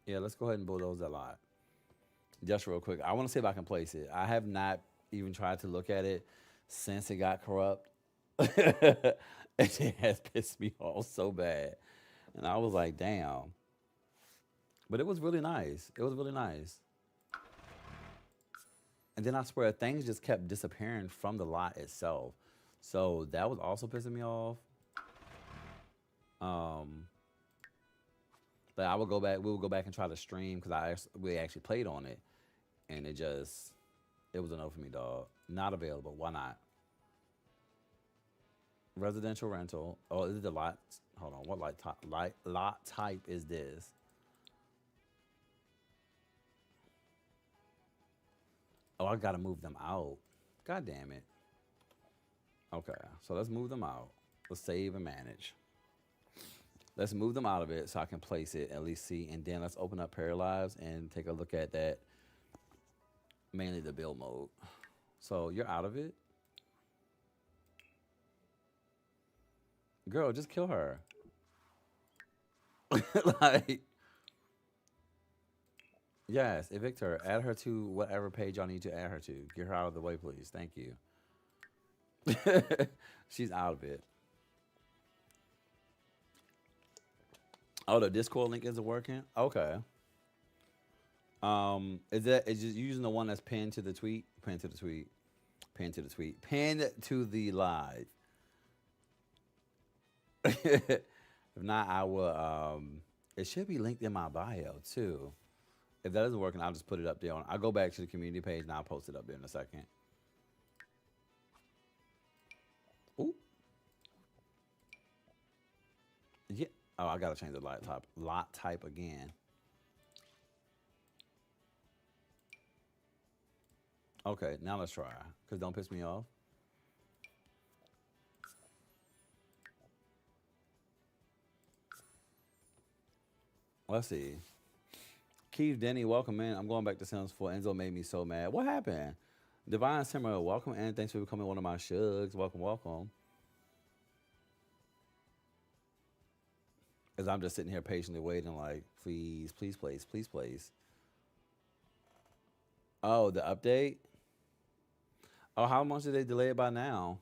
Yeah, let's go ahead and bulldoze that lot. Just real quick. I want to see if I can place it. I have not even tried to look at it since it got corrupt. It has pissed me off so bad. And I was like, damn. But it was really nice. It was really nice. And then I swear things just kept disappearing from the lot itself. So that was also pissing me off. Um, but I would go back. We would go back and try to stream because we actually played on it, and it was a no for me, dog. Not available. Why not? Residential rental. Oh, is it the lot? Hold on. What lot type is this? Oh, I gotta move them out. God damn it. Okay, so let's move them out. Let's save and manage. Let's move them out of it so I can place it, at least see. And then let's open up Paralyze and take a look at that. Mainly the build mode. So you're out of it? Girl, just kill her. Like, yes, evict her. Add her to whatever page y'all need to add her to. Get her out of the way, please. Thank you. She's out of it. Oh, the Discord link isn't working? Okay. Is just using the one that's pinned to the tweet? Pinned to the tweet. Pinned to the tweet. Pinned to the live. If not, I will it should be linked in my bio too. If that isn't working, I'll just put it up there. I'll go back to the community page and I'll post it up there in a second. Ooh. Yeah. Oh, I gotta change the lot type again. Okay, now let's try. Cause don't piss me off. Let's see. Keith Denny, welcome in. I'm going back to Sims 4. Enzo made me so mad. What happened? Divine Simmer, welcome in. Thanks for becoming one of my shugs. Welcome, welcome. As I'm just sitting here patiently waiting, like, please, please, please, please, please. Oh, the update? Oh, how much did they delay it by now?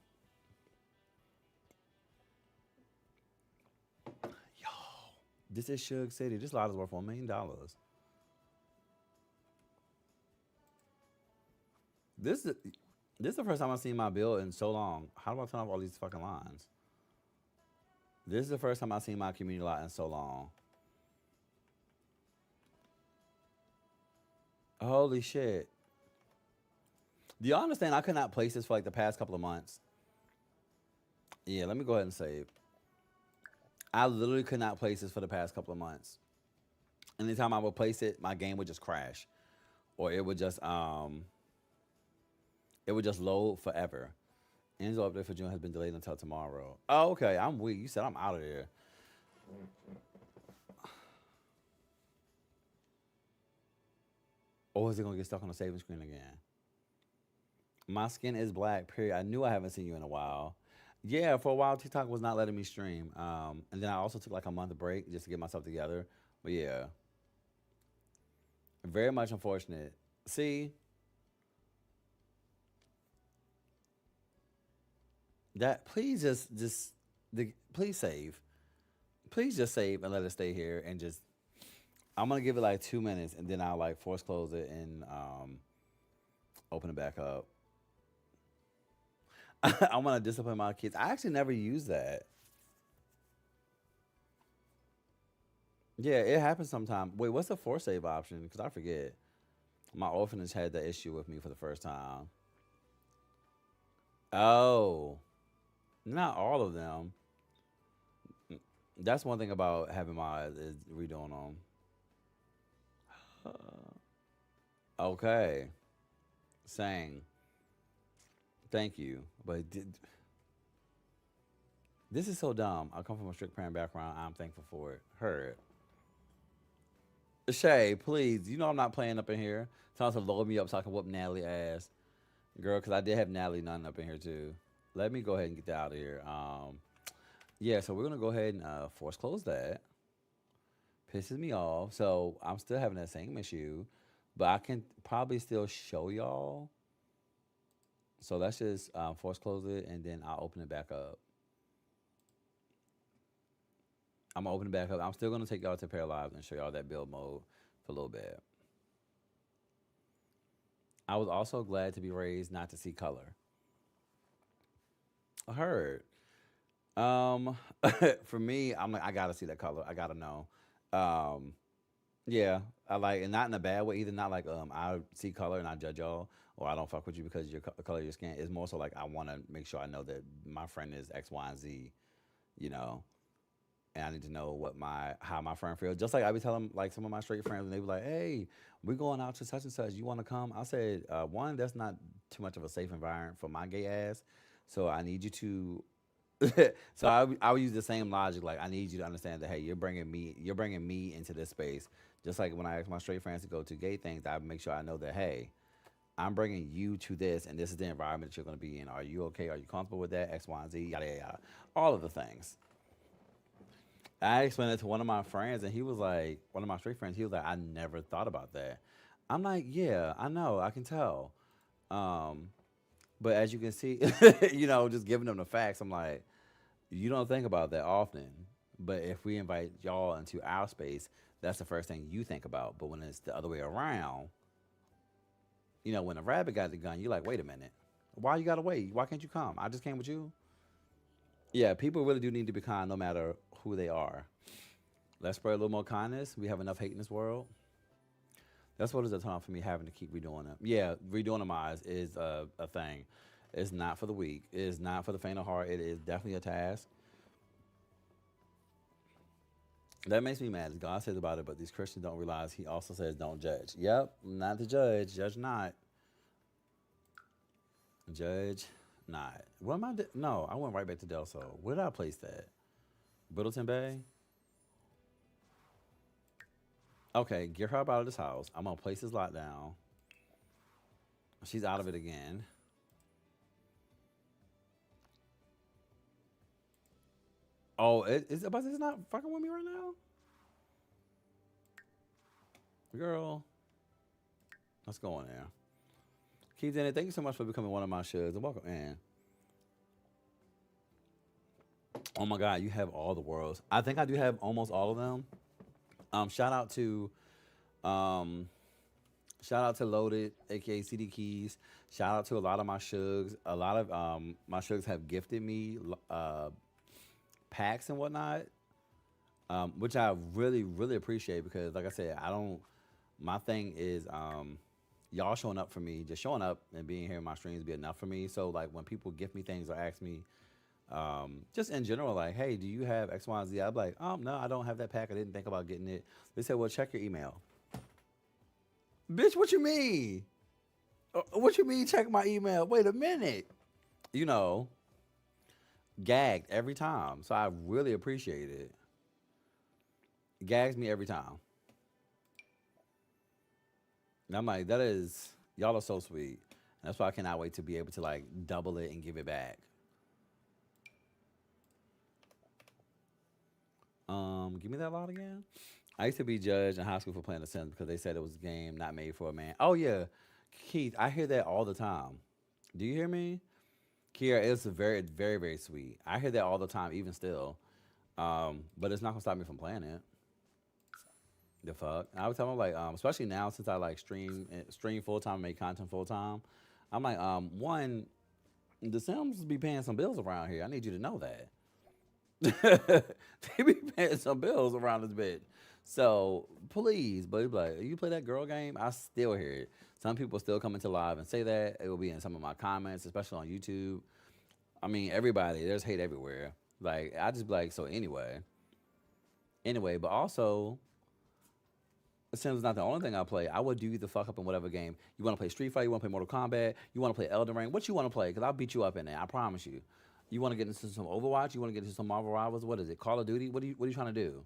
Yo, this is Shug City. This lot is worth $1 million. This is this is the first time I've seen my bill in so long. How do I turn off all these fucking lines? This is the first time I've seen my community lot in so long. Holy shit. Do y'all understand I could not place this for like the past couple of months? Yeah, let me go ahead and save. I literally could not place this for the past couple of months. Anytime I would place it, my game would just crash. Or it would just load forever. Enzo update for June has been delayed until tomorrow. Oh, okay. I'm weak. You said I'm out of there. Or is it gonna get stuck on the saving screen again? My skin is black, period. I knew I haven't seen you in a while. Yeah, for a while TikTok was not letting me stream. And then I also took like a month break just to get myself together. But yeah. Very much unfortunate. See? That please please save. Please just save and let it stay here and just I'm gonna give it like 2 minutes and then I'll like force close it and open it back up. I'm gonna discipline my kids. I actually never use that. Yeah, it happens sometime. Wait, what's the force save option? Because I forget. My orphanage had that issue with me for the first time. Oh, not all of them. That's one thing about having my is redoing them. Okay, saying thank you, but this is so dumb. I come from a strict parent background. I'm thankful for it. Heard. Shay, please. You know I'm not playing up in here. Trying to load me up so I can whoop Natalie ass. Girl, because I did have Natalie Nunn up in here too. Let me go ahead and get that out of here. Yeah, so we're gonna go ahead and force close that. Pisses me off. So I'm still having that same issue, but I can probably still show y'all. So let's just force close it and then I'll open it back up. I'm gonna open it back up. I'm still gonna take y'all to Paralyzed and show y'all that build mode for a little bit. I was also glad to be raised not to see color. I heard. Um, for me, I'm like, I gotta see that color. I gotta know. Um, yeah, I like, and not in a bad way either. Not like I see color and I judge y'all, or I don't fuck with you because your the color of your skin. It's more so like I want to make sure I know that my friend is X, Y, and Z. You know, and I need to know what my how my friend feels. Just like I be telling like some of my straight friends, and they be like, "Hey, we're going out to such and such. You want to come?" I said, "One, that's not too much of a safe environment for my gay ass. So I need you to so I would use the same logic. Like I need you to understand that hey, you're bringing me into this space. Just like when I ask my straight friends to go to gay things, I make sure I know that hey, I'm bringing you to this, and this is the environment that you're going to be in. Are you okay? Are you comfortable with that? X, Y, and Z, yada yada, yada. All of the things. I explained it to one of my friends, and he was like, one of my straight friends, he was like, I never thought about that. I'm like, yeah, I know, I can tell. Um, but as you can see, just giving them the facts, I'm like, you don't think about that often. But if we invite y'all into our space, that's the first thing you think about. But when it's the other way around, when a rabbit got the gun, you're like, wait a minute. Why you gotta wait? Why can't you come? I just came with you. Yeah, people really do need to be kind no matter who they are. Let's spread a little more kindness. We have enough hate in this world. That's what is a time for me having to keep redoing them. Yeah, redoing them eyes is a thing. It's not for the weak. It is not for the faint of heart. It is definitely a task. That makes me mad. God says about it, but these Christians don't realize He also says don't judge. Yep, not to judge. Judge not. Judge not. What am I? No, I went right back to Del Sol. Where did I place that? Brittleton Bay. Okay, get her up out of this house. I'm gonna place this lot down. She's out of it again. Oh, but it's not fucking with me right now, girl. Let's go in there. Keith Denny, thank you so much for becoming one of my shows and welcome in. Oh my God, you have all the worlds. I think I do have almost all of them. Shout out to um, shout out to Loaded, aka CD Keys. Shout out to a lot of my shugs. A lot of my shugs have gifted me packs and whatnot, which I really really appreciate because, like I said, I don't. My thing is y'all showing up for me. Just showing up and being here in my streams be enough for me. So like when people gift me things or ask me, just in general, like, hey, do you have X, Y, and Z? I'm like, no, I don't have that pack. I didn't think about getting it. They said, well, check your email. Bitch, what you mean? What you mean check my email? Wait a minute. You know, gagged every time. So I really appreciate it. Gags me every time. And I'm like, that is, y'all are so sweet. That's why I cannot wait to be able to like double it and give it back. Give me that lot again. I used to be judged in high school for playing The Sims because they said it was a game not made for a man. Oh yeah, Keith, I hear that all the time. Do you hear me? Kira, it's very, very, very sweet. I hear that all the time, even still. But it's not gonna stop me from playing it. The fuck? I was telling them like, especially now since I like stream full time, make content full time. I'm like, one, the Sims be paying some bills around here. I need you to know that. They be paying some bills around this bitch. So please, but it be like, you play that girl game, I still hear it. Some people still come into live and say that. It will be in some of my comments, especially on YouTube. I mean, everybody, there's hate everywhere. Like, I just be like, so anyway, but also, Sims is not the only thing I play. I would do you the fuck up in whatever game. You want to play Street Fighter? You want to play Mortal Kombat? You want to play Elden Ring? What you want to play? Because I'll beat you up in there. I promise you. You want to get into some Overwatch? You want to get into some Marvel Rivals? What is it? Call of Duty? What are you trying to do?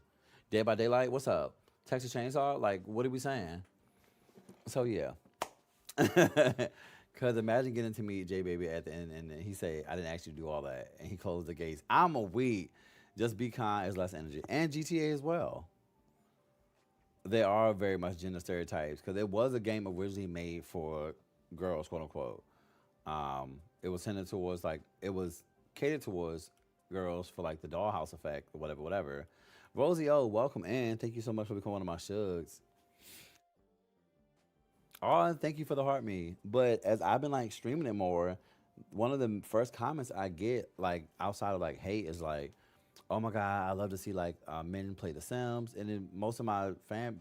Dead by Daylight? What's up? Texas Chainsaw? Like, what are we saying? So yeah. Cause imagine getting to meet J Baby at the end and he say, I didn't actually do all that. And he closed the gates. I'm a weed. Just be kind is less energy. And GTA as well. They are very much gender stereotypes because it was a game originally made for girls, quote unquote. It was tended towards like it was catered towards girls for like the dollhouse effect or whatever, whatever. Rosie O, welcome in. Thank you so much for becoming one of my shugs. Oh, thank you for the heart me. But as I've been like streaming it more, one of the first comments I get like outside of like hate is like, "Oh my god, I love to see like men play The Sims." And then most of my fan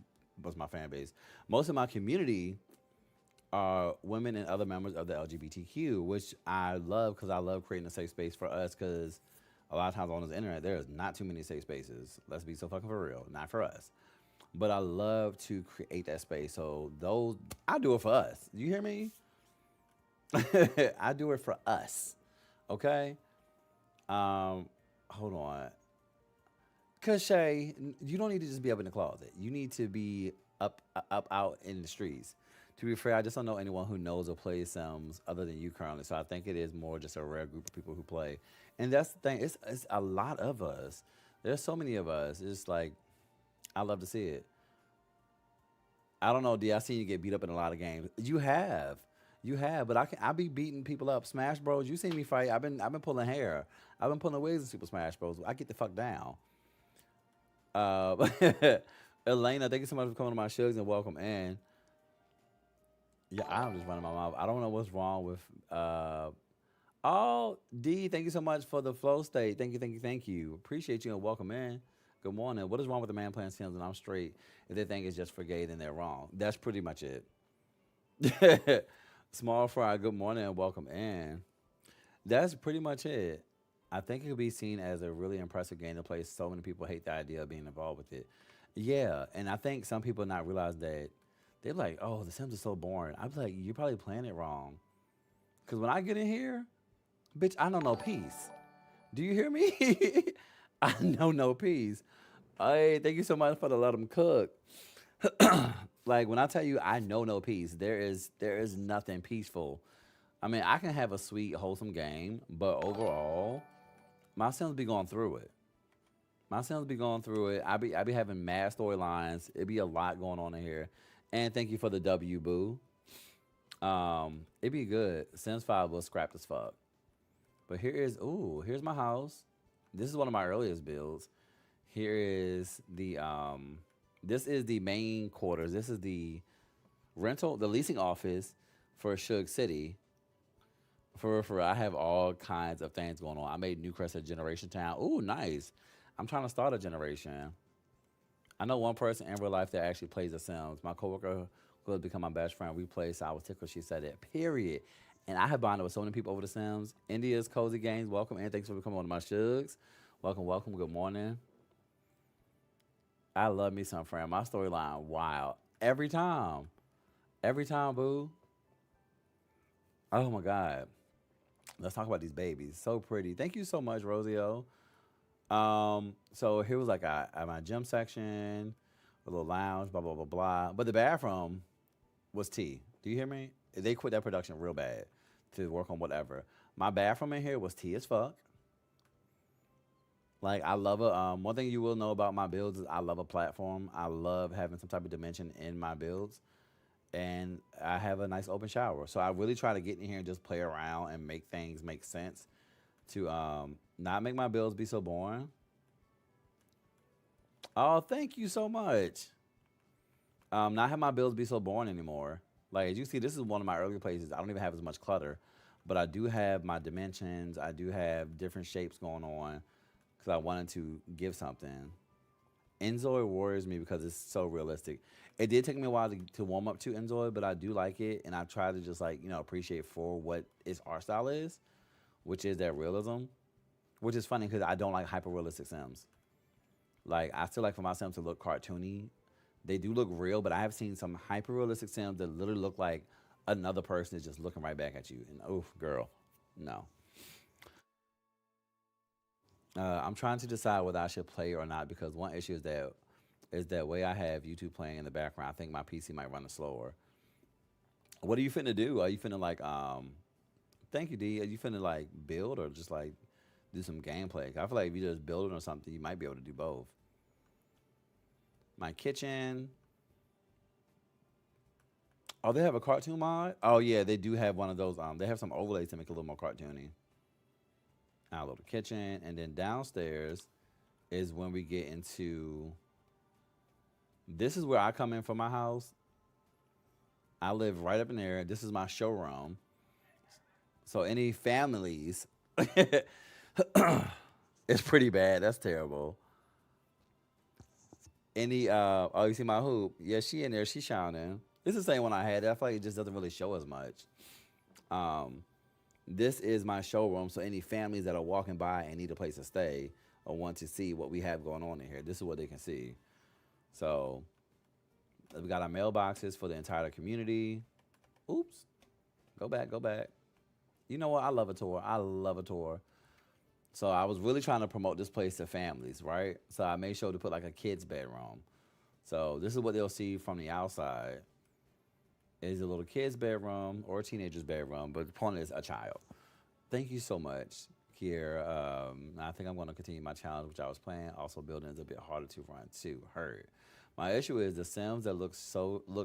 base, most of my community are women and other members of the LGBTQ, which I love because I love creating a safe space for us. Because a lot of times on this internet, there is not too many safe spaces. Let's be so fucking for real, not for us. But I love to create that space. So those I do it for us. You hear me? I do it for us. Okay. Um, hold on. Cause Shay, you don't need to just be up in the closet. You need to be up out in the streets. To be fair, I just don't know anyone who knows or plays Sims other than you currently. So I think it is more just a rare group of people who play. And that's the thing. It's a lot of us. There's so many of us. It's like I love to see it. I don't know, D. I seen you get beat up in a lot of games. You have. But I be beating people up. Smash Bros. You seen me fight? I've been pulling hair. I've been pulling wigs in Super Smash Bros. I get the fuck down. Uh, Elena, thank you so much for coming to my shows and welcome in. Yeah, I'm just running my mouth. I don't know what's wrong with. Oh, D, thank you so much for the flow state. Thank you, thank you, thank you. Appreciate you and welcome in. Good morning. What is wrong with the man playing Sims and I'm straight? If they think it's just for gay, then they're wrong. That's pretty much it. Small fry, good morning and welcome in. That's pretty much it. I think it could be seen as a really impressive game to play. So many people hate the idea of being involved with it. Yeah, and I think some people not realize that they're like, "Oh, The Sims is so boring." I'm like, "You're probably playing it wrong." Because when I get in here, bitch, I know no peace. Do you hear me? I know no peace. Hey, thank you so much for the let them cook. Like when I tell you I know no peace, there is nothing peaceful. I mean, I can have a sweet, wholesome game, but overall, my Sims be going through it. My Sims be going through it. I be having mad storylines. It be a lot going on in here. And thank you for the W, boo. It be good. Sims 5 was scrapped as fuck. But here's my house. This is one of my earliest builds. Here is this is the main quarters. This is the leasing office for Shug City. For I have all kinds of things going on. I made Newcrest a generation town. Ooh, nice. I'm trying to start a generation. I know one person in real life that actually plays The Sims. My coworker who has become my best friend. We play, so I was tickled. She said it. Period. And I have bonded with so many people over The Sims. India's Cozy Games, welcome and thanks for coming on to my shugs. Welcome, welcome. Good morning. I love me some friend. My storyline, wild. Every time. Every time, boo. Oh my God. Let's talk about these babies. So pretty. Thank you so much, Rosio. So here was like my gym section, a little lounge, blah blah blah blah. But the bathroom was T. Do you hear me? They quit that production real bad to work on whatever. My bathroom in here was T as fuck. Like I love a one thing you will know about my builds is I love a platform. I love having some type of dimension in my builds. And I have a nice open shower. So I really try to get in here and just play around and make things make sense to not make my builds be so boring. Oh, thank you so much. Not have my builds be so boring anymore. Like as you see, this is one of my earlier places. I don't even have as much clutter, but I do have my dimensions. I do have different shapes going on because I wanted to give something. Enzoy worries me because it's so realistic. It did take me a while to warm up to Enzoy, but I do like it, and I try to just like appreciate for what its art style is, which is that realism. Which is funny because I don't like hyper realistic Sims. Like I still like for my Sims to look cartoony. They do look real, but I have seen some hyper realistic Sims that literally look like another person is just looking right back at you. And oof, girl, no. I'm trying to decide whether I should play or not because one issue is that way I have YouTube playing in the background. I think my PC might run it slower. What are you finna do? Are you finna like thank you, D. Are you finna like build or just like do some gameplay. I feel like if you just build it or something, you might be able to do both. My kitchen. Oh, they have a cartoon mod. Oh yeah, they do have one of those. They have some overlays to make it a little more cartoony. Our little kitchen, and then downstairs is when we get into. This is where I come in from my house. I live right up in there. This is my showroom. So any families, it's pretty bad. That's terrible. Any oh, you see my hoop? Yeah, she in there. She shining. It's the same one I had. I feel like it just doesn't really show as much. Um, this is my showroom. So any families that are walking by and need a place to stay or want to see what we have going on in here, this is what they can see. So we got our mailboxes for the entire community. Oops, go back, go back. You know what? I love a tour. I love a tour. So I was really trying to promote this place to families, right? So I made sure to put like a kid's bedroom. So this is what they'll see from the outside. Is a little kid's bedroom or a teenager's bedroom, but the point is a child. Thank you so much, Kier. I think I'm going to continue my challenge, which I was playing. Also, building is a bit harder to run too. Heard. My issue is the Sims that look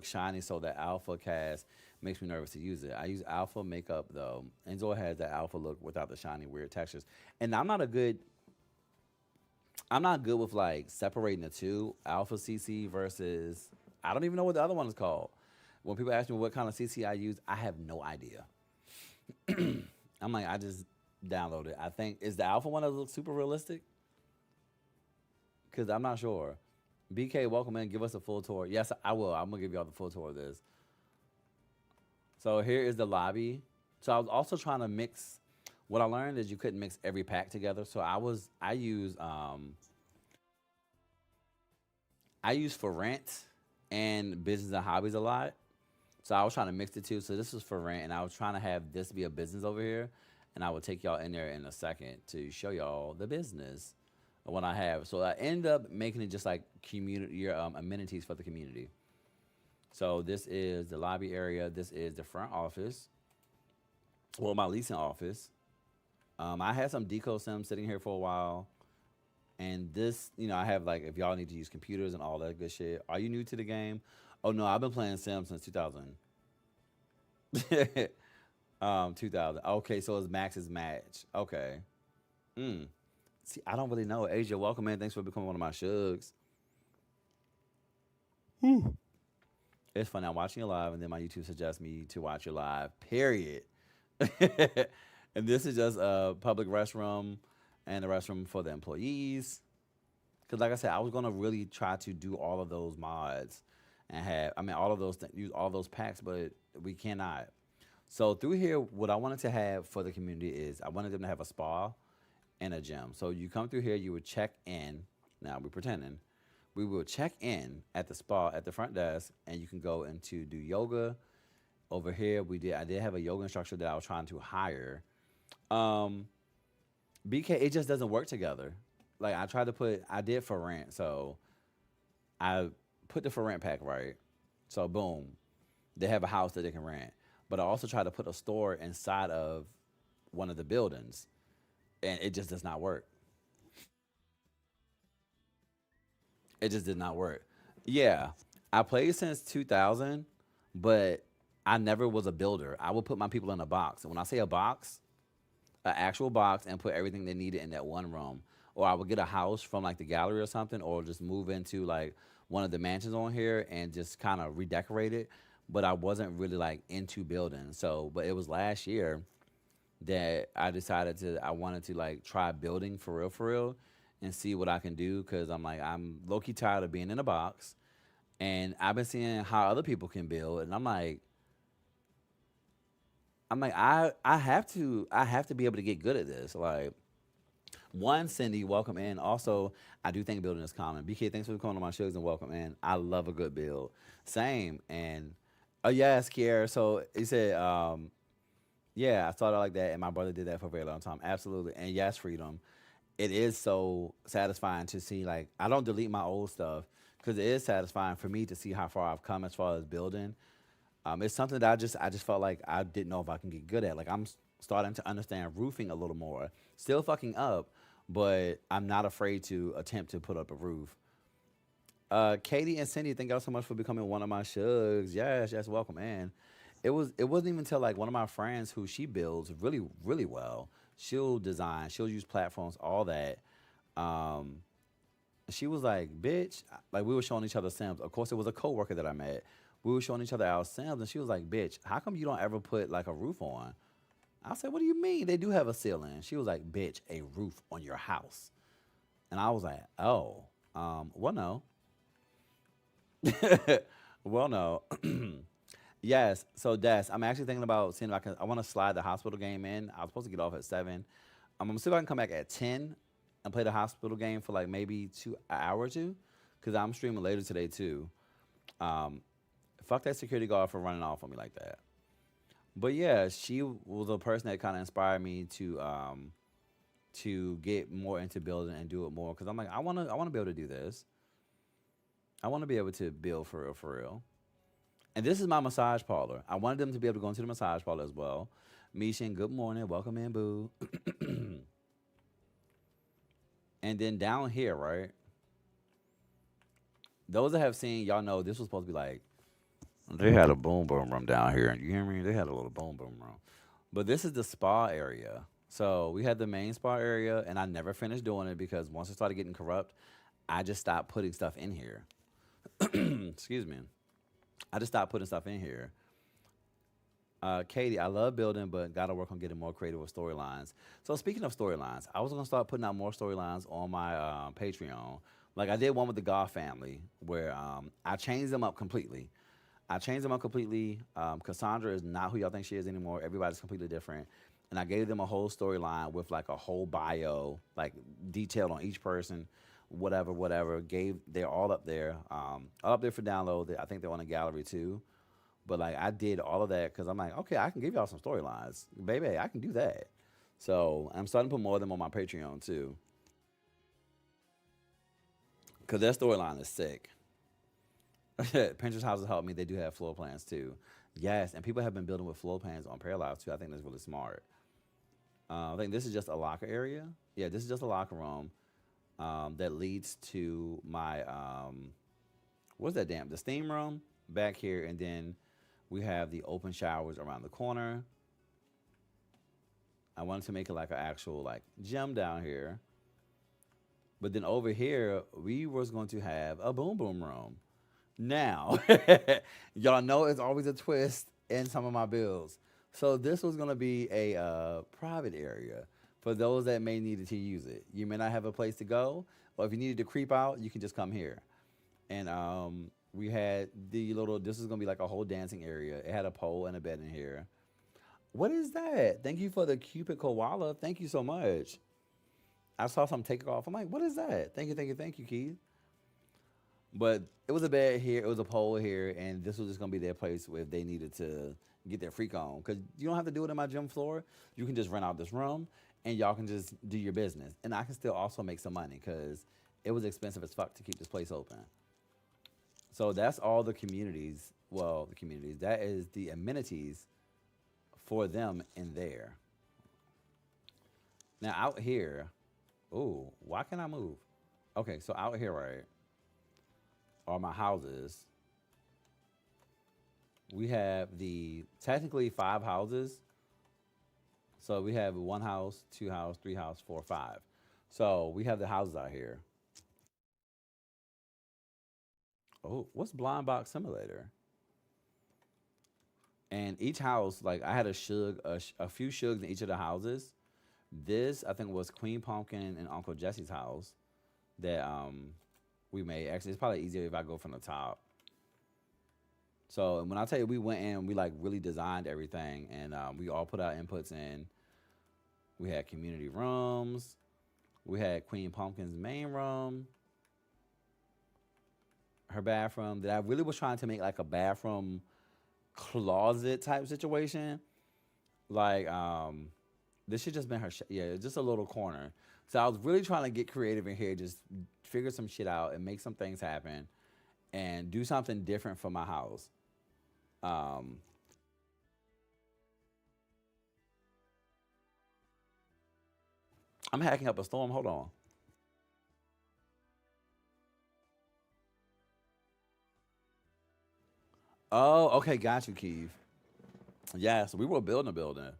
shiny, so that alpha cast makes me nervous to use it. I use alpha makeup though. Enzo has that alpha look without the shiny weird textures, and I'm not good with like separating the two. Alpha CC versus I don't even know what the other one is called. When people ask me what kind of CC I use, I have no idea. I'm like, I just download it. I think is the alpha one that looks super realistic because I'm not sure. BK, welcome in. Give us a full tour. Yes, I will. I'm gonna give y'all the full tour of this. So here is the lobby. So I was also trying to mix. What I learned is you couldn't mix every pack together. So I use for rent and business and hobbies a lot. So I was trying to mix the two. So this was for rent, and I was trying to have this be a business over here. And I will take y'all in there in a second to show y'all the business of what I have. So I end up making it just like community your amenities for the community. So this is the lobby area. This is the front office. Well, my leasing office. I had some deco sims sitting here for a while. And this, I have like if y'all need to use computers and all that good shit. Are you new to the game? Oh no, I've been playing Sims since 2000. 2000. Okay, so it's Max's match. Okay. Mm. See, I don't really know. Asia, welcome in. Thanks for becoming one of my shugs. It's fun. I'm watching you live, and then my YouTube suggests me to watch your live. Period. And this is just a public restroom and a restroom for the employees. Because, like I said, I was gonna really try to do all of those mods and all of those use all those packs, but we cannot. So through here, what I wanted to have for the community is I wanted them to have a spa and a gym. So you come through here, you would check in. Now we're pretending. We will check in at the spa at the front desk, and you can go into do yoga. Over here, I did have a yoga instructor that I was trying to hire. Um, BK, it just doesn't work together. Like I did for rent, so I put the for rent pack right. So boom, they have a house that they can rent. But I also tried to put a store inside of one of the buildings, and it just does not work. It just did not work. Yeah, I played since 2000, but I never was a builder. I would put my people in a box. And when I say a box, an actual box, and put everything they needed in that one room. Or I would get a house from like the gallery or something, or just move into like one of the mansions on here and just kind of redecorate it. But I wasn't really like into building. So, but it was last year that I wanted to like try building for real, and see what I can do because I'm low key tired of being in a box, and I've been seeing how other people can build, and I have to be able to get good at this. Like one, Cindy, welcome in. Also, I do think building is common. BK, thanks for coming on my shows and welcome in. I love a good build. Same. And oh yes, Kiera. So he said, yeah, I started like that, and my brother did that for a very long time. Absolutely. And yes, freedom. It is so satisfying to see. Like I don't delete my old stuff because it is satisfying for me to see how far I've come as far as building. It's something that I just felt like I didn't know if I can get good at. Like I'm starting to understand roofing a little more. Still fucking up, but I'm not afraid to attempt to put up a roof. Katie and Cindy, thank y'all so much for becoming one of my shugs. Yes, yes, welcome in. It wasn't even until like one of my friends who she builds really really well. She'll design, she'll use platforms, all that. Um, she was like, "Bitch," like we were showing each other Sims. Of course, it was a coworker that I met. We were showing each other our Sims, and she was like, "Bitch, how come you don't ever put like a roof on?" I said, "What do you mean? They do have a ceiling." She was like, "Bitch, a roof on your house," and I was like, "Oh, well, no, well, no." Yes. So Des, I'm actually thinking about seeing if I can. I want to slide the hospital game in. I was supposed to get off at 7. I'm gonna see if I can come back at 10 and play the hospital game for like maybe an hour or two, because I'm streaming later today too. Um, Fuck that security guard for running off on me like that. But yeah, she was a person that kind of inspired me to get more into building and do it more, because I'm like, I wanna be able to do this. I want to be able to build for real, for real. And this is my massage parlor. I wanted them to be able to go into the massage parlor as well. Mishan, good morning. Welcome in, boo. And then down here, right? Those that have seen, y'all know this was supposed to be like, they had a boom boom room down here. And you hear me? They had a little boom boom room. But this is the spa area. So we had the main spa area, and I never finished doing it because once it started getting corrupt, I just stopped putting stuff in here. Excuse me. I just stopped putting stuff in here. Katie, I love building, but gotta work on getting more creative with storylines. So speaking of storylines, I was gonna start putting out more storylines on my Patreon. Like I did one with the Goth family, where I changed them up completely. I changed them up completely. Cassandra is not who y'all think she is anymore. Everybody's completely different. And I gave them a whole storyline with like a whole bio, like detailed on each person, whatever, whatever. They're all up there for download. I think they're on a gallery too. But like I did all of that because I'm like, okay, I can give y'all some storylines, baby. I can do that. So I'm starting to put more of them on my Patreon too, because their storyline is sick. Pinterest houses help me. They do have floor plans too. Yes, and people have been building with floor plans on Parallels too. I think that's really smart. I think this is just a locker area. Yeah, this is just a locker room that leads to my what's that damn the steam room back here, and then we have the open showers around the corner. I wanted to make it like an actual like gym down here, but then over here we was going to have a boom boom room. Now, y'all know it's always a twist in some of my builds. So this was gonna be a private area for those that may needed to use it. You may not have a place to go, or if you needed to creep out, you can just come here. And we had the little. This is gonna be like a whole dancing area. It had a pole and a bed in here. What is that? Thank you for the Cupid koala. Thank you so much. I saw some take off. I'm like, what is that? Thank you, Keith. But it was a bed here, it was a pole here, and this was just gonna be their place if they needed to get their freak on. Cause you don't have to do it in my gym floor. You can just rent out this room, and y'all can just do your business. And I can still also make some money because it was expensive as fuck to keep this place open. So that's all the communities. Well, the communities. That is the amenities for them in there. Now out here, ooh, why can't I move? Okay, so out here, right, are my houses. We have the technically 5 houses. So we have one house, two house, three house, four, five. So we have the houses out here. Oh, what's Blind Box Simulator? And each house, like I had a few shugs in each of the houses. This I think was Queen Pumpkin and Uncle Jesse's house that we made. Actually, it's probably easier if I go from the top. So when I tell you we went in, we like really designed everything, and we all put our inputs in. We had community rooms. We had Queen Pumpkin's main room, her bathroom. That I really was trying to make like a bathroom closet type situation. Like this should just been her. Yeah, just a little corner. So I was really trying to get creative in here, just figure some shit out and make some things happen, and do something different for my house. Um, I'm hacking up a storm. Hold on. Oh, okay, got you, Keith. Yeah, so we were building a building.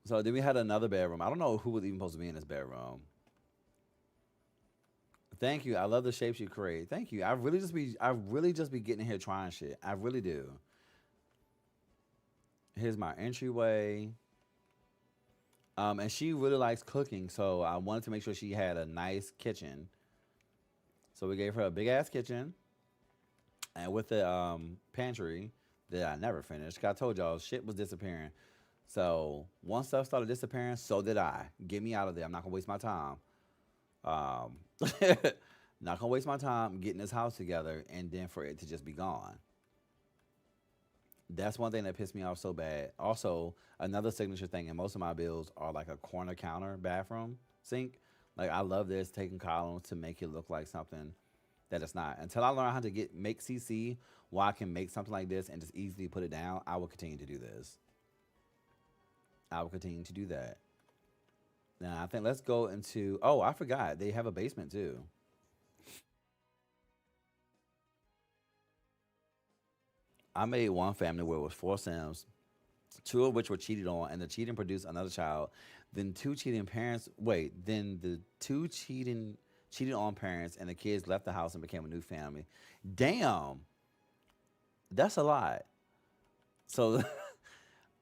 So then we had another bedroom. I don't know who was even supposed to be in this bedroom. Thank you. I love the shapes you create. Thank you. I really just be getting in here trying shit. I really do. Here's my entryway. And she really likes cooking, so I wanted to make sure she had a nice kitchen. So we gave her a big ass kitchen, and with the pantry that I never finished. 'Cause I told y'all shit was disappearing. So once stuff started disappearing, so did I. Get me out of there. I'm not gonna waste my time. Um, not gonna waste my time getting this house together and then for it to just be gone. That's one thing that pissed me off so bad. Also, another signature thing in most of my builds are like a corner counter bathroom sink. Like I love this taking columns to make it look like something that it's not. Until I learn how to get make CC, where I can make something like this and just easily put it down, I will continue to do this. I will continue to do that. Now I think let's go into. Oh, I forgot they have a basement too. I made one family where it was four Sims, two of which were cheated on, and the cheating produced another child. Then two cheating parents. Wait, then the two cheated on parents, and the kids left the house and became a new family. Damn, that's a lot. So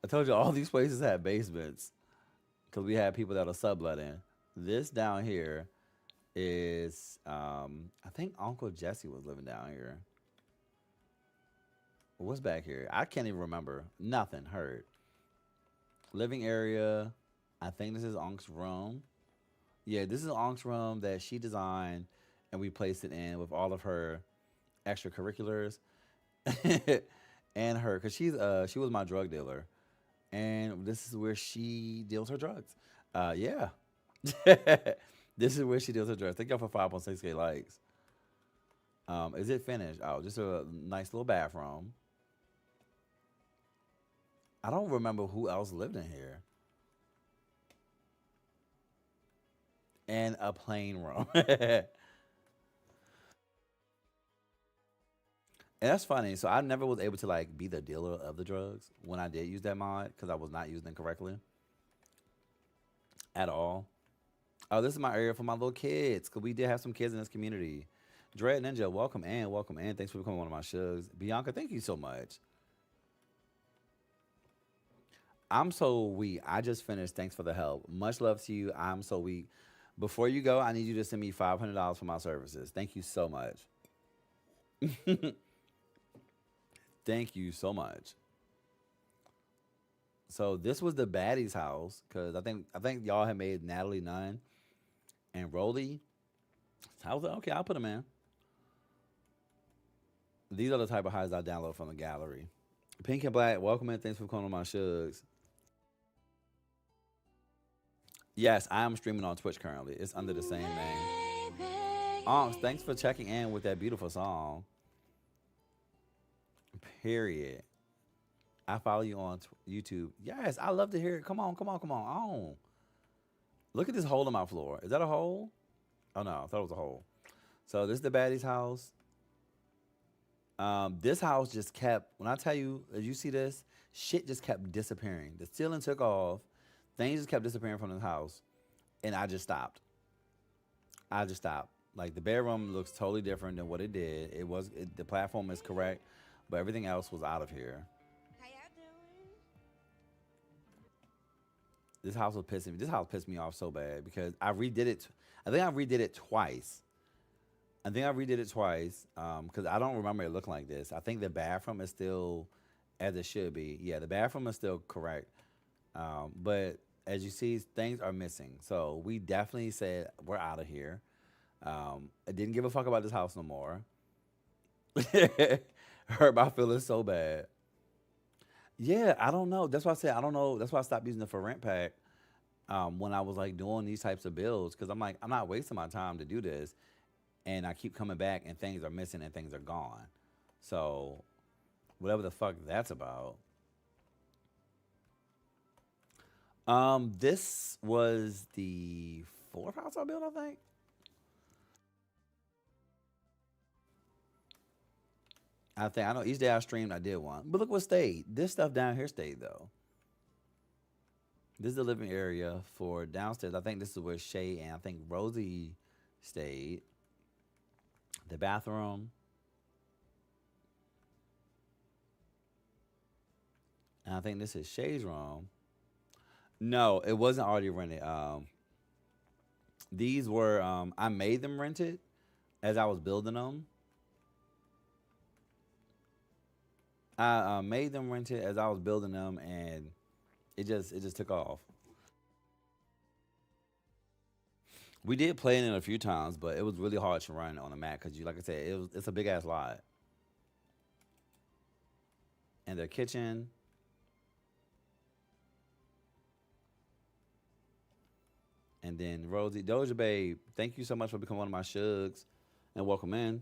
I told you all these places had basements because we had people that are subletting. This down here is, I think Uncle Jesse was living down here. What's back here? I can't even remember. Nothing. Heard. Living area. I think this is Unc's room. Yeah, this is Unc's room that she designed and we placed it in with all of her extracurriculars and her, because she was my drug dealer. And this is where she deals her drugs. Yeah. This is where she deals her drugs. Thank y'all for 5.6K likes. Is it finished? Oh, just a nice little bathroom. I don't remember who else lived in here. And a plain room. And that's funny. So I never was able to like be the dealer of the drugs when I did use that mod because I was not using it correctly at all. Oh, this is my area for my little kids because we did have some kids in this community. Dread Ninja, welcome in, welcome in. Thanks for becoming one of my shugs. Bianca, thank you so much. I'm so weak. I just finished. Thanks for the help. Much love to you. I'm so weak. Before you go, I need you to send me $500 for my services. Thank you so much. Thank you so much. So this was the baddie's house because I think y'all had made Natalie Nunn and Rolly. So I was like, okay, I'll put them in. These are the type of highs I download from the gallery. Pink and Black, welcome in. Thanks for calling my shugs. Yes, I am streaming on Twitch currently. It's under the same name. Onks, thanks for checking in with that beautiful song. Period. I follow you on YouTube. Yes, I love to hear it. Come on, come on, come on. On. Look at this hole in my floor. Is that a hole? Oh no, I thought it was a hole. So this is the baddie's house. This house just kept. When I tell you, as you see this, shit just kept disappearing. The ceiling took off. Things just kept disappearing from the house, and I just stopped. I just stopped. Like the bedroom looks totally different than what it did. The platform is correct, but everything else was out of here. How y'all doing? This house pissed me off so bad because I redid it. I think I redid it twice. I think I redid it twice because I don't remember it looking like this. I think the bathroom is still as it should be. Yeah, the bathroom is still correct. But as you see, things are missing. So we definitely said we're out of here. I didn't give a fuck about this house no more. Hurt my feelings so bad. Yeah, I don't know. That's why I said I don't know. That's why I stopped using the for rent pack when I was like doing these types of builds because I'm like I'm not wasting my time to do this, and I keep coming back and things are missing and things are gone. So whatever the fuck that's about. This was the fourth house I built, I think. I know each day I streamed, I did one. But look what stayed. This stuff down here stayed though. This is the living area for downstairs. I think this is where Shay and I think Rosie stayed. The bathroom, and I think this is Shay's room. No, it wasn't already rented. These were I made them rented as I was building them. I made them rented as I was building them, and it just took off. We did play in it a few times, but it was really hard to run on the Mac because you, like I said, it's a big ass lot. And their kitchen, and then Rosie Doja Babe. Thank you so much for becoming one of my shugs, and welcome in.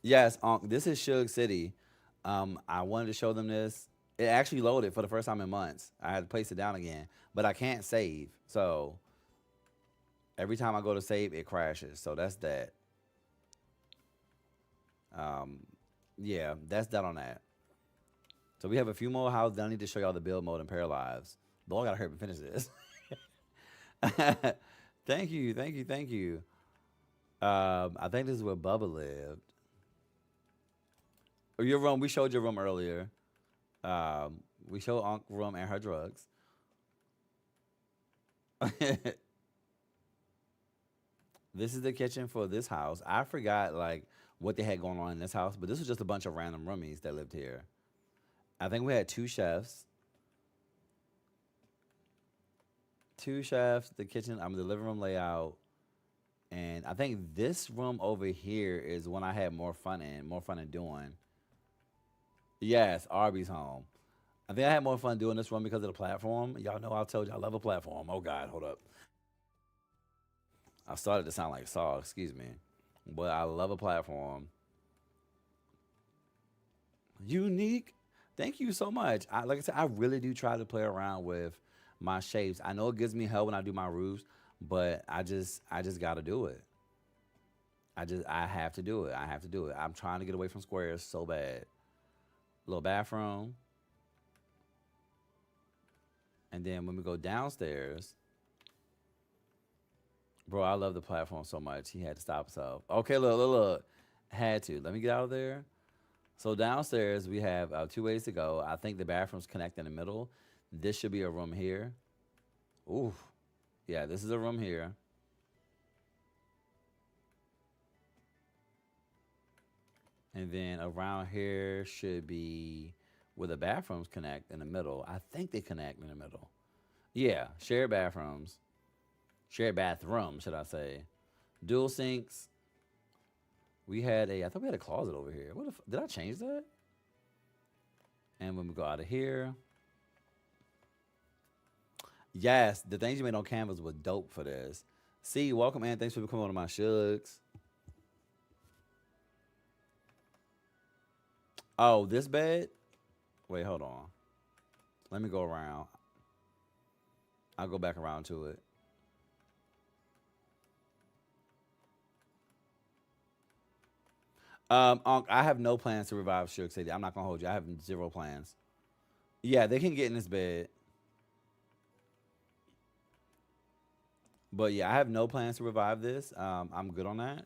Yes, this is Shug City. I wanted to show them this. It actually loaded for the first time in months. I had to place it down again, but I can't save. So every time I go to save, it crashes. So that's that. Um, yeah, that's that on that. So we have a few more houses that I need to show y'all the build mode and Paralyze. But I gotta hurry up and finish this. Thank you, thank you, thank you. I think this is where Bubba lived. Or your room, we showed your room earlier. We showed Unc room and her drugs. This is the kitchen for this house. I forgot like what they had going on in this house, but this was just a bunch of random roomies that lived here. I think we had two chefs, the kitchen, the living room layout, and I think this room over here is one I had more fun in doing. Yes, Arby's home. I think I had more fun doing this one because of the platform. Y'all know I told you I love a platform. Oh God, hold up. I started to sound like Saul, excuse me. But I love a platform. Unique. Thank you so much. Like I said, I really do try to play around with my shapes. I know it gives me hell when I do my roofs, but I just gotta do it. I have to do it. I have to do it. I'm trying to get away from squares so bad. Little bathroom. And then when we go downstairs, bro, I love the platform so much. He had to stop himself. Okay, look. Had to. Let me get out of there. So downstairs we have two ways to go. I think the bathrooms connect in the middle. This should be a room here. Ooh, yeah, this is a room here. And then around here should be where the bathrooms connect in the middle. I think they connect in the middle. Yeah, shared bathrooms. Shared bathroom, should I say. Dual sinks. I thought we had a closet over here. Did I change that? And when we go out of here, yes, the things you made on Canvas was dope for this. See, welcome in. Thanks for becoming one of my shugs. Oh, this bed? Wait, hold on. Let me go around. I'll go back around to it. I have no plans to revive Sugar City. I'm not gonna hold you. I have zero plans. Yeah, they can get in this bed, but yeah, I have no plans to revive this. I'm good on that.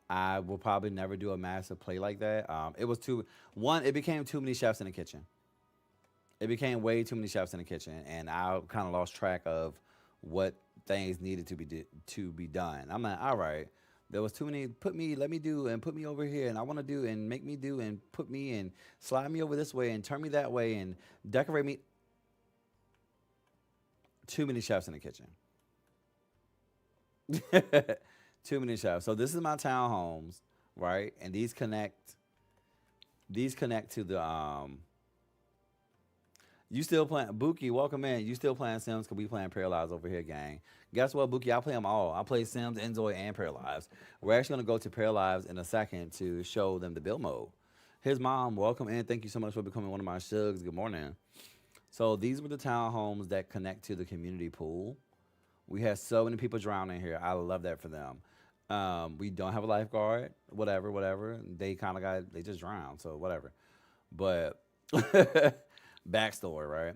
I will probably never do a massive play like that. It was too one. It became too many chefs in the kitchen. It became way too many chefs in the kitchen, and I kind of lost track of what things needed to be done. I'm like, all right, there was too many. Let me do, and put me over here, and I want to do, and make me do, and put me and slide me over this way, and turn me that way, and decorate me. Too many chefs in the kitchen. Too many chefs. So this is my townhomes, right? And these connect. These connect to the. You still playing Buki? Welcome in. You still playing Sims? Cause we playing Paralyzed over here, gang. Guess what, Buki? I play them all. I play Sims, Enzoy, and Paralyzed. We're actually gonna go to Paralyzed in a second to show them the build mode. His mom, welcome in. Thank you so much for becoming one of my shugs. Good morning. So these were the townhomes that connect to the community pool. We had so many people drowning here. I love that for them. We don't have a lifeguard. Whatever, whatever. They kind of got they just drowned. So whatever. But backstory, right?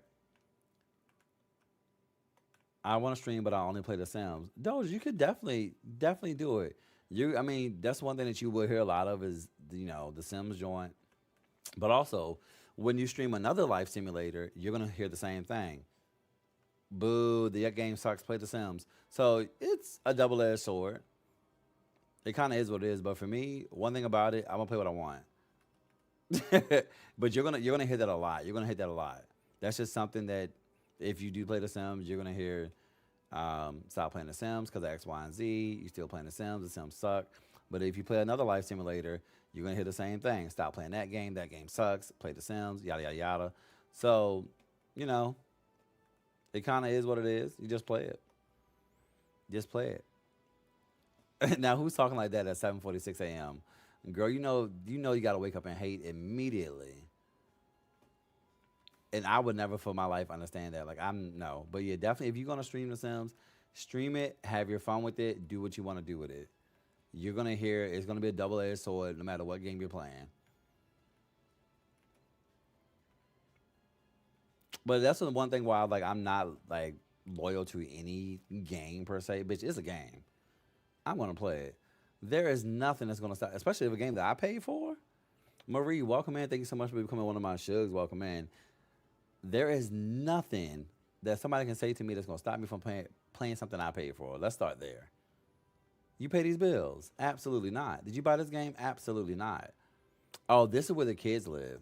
I want to stream, but I only play The Sims. Doge, you could definitely do it. I mean, that's one thing that you will hear a lot of is the Sims joint. But also, when you stream another life simulator, you're gonna hear the same thing. Boo, the game sucks. Play The Sims. So it's a double-edged sword. It kind of is what it is. But for me, one thing about it, I'm gonna play what I want. But you're gonna hear that a lot. You're gonna hit that a lot. That's just something that if you do play The Sims, you're gonna hear. Stop playing The Sims because of X, Y, and Z. You still playing The Sims. The Sims suck. But if you play another life simulator, you're gonna hear the same thing. Stop playing that game. That game sucks. Play The Sims. Yada yada yada. So, you know, it kind of is what it is. You just play it. Just play it. Now, who's talking like that at 7:46 a.m.? Girl, you gotta wake up and hate immediately. And I would never for my life understand that. Like I'm no, but yeah, definitely if you're gonna stream The Sims, stream it, have your fun with it, do what you want to do with it. You're gonna hear it's gonna be a double-edged sword no matter what game you're playing. But that's the one thing why like I'm not like loyal to any game per se. Bitch, it's a game. I'm gonna play it. There is nothing that's gonna stop, especially if a game that I paid for. Marie, welcome in. Thank you so much for becoming one of my shugs. Welcome in. There is nothing that somebody can say to me that's gonna stop me from playing something I paid for. Let's start there. You pay these bills? Absolutely not. Did you buy this game? Absolutely not. Oh, this is where the kids live.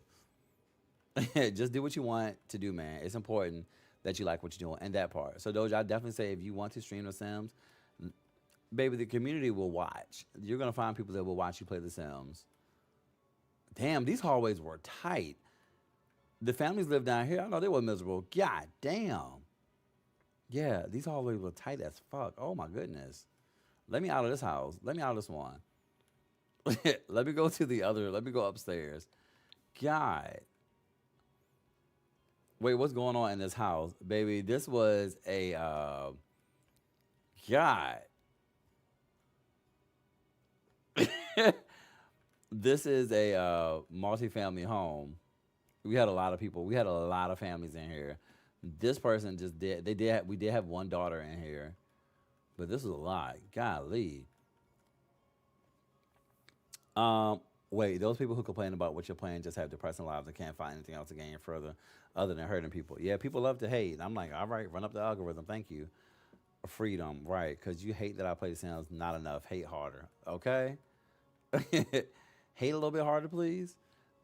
Just do what you want to do, man. It's important that you like what you're doing and that part. So, Doja, I definitely say if you want to stream The Sims, baby, the community will watch. You're gonna find people that will watch you play The Sims. Damn, these hallways were tight. The families live down here. I know they were miserable. God damn. Yeah, these hallways were tight as fuck. Oh my goodness. Let me out of this house. Let me out of this one. Let me go to the other. Let me go upstairs. God. Wait, what's going on in this house? Baby, this was a God. This is a multi-family home. We had a lot of people. We had a lot of families in here. This person just did. They did. We did have one daughter in here, but this was a lot. Golly. Um, Wait. Those people who complain about what you're playing just have depressing lives and can't find anything else to gain further, other than hurting people. Yeah, people love to hate. I'm like, all right, run up the algorithm. Thank you. Freedom, right? Because you hate that I play the sounds not enough. Hate harder. Okay. Hate a little bit harder, please.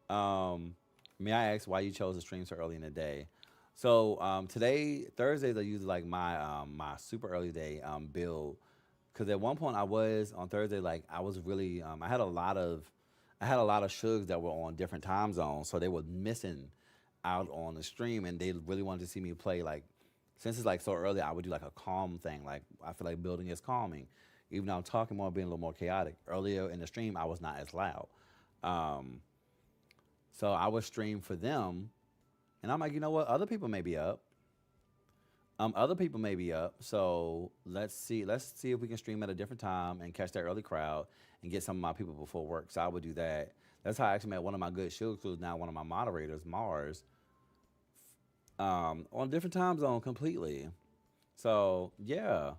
Um, May I ask why you chose to stream so early in the day? So today, Thursdays, are usually like my super early day build. Because at one point I was on Thursday, like I was really I had a lot of shugs that were on different time zones, so they were missing out on the stream, and they really wanted to see me play. Like since it's like so early, I would do like a calm thing. Like I feel like building is calming, even though I'm talking more, being a little more chaotic. Earlier in the stream, I was not as loud. Um, so I would stream for them, and I'm like, you know what? Other people may be up. Other people may be up. So let's see. Let's see if we can stream at a different time and catch that early crowd and get some of my people before work. So I would do that. That's how I actually met one of my good shields, who's now one of my moderators, Mars, on a different time zone completely. So yeah,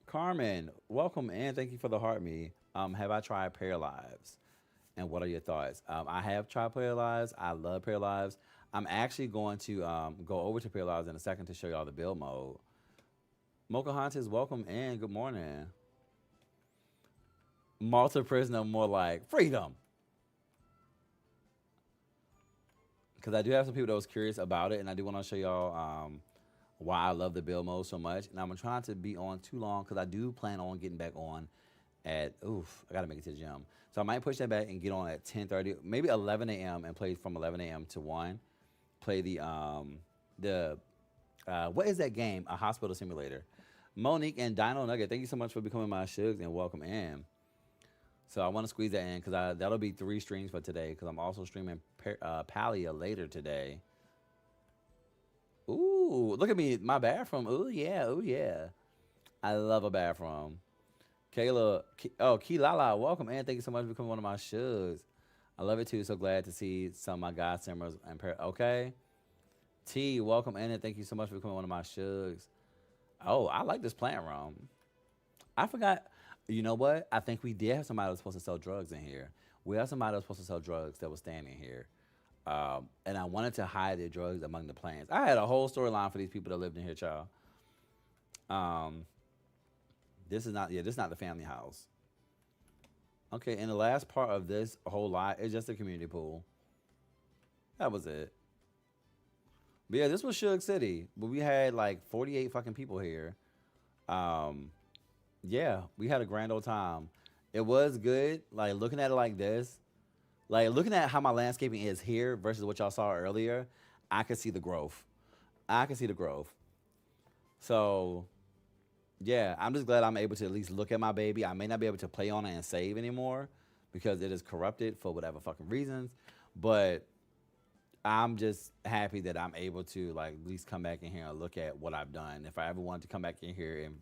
Carmen, welcome and thank you for the heart me. Have I tried Paralyzed? And what are your thoughts? I have tried Paralyzed. I love Paralyzed. I'm actually going to go over to Paralyzed in a second to show y'all the build mode. Mocha Hunters, welcome and good morning. Malta prisoner, more like freedom. Because I do have some people that was curious about it, and I do want to show y'all why I love the build mode so much. And I'm trying to be on too long because I do plan on getting back on at I gotta make it to the gym. So I might push that back and get on at 10:30, maybe 11 a.m. and play from 11 a.m. to 1. Play the what is that game? A hospital simulator. Monique and Dino Nugget, thank you so much for becoming my shugs and welcome in. So I want to squeeze that in because that'll be 3 streams for today because I'm also streaming Palia later today. Ooh, look at me, my bathroom. Ooh yeah. I love a bathroom. Kayla, Key Lala, welcome and thank you so much for becoming one of my shugs. I love it too. So glad to see some of my God simmers and okay. T, welcome in and thank you so much for becoming one of my shugs. Oh, I like this plant room. I forgot. You know what? I think we did have somebody that was supposed to sell drugs in here. We have somebody that was supposed to sell drugs that was standing here. And I wanted to hide the drugs among the plants. I had a whole storyline for these people that lived in here, child. Um, this is not, yeah, this is not the family house. Okay, and the last part of this whole lot is just a community pool. That was it. But yeah, this was Shug City. But we had like 48 fucking people here. Um, yeah, we had a grand old time. It was good. Like looking at it like this, like looking at how my landscaping is here versus what y'all saw earlier, I could see the growth. I can see the growth. So yeah, I'm just glad I'm able to at least look at my baby. I may not be able to play on it and save anymore because it is corrupted for whatever fucking reasons. But I'm just happy that I'm able to like at least come back in here and look at what I've done. If I ever wanted to come back in here and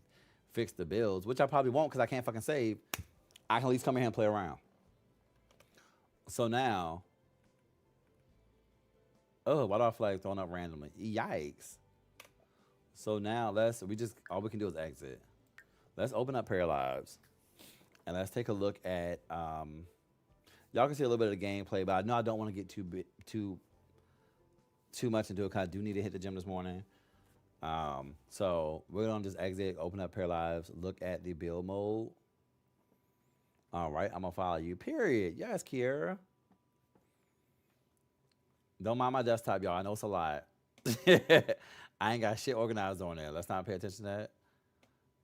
fix the builds, which I probably won't because I can't fucking save, I can at least come in here and play around. So now, oh, why do I feel like throwing up randomly? Yikes. So now we just all we can do is exit. Let's open up Paralyzed and let's take a look at y'all can see a little bit of the gameplay, but I know I don't want to get too much into it because I do need to hit the gym this morning. So we're gonna just exit, open up Paralyzed, look at the build mode. All right, I'm gonna follow you. Period. Yes, Kiera. Don't mind my desktop, y'all. I know it's a lot. I ain't got shit organized on there. Let's not pay attention to that.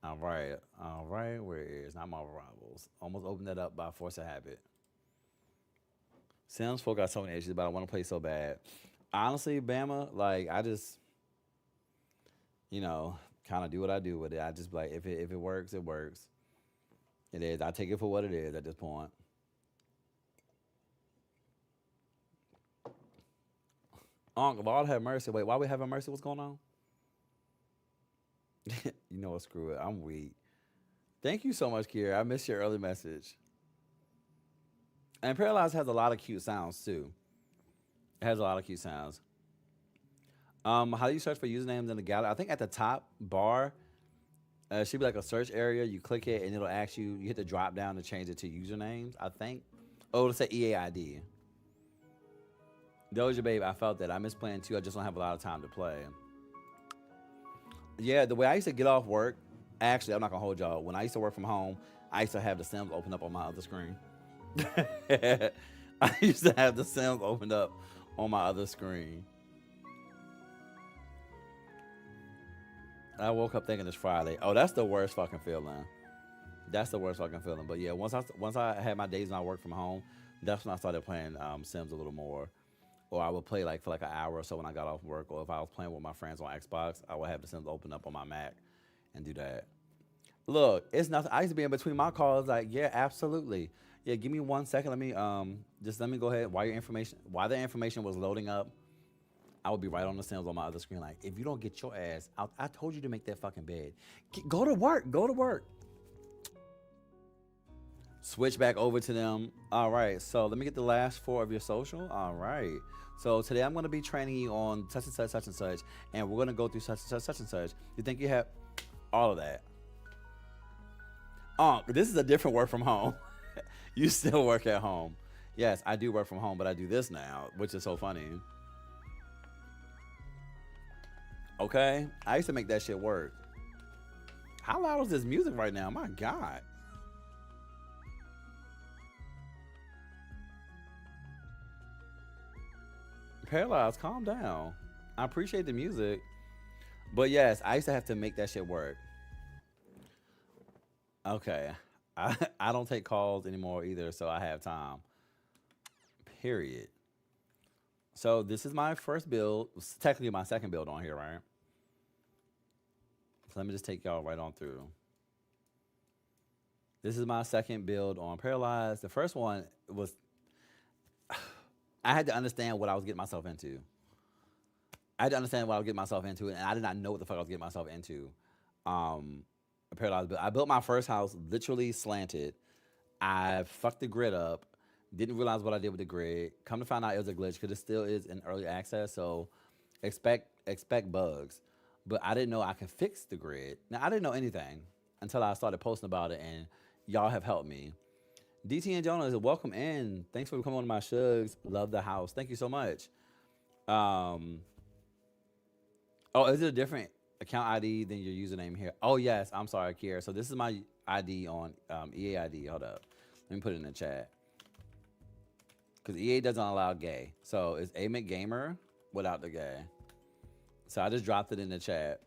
All right. All right. Where is not Marvel Rivals? Almost opened that up by force of habit. Sims 4 got so many issues, but I want to play so bad. Honestly, Bama, like I just, kind of do what I do with it. I just like if it works, it works. It is. I take it for what it is at this point. Uncle, Lord have mercy. Wait, why we having mercy? What's going on? You know what? Screw it. I'm weak. Thank you so much, Kiera. I missed your early message. And Paralyzed has a lot of cute sounds too. It has a lot of cute sounds. How do you search for usernames in the gallery? I think at the top bar, it should be like a search area. You click it and it'll ask you. You hit the drop down to change it to usernames. I think. Oh, it'll say EAID. Doja Babe, I felt that. I miss playing too. I just don't have a lot of time to play. Yeah, the way I used to get off work, actually, I'm not gonna hold y'all. When I used to work from home, I used to have the Sims open up on my other screen. I used to have the Sims opened up on my other screen. I woke up thinking it's Friday. Oh, that's the worst fucking feeling. That's the worst fucking feeling. But yeah, once I had my days when I worked from home, that's when I started playing Sims a little more. Or I would play like for like an hour or so when I got off work. Or if I was playing with my friends on Xbox, I would have the Sims open up on my Mac and do that. Look, it's nothing. I used to be in between my calls. Like, yeah, absolutely. Yeah, give me 1 second. Let me go ahead. While the information was loading up, I would be right on the Sims on my other screen. Like, if you don't get your ass out, I told you to make that fucking bed. Go to work. Go to work. Switch back over to them. All right. So let me get the last 4 of your social. All right. So today I'm going to be training you on such and such, and we're going to go through such and such. You think you have all of that? This is a different work from home. You still work at home. Yes, I do work from home, but I do this now, which is so funny. Okay? I used to make that shit work. How loud is this music right now? My God. Paralyzed, calm down. I appreciate the music. But yes, I used to have to make that shit work. Okay. I don't take calls anymore either, so I have time. Period. So this is my first build. It's technically my second build on here, right? So let me just take y'all right on through. This is my second build on Paralyzed. The first one was I had to understand what I was getting myself into. I had to understand what I was getting myself into, and I did not know what the fuck I was getting myself into. A Paralyzed build. I built my first house literally slanted. I fucked the grid up. Didn't realize what I did with the grid. Come to find out it was a glitch because it still is in early access. So expect bugs. But I didn't know I could fix the grid. Now I didn't know anything until I started posting about it, and y'all have helped me. DT and Jonah is welcome in. Thanks for coming on my shugs. Love the house. Thank you so much. Um, oh, is it a different account ID than your username here? Oh yes, I'm sorry, Kiera. So this is my ID on EA ID. Hold up, let me put it in the chat because EA doesn't allow gay. So it's Ayemcgaymerrr without the gay. So I just dropped it in the chat.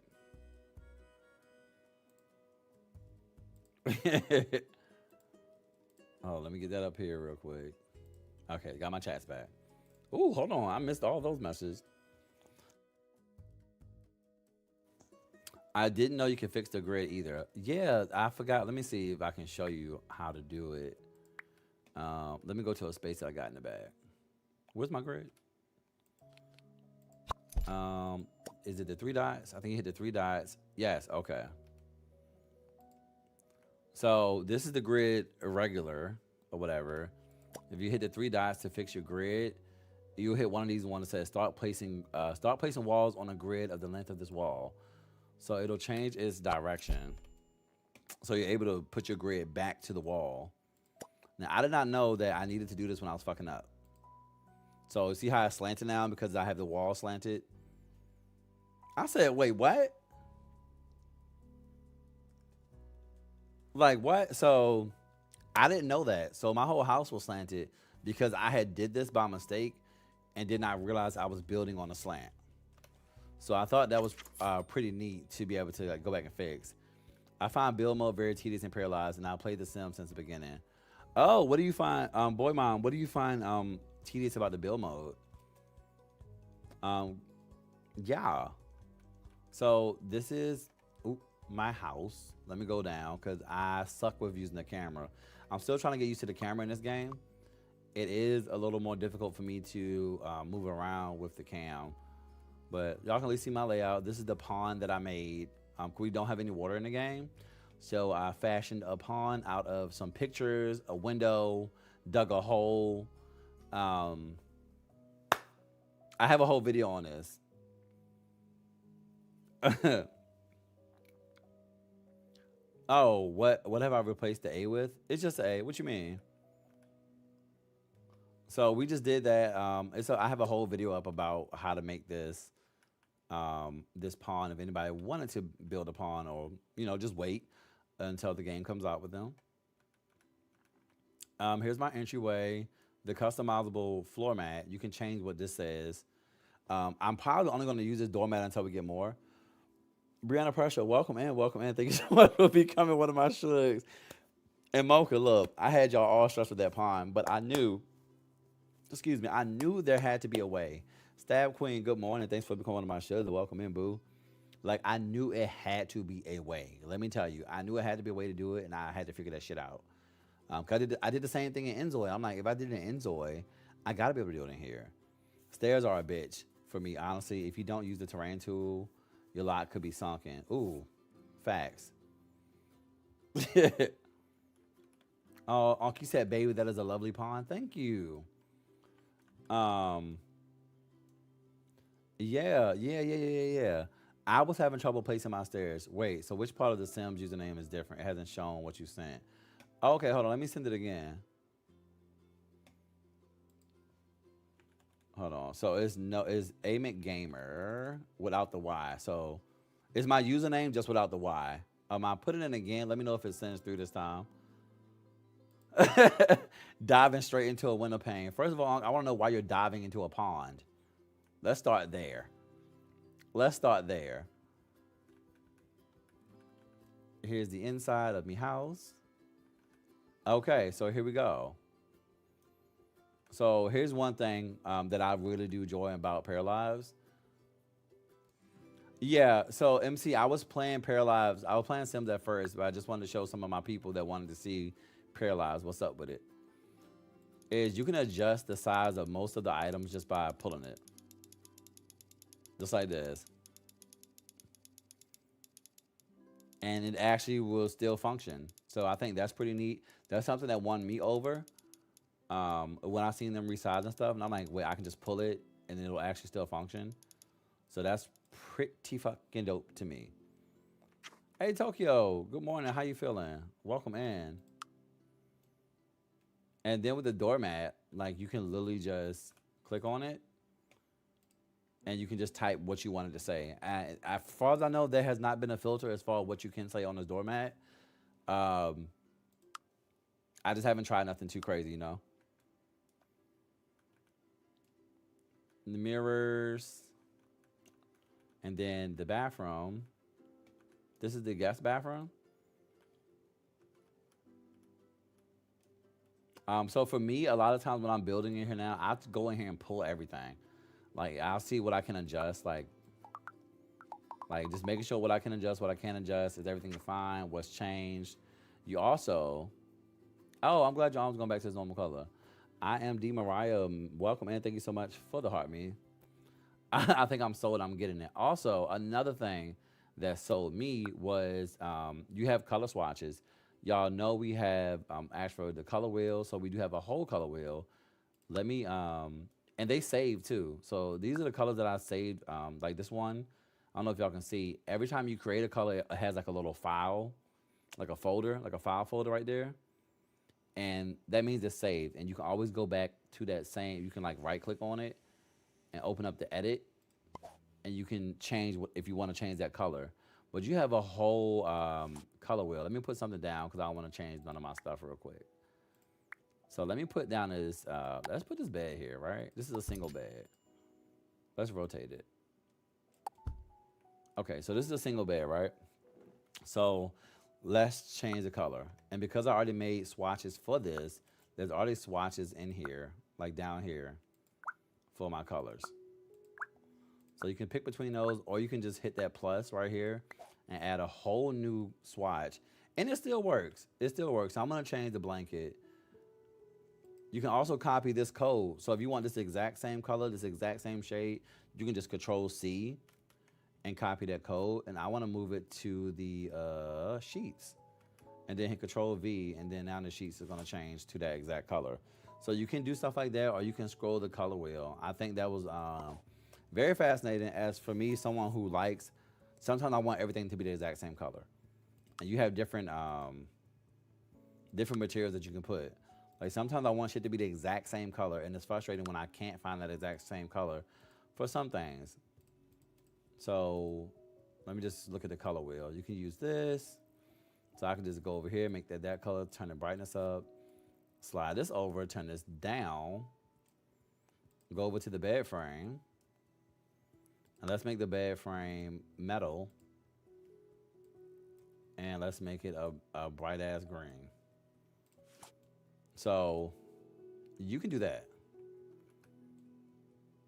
Oh, let me get that up here real quick. Okay, got my chats back. Ooh, hold on. I missed all those messages. I didn't know you could fix the grid either. Yeah, I forgot. Let me see if I can show you how to do it. Let me go to a space I got in the bag. Where's my grid? Is it the three dots? I think you hit the three dots. Yes, okay. So this is the grid irregular or whatever. If you hit the three dots to fix your grid, you'll hit one of these ones that says start placing walls on a grid of the length of this wall. So it'll change its direction. So you're able to put your grid back to the wall. Now I did not know that I needed to do this when I was fucking up. So see how it's slanted now because I have the wall slanted? I said, wait, what? Like what? So I didn't know that. So my whole house was slanted because I had did this by mistake and did not realize I was building on a slant. So I thought that was pretty neat to be able to go back and fix. I find build mode very tedious and paralyzed, and I played The Sims since the beginning. Oh, what do you find, boy mom? What do you find tedious about the build mode? Yeah. So this is my house. Let me go down because I suck with using the camera. I'm still trying to get used to the camera in this game. It is a little more difficult for me to move around with the cam. But y'all can at least see my layout. This is the pond that I made. We don't have any water in the game. So I fashioned a pond out of some pictures, a window, dug a hole. I have a whole video on this. Oh, what have I replaced the A with? It's just A. What you mean? So we just did that. I have a whole video up about how to make this this pond. If anybody wanted to build a pond, or just wait until the game comes out with them. Here's my entryway. The customizable floor mat. You can change what this says. I'm probably only going to use this doormat until we get more. Brianna Pressure, welcome in, welcome in. Thank you so much for becoming one of my shugs. And Mocha, look, I had y'all all stressed with that pond, but I knew there had to be a way. Stab Queen, good morning. Thanks for becoming one of my shugs. Welcome in, boo. Like, I knew it had to be a way. Let me tell you, I knew it had to be a way to do it, and I had to figure that shit out. Cause I did the same thing in Enzoy. I'm like, if I did it in Enzoy, I gotta be able to do it in here. Stairs are a bitch for me, honestly. If you don't use the terrain tool, your lot could be sunken. Ooh, facts. Oh, Anki said, baby, that is a lovely pond. Thank you. Yeah. I was having trouble placing my stairs. Wait, so which part of the Sims username is different? It hasn't shown what you sent. Okay, hold on. Let me send it again. Hold on. So it's Ayemcgaymerrr without the Y. So it's my username just without the Y. I put it in again. Let me know if it sends through this time. Diving straight into a window pane. First of all, I want to know why you're diving into a pond. Let's start there. Here's the inside of me house. Okay, so here we go. So here's one thing that I really do enjoy about Paralyzed. Yeah, so MC, I was playing Paralyzed. I was playing Sims at first, but I just wanted to show some of my people that wanted to see Paralyzed. What's up with it? Is you can adjust the size of most of the items just by pulling it, just like this, and it actually will still function. So I think that's pretty neat. That's something that won me over. When I seen them resize and stuff, and I'm like, wait, I can just pull it and it'll actually still function. So that's pretty fucking dope to me. Hey Tokyo, good morning. How you feeling? Welcome in. And then with the doormat, like you can literally just click on it and you can just type what you wanted to say. And as far as I know, there has not been a filter as far as what you can say on this doormat. Um, I just haven't tried nothing too crazy, you know. The mirrors, and then the bathroom. This is the guest bathroom. So for me, a lot of times when I'm building in here now, I have to go in here and pull everything. Like I'll see what I can adjust. Like just making sure what I can adjust, what I can adjust, is everything fine, what's changed. You also, oh, I'm glad your arm's going back to its normal color. I am D Mariah. Welcome and thank you so much for the heart me. I think I'm sold. I'm getting it. Also, another thing that sold me was you have color swatches. Y'all know we have asked for the color wheel, so we do have a whole color wheel. Let me and they save too. So these are the colors that I saved. Like this one, I don't know if y'all can see. Every time you create a color, it has like a little file, like a folder, like a file folder right there, and that means it's saved. And you can always go back to that same. You can like right click on it and open up the edit, and you can change if you want to change that color. But you have a whole color wheel. Let me put something down because I don't want to change none of my stuff real quick. So let me put down this. Let's put this bed here, right? This is a single bed. Let's rotate it. Okay, so this is a single bed, right? So let's change the color. And because I already made swatches for this, there's already swatches in here, like down here, for my colors. So you can pick between those, or you can just hit that plus right here and add a whole new swatch. And it still works. It still works. So I'm gonna change the blanket. You can also copy this code. So if you want this exact same color, this exact same shade, you can just Control C and copy that code. And I want to move it to the sheets, and then hit Control V, and then now the sheets is gonna change to that exact color. So you can do stuff like that, or you can scroll the color wheel. I think that was very fascinating. As for me, someone who likes, sometimes I want everything to be the exact same color, and you have different materials that you can put. Like sometimes I want shit to be the exact same color, and it's frustrating when I can't find that exact same color for some things. So let me just look at the color wheel. You can use this. So I can just go over here, make that color, turn the brightness up, slide this over, turn this down, go over to the bed frame, and let's make the bed frame metal, and let's make it a bright ass green. So you can do that.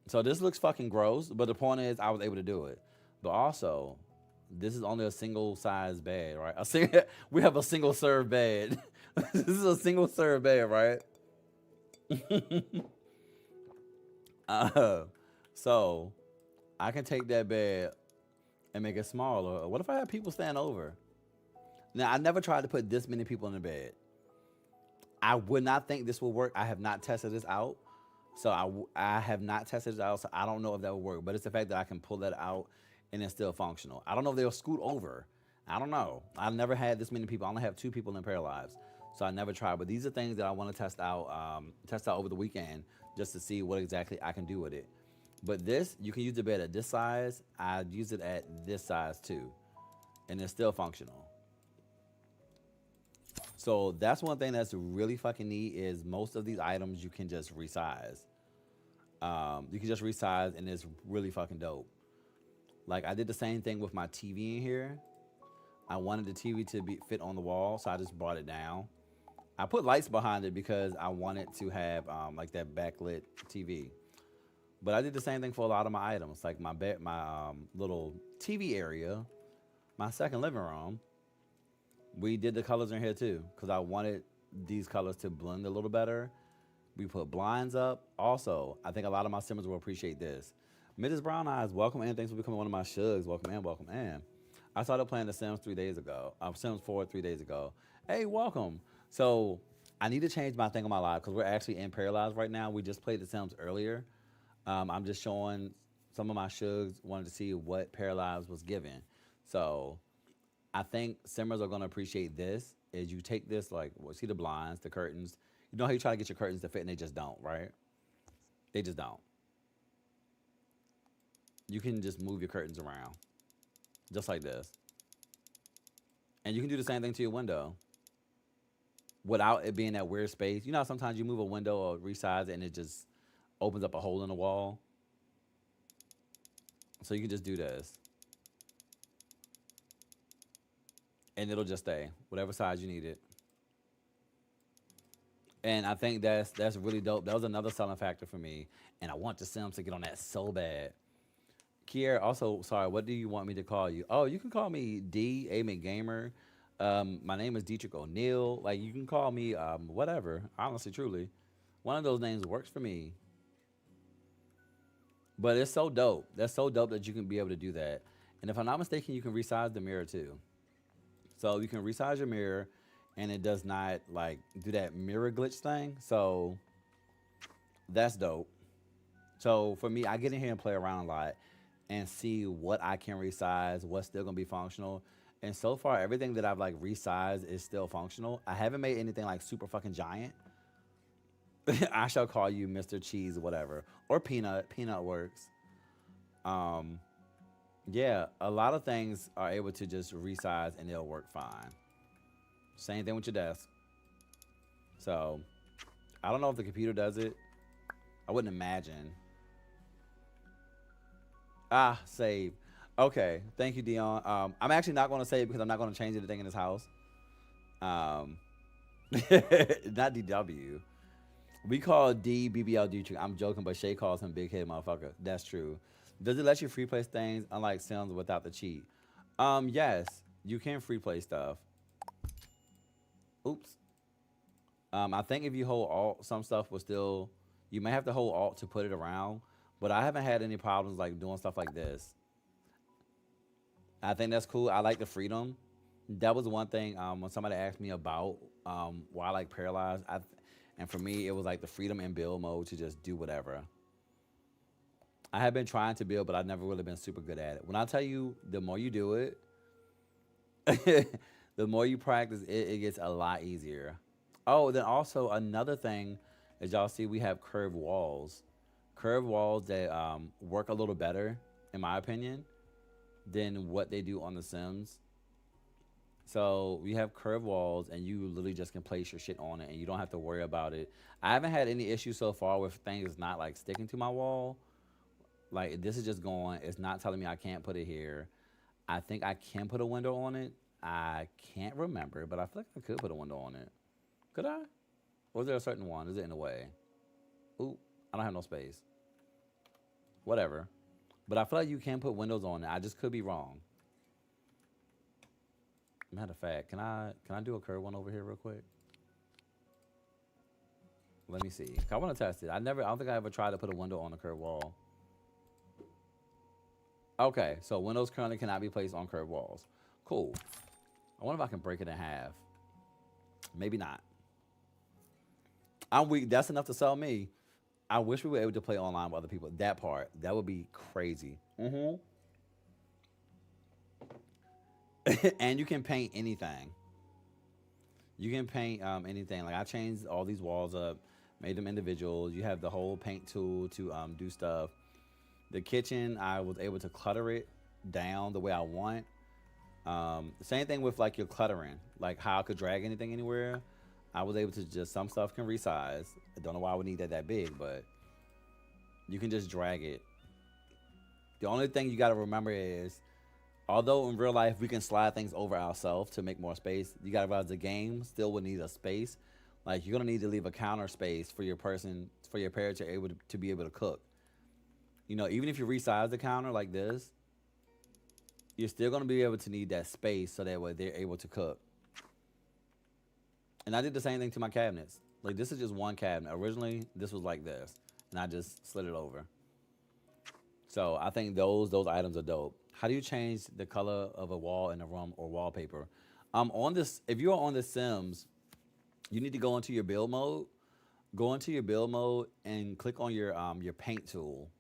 So this looks fucking gross, but the point is I was able to do it. But also, this is only a single size bed, right? We have a single serve bed. This is a single serve bed, right? uh, so I can take that bed and make it smaller. What if I have people stand over? Now I never tried to put this many people in the bed. I would not think this will work. I have not tested this out. So I have not tested it out, so I don't know if that will work. But it's the fact that I can pull that out and it's still functional. I don't know if they'll scoot over. I don't know. I've never had this many people. I only have 2 people in Paralyzed, so I never tried. But these are things that I want to test out over the weekend, just to see what exactly I can do with it. But this, you can use the bed at this size. I use it at this size too, and it's still functional. So that's one thing that's really fucking neat, is most of these items you can just resize. You can just resize, and it's really fucking dope. Like I did the same thing with my TV in here. I wanted the TV to be fit on the wall, so I just brought it down. I put lights behind it because I wanted to have like that backlit TV. But I did the same thing for a lot of my items, like my bed, my little TV area, my second living room. We did the colors in here too, because I wanted these colors to blend a little better. We put blinds up. Also, I think a lot of my simmers will appreciate this. Mrs. Brown Eyes, welcome in. Thanks for becoming one of my shugs. Welcome in, welcome in. I started playing The Sims 3 days ago. Sims 4 3 days ago. Hey, welcome. So I need to change my thing on my live because we're actually in Paralyzed right now. We just played The Sims earlier. I'm just showing some of my shugs, wanted to see what Paralyzed was given. So I think Simmers are going to appreciate this. Is you take this, like, well, see the blinds, the curtains. You know how you try to get your curtains to fit and they just don't, right? They just don't. You can just move your curtains around, just like this. And you can do the same thing to your window without it being that weird space. You know how sometimes you move a window or resize it and it just opens up a hole in the wall? So you can just do this. And it'll just stay, whatever size you need it. And I think that's really dope. That was another selling factor for me. And I want the Sims to get on that so bad. Kier, also, sorry, what do you want me to call you? Oh, you can call me D. Ayemcgaymerrr. My name is Dietrich O'Neill. Like, you can call me whatever, honestly, truly. One of those names works for me. But it's so dope. That's so dope that you can be able to do that. And if I'm not mistaken, you can resize the mirror too. So you can resize your mirror and it does not like do that mirror glitch thing. So that's dope. So for me, I get in here and play around a lot and see what I can resize, what's still gonna be functional. And so far, everything that I've like resized is still functional. I haven't made anything like super fucking giant. I shall call you Mr. Cheese, whatever, or Peanut. Peanut works. Um, yeah, a lot of things are able to just resize and they'll work fine. Same thing with your desk. So I don't know if the computer does it. I wouldn't imagine. Ah, save. Okay, thank you, Dion. I'm actually not going to save because I'm not going to change anything in this house. Um, not DW. We call D BBL Dietrich. I'm joking, but Shay calls him Big Head Motherfucker. That's true. Does it let you free play things unlike Sims without the cheat? Yes, you can free play stuff. Oops. I think if you hold Alt, some stuff will still. You may have to hold Alt to put it around, but I haven't had any problems like doing stuff like this. I think that's cool. I like the freedom. That was one thing when somebody asked me about why I like Paralyzed. And for me, it was like the freedom in build mode to just do whatever. I have been trying to build, but I've never really been super good at it. When I tell you, the more you do it, the more you practice, it gets a lot easier. Oh, then also another thing, as y'all see, we have curved walls. Curved walls that work a little better, in my opinion, than what they do on The Sims. So we have curved walls, and you literally just can place your shit on it, and you don't have to worry about it. I haven't had any issues so far with things not like sticking to my wall. Like this is just going. It's not telling me I can't put it here. I think I can put a window on it. I can't remember, but I feel like I could put a window on it. Could I? Or is there a certain one? Is it in the way? Ooh, I don't have no space. Whatever. But I feel like you can put windows on it. I just could be wrong. Matter of fact, can I do a curved one over here real quick? Let me see. I want to test it. I don't think I ever tried to put a window on a curved wall. Okay, so windows currently cannot be placed on curved walls. Cool. I wonder if I can break it in half. Maybe not. I'm weak. That's enough to sell me. I wish we were able to play online with other people. That part, that would be crazy. Mm-hmm. And you can paint anything. You can paint anything. Like I changed all these walls up, made them individual. You have the whole paint tool to do stuff. The kitchen, I was able to clutter it down the way I want. Same thing with like your cluttering, like how I could drag anything anywhere. I was able to just, some stuff can resize. I don't know why I would need that big, but you can just drag it. The only thing you got to remember is, although in real life we can slide things over ourselves to make more space, you got to realize the game still would need a space. Like you're gonna need to leave a counter space for your person, for your parent to be able to cook. You know, even if you resize the counter like this, you're still gonna be able to need that space so that way they're able to cook. And I did the same thing to my cabinets. Like this is just one cabinet. Originally, this was like this, and I just slid it over. So I think those items are dope. How do you change the color of a wall in a room or wallpaper? On this, if you are on the Sims, you need to go into your build mode. Go into your build mode and click on your paint tool,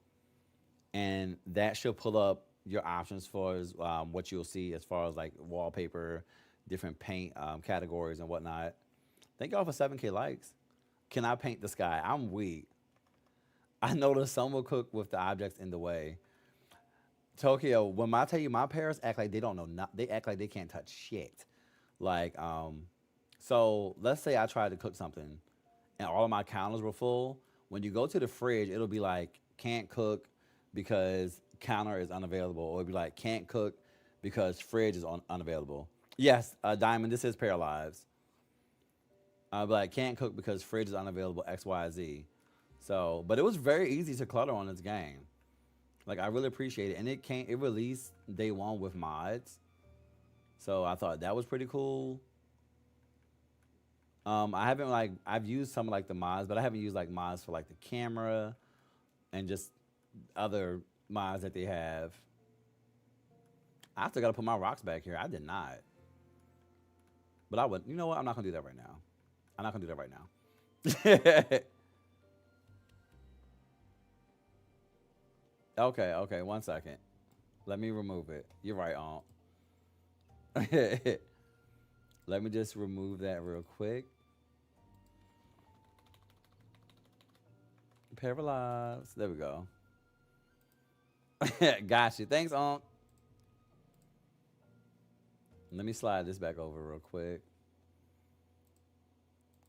and that should pull up your options for as, what you'll see as far as like wallpaper, different paint categories and whatnot. Thank y'all for 7K likes. Can I paint the sky? I'm weak. I noticed some will cook with the objects in the way. Tokyo, when I tell you my parents act like they don't know, they act like they can't touch shit. Like, so let's say I tried to cook something and all of my counters were full. When you go to the fridge, it'll be like, can't cook because counter is unavailable. Or it'll be like, can't cook because fridge is unavailable. Yes, Diamond, this is paralyzed. But I can't cook because fridge is unavailable, X, Y, Z. So, but it was very easy to clutter on this game. Like I really appreciate it, and it released day one with mods. So I thought that was pretty cool. I haven't like I've used some of like the mods, but I haven't used like mods for like the camera and just other mods that they have. I still gotta put my rocks back here. I did not, but I would. You know what? I'm not gonna do that right now. I'm not gonna do that right now. Okay, okay, 1 second. Let me remove it. You're right, Aunt. Let me just remove that real quick. Paralyzed. There we go. Got you. Thanks, Aunt. Let me slide this back over real quick.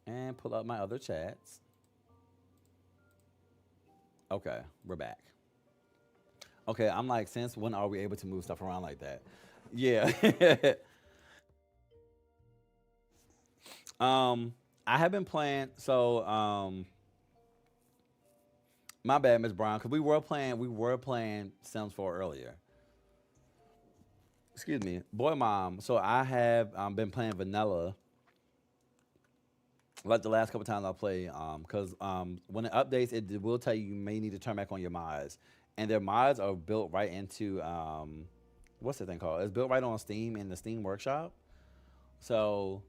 And pull up my other chats. Okay, we're back. Okay, I'm like, since when are we able to move stuff around like that? Yeah. I have been playing. So, my bad, Miss Brown, because we were playing Sims 4 earlier. Excuse me, boy, mom. So I have been playing vanilla like the last couple times I play, because when it updates, it will tell you you may need to turn back on your mods, and their mods are built right into what's the thing called? It's built right on Steam in the Steam Workshop, so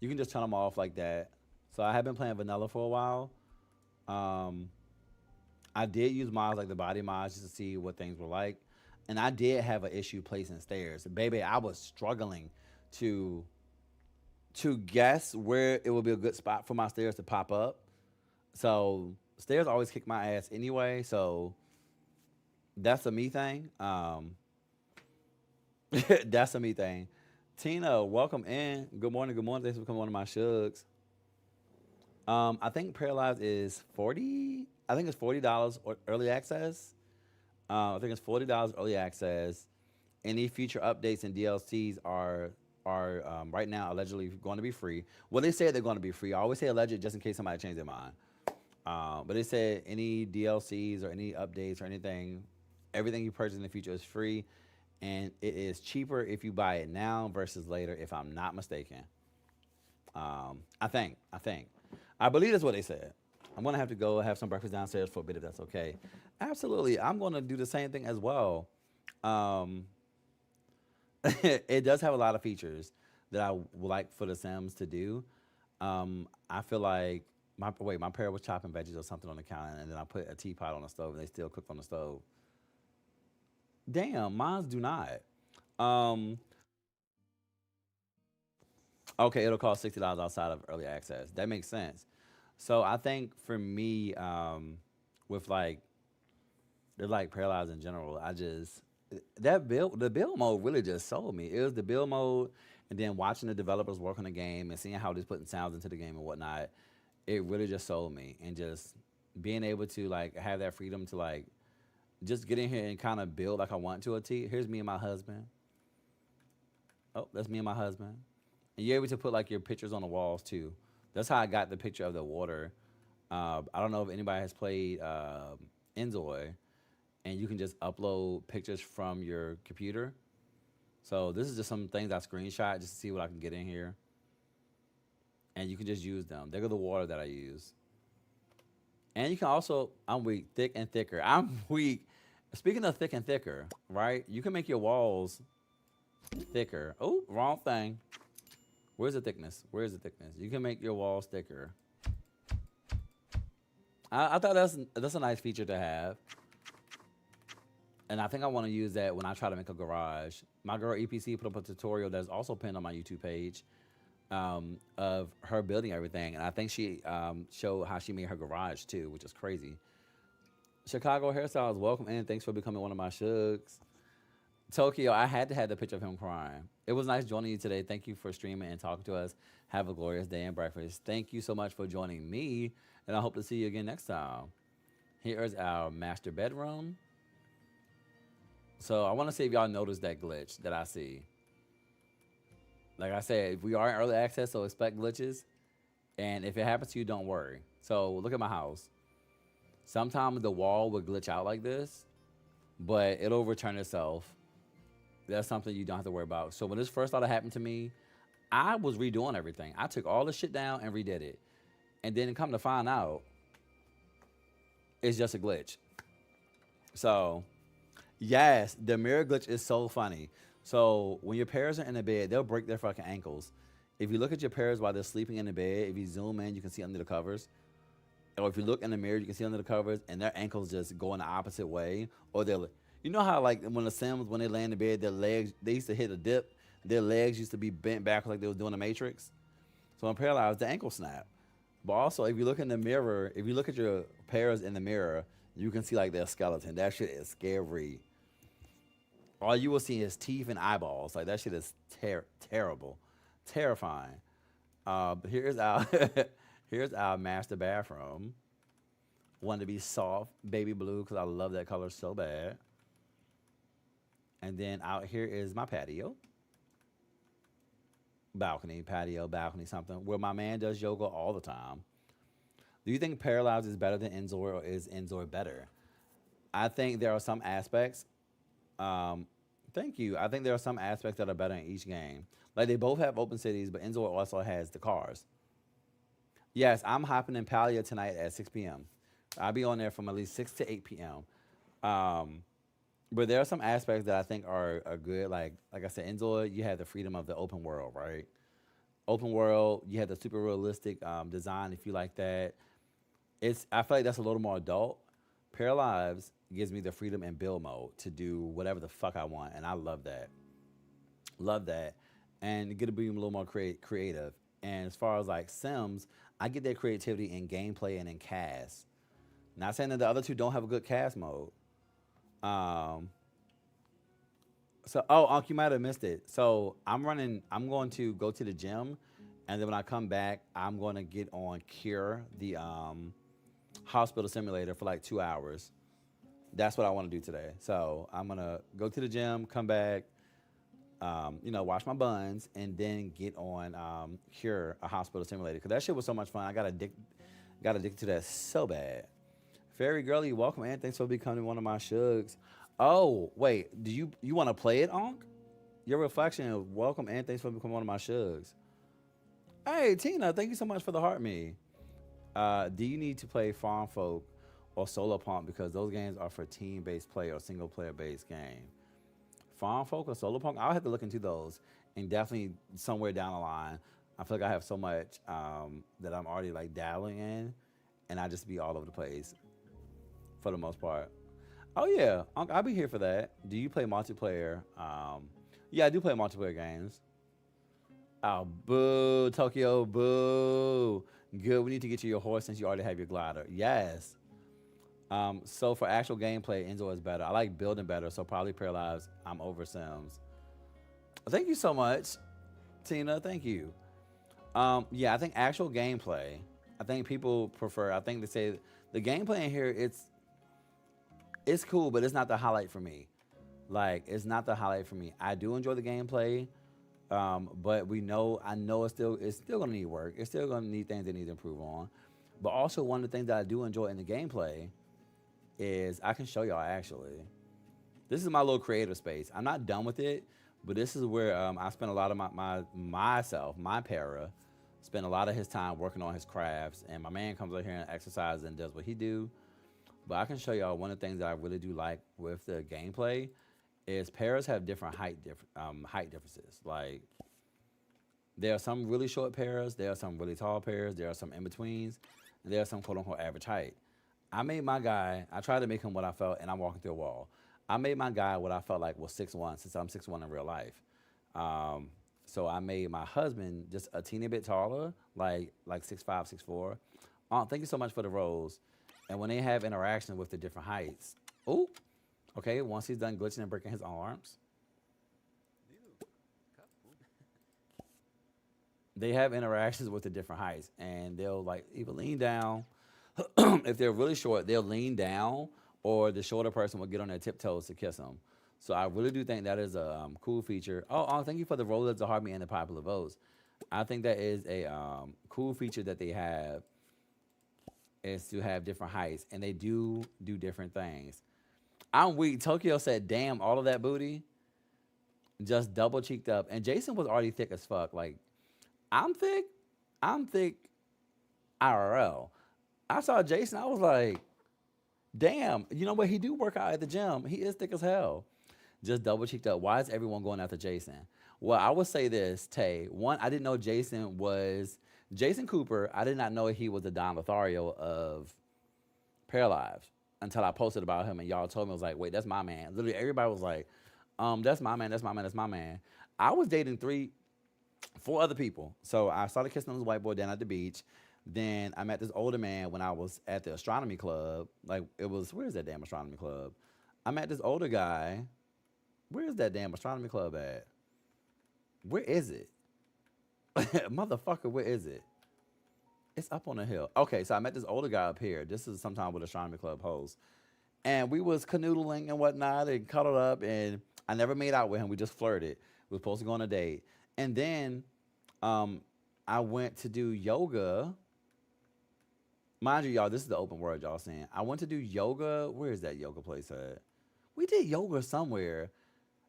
you can just turn them off like that. So I have been playing vanilla for a while. Um, I did use mods like the body mods just to see what things were like, and I did have an issue placing stairs. Baby, I was struggling to guess where it would be a good spot for my stairs to pop up. So stairs always kick my ass anyway. So that's a me thing. That's a me thing. Tina, welcome in. Good morning. Good morning. Thanks for coming on to my shugs. I think Paralyzed is 40. I think it's $40 early access. I think it's $40 early access. Any future updates and DLCs are right now allegedly going to be free. Well, they say they're going to be free. I always say alleged just in case somebody changes their mind. But they said any DLCs or any updates or anything, everything you purchase in the future is free, and it is cheaper if you buy it now versus later, if I'm not mistaken. I believe that's what they said. I'm gonna have to go have some breakfast downstairs for a bit if that's okay. Absolutely, I'm gonna do the same thing as well. Um, it does have a lot of features that I would like for the Sims to do. I feel like my parent was chopping veggies or something on the counter, and then I put a teapot on the stove, and they still cooked on the stove. Damn, mines do not. Um, okay, it'll cost $60 outside of early access. That makes sense. So I think for me, with like they're like paralyzed in general. I just the build mode really just sold me. It was the build mode, and then watching the developers work on the game and seeing how they're putting sounds into the game and whatnot. It really just sold me, and just being able to like have that freedom to like just get in here and kind of build like I want to a T. Here's me and my husband. Oh, that's me and my husband. And you're able to put like your pictures on the walls too. That's how I got the picture of the water. I don't know if anybody has played Enzoy. and you can just upload pictures from your computer. So this is just some things I screenshot just to see what I can get in here, and you can just use them. They're the water that I use. And you can also, I'm weak, thick and thicker. I'm weak. Speaking of thick and thicker, right? You can make your walls thicker. Oh, wrong thing. Where's the thickness? Where's the thickness? You can make your walls thicker. I thought that's a nice feature to have. And I think I want to use that when I try to make a garage. My girl EPC put up a tutorial that's also pinned on my YouTube page of her building everything. And I think she showed how she made her garage too, which is crazy. Chicago Hairstyles, welcome in. Thanks for becoming one of my shugs. Tokyo, I had to have the picture of him crying. It was nice joining you today. Thank you for streaming and talking to us. Have a glorious day and breakfast. Thank you so much for joining me, and I hope to see you again next time. Here is our master bedroom. So I want to see if y'all noticed that glitch that I see. Like I said, if we are in early access, so expect glitches. And if it happens to you, don't worry. So look at my house. Sometimes the wall would glitch out like this, but it'll return itself. That's something you don't have to worry about. So when this first started happening to me, I was redoing everything. I took all the shit down and redid it. And then come to find out, it's just a glitch. So, yes, the mirror glitch is so funny. So when your parents are in the bed, they'll break their fucking ankles. If you look at your parents while they're sleeping in the bed, if you zoom in, you can see under the covers. Or if you look in the mirror, you can see under the covers, and their ankles just go in the opposite way. Or they'll, you know how like when the Sims, when they lay in the bed, their legs, they used to hit a dip. Their legs used to be bent backwards like they was doing the Matrix. So I'm paralyzed, the ankle snap. But also, if you look in the mirror, if you look at your parents in the mirror, you can see like their skeleton. That shit is scary. All you will see is teeth and eyeballs. Like that shit is terrible, terrifying. But here's our here's our master bathroom. Wanted to be soft, baby blue, because I love that color so bad. And then out here is my patio. Balcony, patio, balcony, something. Where my man does yoga all the time. Do you think Paralyzed is better than Enzor, or is Enzor better? I think there are some aspects. Thank you. I think there are some aspects that are better in each game. Like they both have open cities, but Enzor also has the cars. Yes, I'm hopping in Palia tonight at 6 p.m. I'll be on there from at least 6 to 8 p.m. But there are some aspects that I think are good. Like I said, Enzor, you have the freedom of the open world, right? Open world, you have the super realistic design if you like that. I feel like that's a little more adult. Paralyzed gives me the freedom in build mode to do whatever the fuck I want, and I love that. Love that. And get to be a little more creative. And as far as like Sims, I get that creativity in gameplay and in cast. Not saying that the other two don't have a good cast mode. Unc, you might have missed it. So I'm going to go to the gym, and then when I come back, I'm going to get on Cure, the hospital simulator, for like 2 hours. That's what I want to do today. So I'm going to go to the gym, come back, wash my buns, and then get on Cure, a hospital simulator. Because that shit was so much fun. I got addicted to that so bad. Fairy Girlie, welcome, and thanks for becoming one of my shugs. Oh, wait, do you want to play it, Onk? Your reflection, welcome, and thanks for becoming one of my shugs. Hey, Tina, thank you so much for the heart me. Do you need to play Farm Folk or Solo Pump, because those games are for team-based play or single-player-based game? Farm Folk or Solo Pump? I'll have to look into those, and definitely somewhere down the line. I feel like I have so much that I'm already like dabbling in, and I just be all over the place for the most part. Oh yeah, I'll be here for that. Do you play multiplayer? Yeah, I do play multiplayer games. Oh, boo, Tokyo, boo. Good, we need to get you your horse since you already have your glider. Yes. So for actual gameplay, Enzo is better. I like building better, so probably Paralyzed. I'm over Sims. Thank you so much, Tina. Thank you. Yeah, I think actual gameplay, I think people prefer, I think they say the gameplay in here, it's cool, but it's not the highlight for me. Like, it's not the highlight for me. I do enjoy the gameplay, but I know it's still gonna need work. It's still gonna need things that need to improve on. But also one of the things that I do enjoy in the gameplay is I can show y'all actually. This is my little creative space. I'm not done with it, but this is where I spend a lot of my para, spend a lot of his time working on his crafts. And my man comes out here and exercises and does what he do. But I can show y'all one of the things that I really do like with the gameplay is pairs have different height differences. Like there are some really short pairs, there are some really tall pairs, there are some in betweens, and there are some quote unquote average height. I made my guy. I tried to make him what I felt, and I'm walking through a wall. I made my guy what I felt like was 6'1", since I'm 6'1" in real life. Um, so I made my husband just a teeny bit taller, like 6'5", 6'4". Thank you so much for the rose. And when they have interaction with the different heights, oh, okay. Once he's done glitching and breaking his arms, they have interactions with the different heights, and they'll like either lean down. If they're really short, they'll lean down, or the shorter person will get on their tiptoes to kiss them. So I really do think that is a cool feature. Thank you for the rollers, the heartbeat, and the popular votes. I think that is a cool feature that they have is to have different heights, and they do different things. I'm weak. Tokyo said, "Damn, all of that booty, just double cheeked up." And Jason was already thick as fuck. Like I'm thick. I'm thick IRL. I saw Jason. I was like, damn. You know what? He do work out at the gym. He is thick as hell. Just double cheeked up. Why is everyone going after Jason? Well, I would say this, Tay. One, I didn't know Jason was Jason Cooper. I did not know he was the Don Lothario of Paralyzed until I posted about him, and y'all told me. I was like, wait, that's my man. Literally, everybody was like, that's my man. That's my man. That's my man. I was dating four other people. So I started kissing this white boy down at the beach. Then I met this older man when I was at the astronomy club. Like it was, where's that damn astronomy club? I met this older guy. Where's that damn astronomy club at? Where is it? Motherfucker, where is it? It's up on the hill. Okay, so I met this older guy up here. This is sometime with astronomy club host. And we was canoodling and whatnot and cuddled up, and I never made out with him. We just flirted. We were supposed to go on a date. And then I went to do yoga. Mind you, y'all, this is the open word y'all saying. I went to do yoga. Where is that yoga place at? We did yoga somewhere.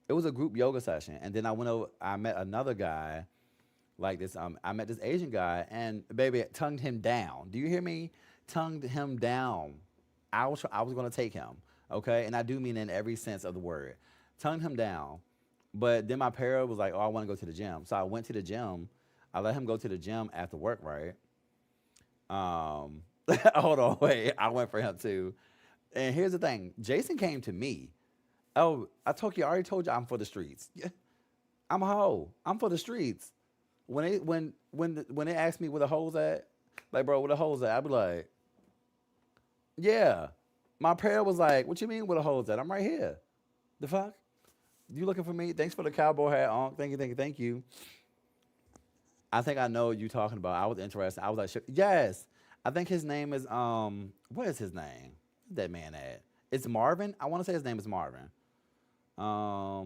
It was a group yoga session. And then I went over, I met another guy like this. I met this Asian guy, and baby, it tongued him down. Do you hear me? Tongued him down. I was going to take him, okay? And I do mean in every sense of the word. Tongued him down. But then my parent was like, oh, I want to go to the gym. So I went to the gym. I let him go to the gym after work, right? Hold on, wait. I went for him too. And here's the thing. Jason came to me. Oh, I already told you I'm for the streets. Yeah, I'm a hoe. I'm for the streets. When they ask me where the hoes at, like, bro, where the hoes at? I be like, yeah. My parent was like, what you mean where the hoes at? I'm right here. The fuck? You looking for me? Thanks for the cowboy hat on. Thank you, thank you, thank you. I think I know what you talking about. I was interested. I was like, yes. I think his name is what is his name? Where's that man at? It's Marvin. I want to say his name is Marvin. I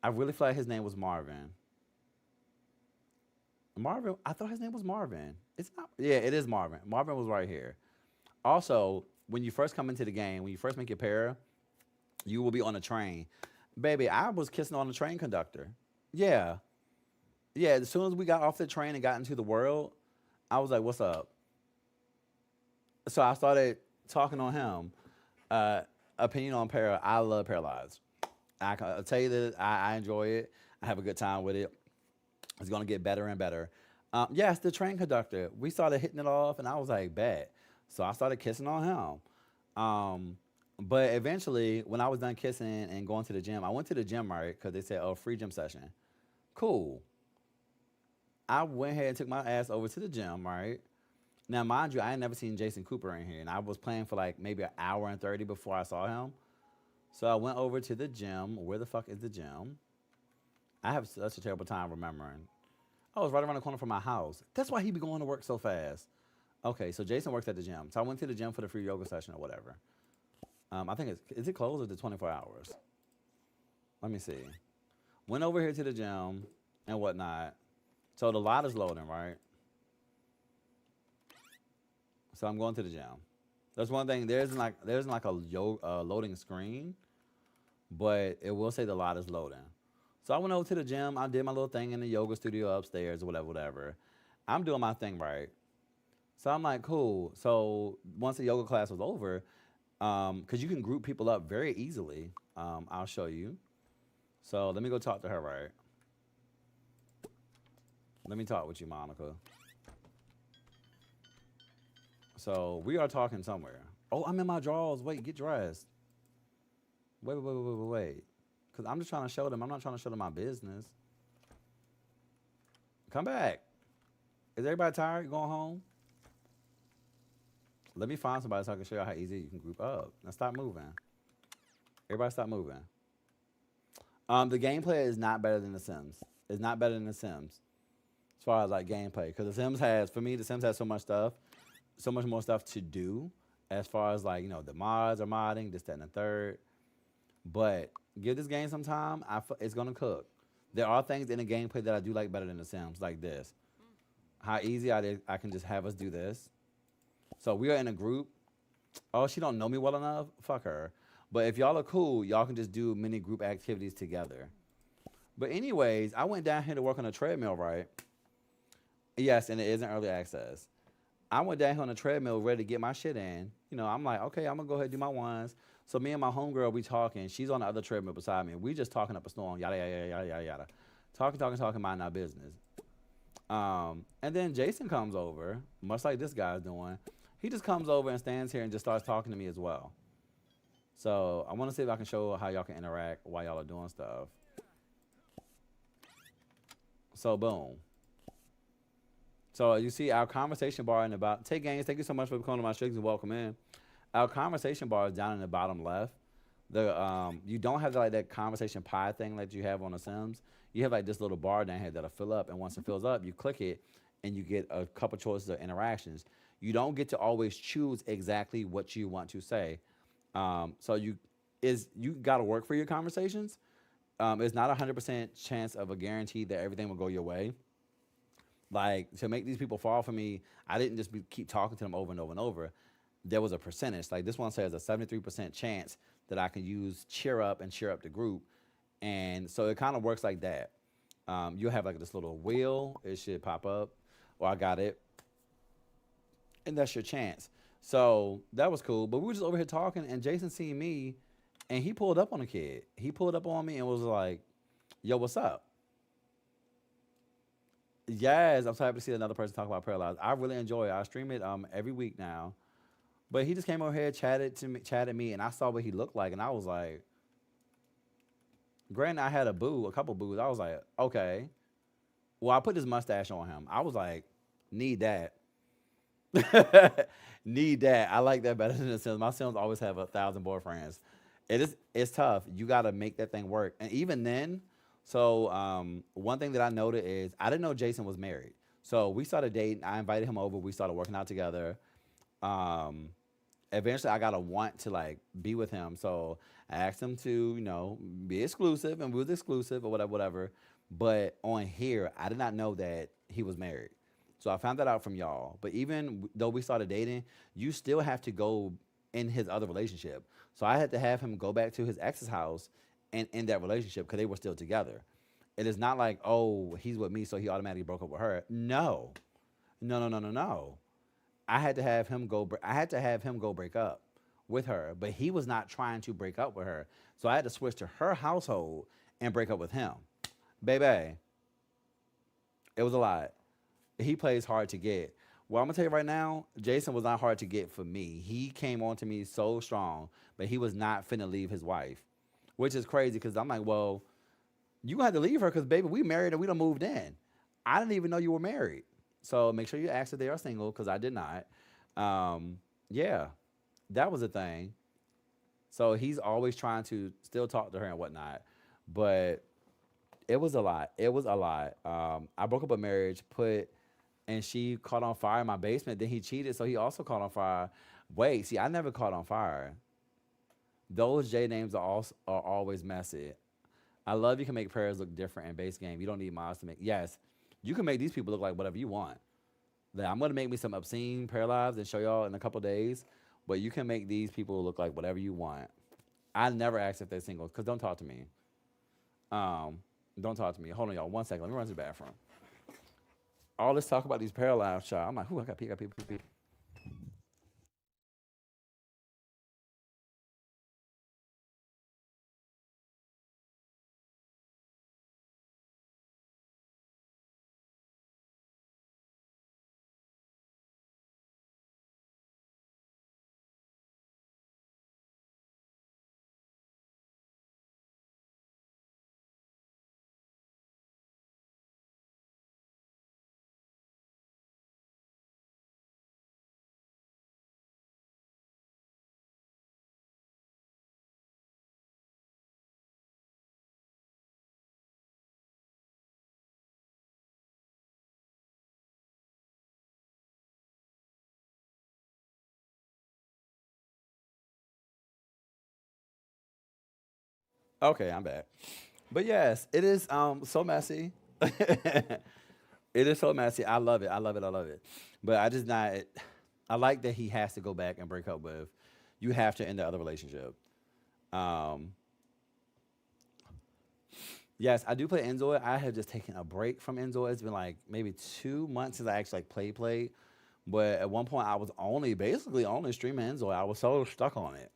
really feel like his name was Marvin. Marvin. I thought his name was Marvin. It's not. Yeah, it is Marvin. Marvin was right here. Also, when you first come into the game, when you first make your pair, you will be on a train. Baby, I was kissing on the train conductor. Yeah. Yeah, as soon as we got off the train and got into the world, I was like, what's up? So I started talking on him. Opinion on Para. I love Paralyzed. I'll tell you that I enjoy it. I have a good time with it. It's going to get better and better. Yes, the train conductor. We started hitting it off, and I was like, bet. So I started kissing on him. But eventually, when I was done kissing and going to the gym, I went to the gym, right? Because they said, oh, free gym session. Cool. I went ahead and took my ass over to the gym, right? Now, mind you, I had never seen Jason Cooper in here, and I was playing for like maybe an hour and 30 before I saw him. So I went over to the gym. Where the fuck is the gym? I have such a terrible time remembering. Oh, it's right around the corner from my house. That's why he be going to work so fast. Okay, so Jason works at the gym. So I went to the gym for the free yoga session or whatever. I think is it closed or is it 24 hours? Let me see. Went over here to the gym and whatnot. So the lot is loading, right? So I'm going to the gym. That's one thing. There isn't like a loading screen, but it will say the lot is loading. So I went over to the gym. I did my little thing in the yoga studio upstairs, or whatever, whatever. I'm doing my thing right. So I'm like, cool. So once the yoga class was over, because you can group people up very easily, I'll show you. So let me go talk to her, right? Let me talk with you, Monica. So we are talking somewhere. Oh, I'm in my drawers. Wait, get dressed. Wait. Because I'm just trying to show them. I'm not trying to show them my business. Come back. Is everybody tired? You going home? Let me find somebody so I can show you how easy you can group up. Now stop moving. Everybody stop moving. The gameplay is not better than The Sims. It's not better than The Sims as far as like gameplay. Because for me, The Sims has so much stuff, so much more stuff to do as far as like, the mods are modding, this, that, and the third. But give this game some time. It's going to cook. There are things in the gameplay that I do like better than The Sims, like this. How easy I can just have us do this. So we are in a group. Oh, she don't know me well enough? Fuck her. But if y'all are cool, y'all can just do mini group activities together. But anyways, I went down here to work on a treadmill, right? Yes, and it isn't early access. I went down here on a treadmill ready to get my shit in. I'm like, okay, I'm gonna go ahead and do my ones. So me and my homegirl, we talking. She's on the other treadmill beside me. We just talking up a storm, yada yada yada yada yada. Talking, mind our business. And then Jason comes over, much like this guy's doing. He just comes over and stands here and just starts talking to me as well. So I want to see if I can show how y'all can interact while y'all are doing stuff. So boom. So you see our conversation bar in the bottom. Take Games, thank you so much for coming to my shugs and welcome in. Our conversation bar is down in the bottom left. You don't have like that conversation pie thing that you have on The Sims. You have like this little bar down here that'll fill up, and once it fills up, you click it, and you get a couple choices of interactions. You don't get to always choose exactly what you want to say. So you got to work for your conversations. It's not 100% chance of a guarantee that everything will go your way. Like to make these people fall for me, I didn't just keep talking to them over and over and over. There was a percentage. Like this one says a 73% chance that I can use cheer up and cheer up the group, and so it kind of works like that. You have like this little wheel. It should pop up, or I got it, and that's your chance. So that was cool. But we were just over here talking, and Jason seen me, and he pulled up on a kid. He pulled up on me and was like, "Yo, what's up?" Yes, I'm so happy to see another person talk about Paralyzed. I really enjoy it. I stream it every week now. But he just came over here, chatted me, and I saw what he looked like, and I was like, granted, I had a couple boos. I was like, okay. Well, I put this mustache on him. I was like, need that. Need that. I like that better than The Sims. My Sims always have 1,000 boyfriends. It's tough. You got to make that thing work. And even then, one thing that I noted is I didn't know Jason was married. So we started dating. I invited him over. We started working out together. Um, Eventually, I got to want to like be with him. So I asked him to, be exclusive, and we was exclusive or whatever, whatever. But on here, I did not know that he was married. So I found that out from y'all. But even though we started dating, you still have to go in his other relationship. So I had to have him go back to his ex's house and in that relationship because they were still together. It is not like, oh, he's with me, so he automatically broke up with her. No, no. I had to have him go. I had to have him go break up with her, but he was not trying to break up with her. So I had to switch to her household and break up with him. Baby, it was a lot. He plays hard to get. Well, I'm gonna tell you right now, Jason was not hard to get for me. He came on to me so strong, but he was not finna leave his wife, which is crazy because I'm like, well, you gonna have to leave her because baby, we married and we done moved in. I didn't even know you were married. So make sure you ask if they are single because I did not. Yeah, that was a thing. So he's always trying to still talk to her and whatnot, but it was a lot. It was a lot. I broke up a marriage, and she caught on fire in my basement. Then he cheated, so he also caught on fire. Wait, see, I never caught on fire. Those J names are always messy. I love you can make prayers look different in base game. You don't need mods to make. Yes, you can make these people look like whatever you want. Like, I'm gonna make me some obscene prayer lives and show y'all in a couple days. but you can make these people look like whatever you want. I never ask if they're single because don't talk to me. Um, don't talk to me. Hold on, y'all. 1 second. Let me run to the bathroom. All this talk about these paralyzed child. I'm like, who? I got pee. I got pee. Pee. Pee. Okay, I'm back. But yes, it is so messy. It is so messy. I love it. I love it. I love it. But I just not. I like that he has to go back and break up with. You have to end the other relationship. Um, yes, I do play Enzoy. I have just taken a break from Enzoy. It's been like maybe 2 months since I actually like played. But at one point, I was only basically only streaming Enzoy. I was so stuck on it.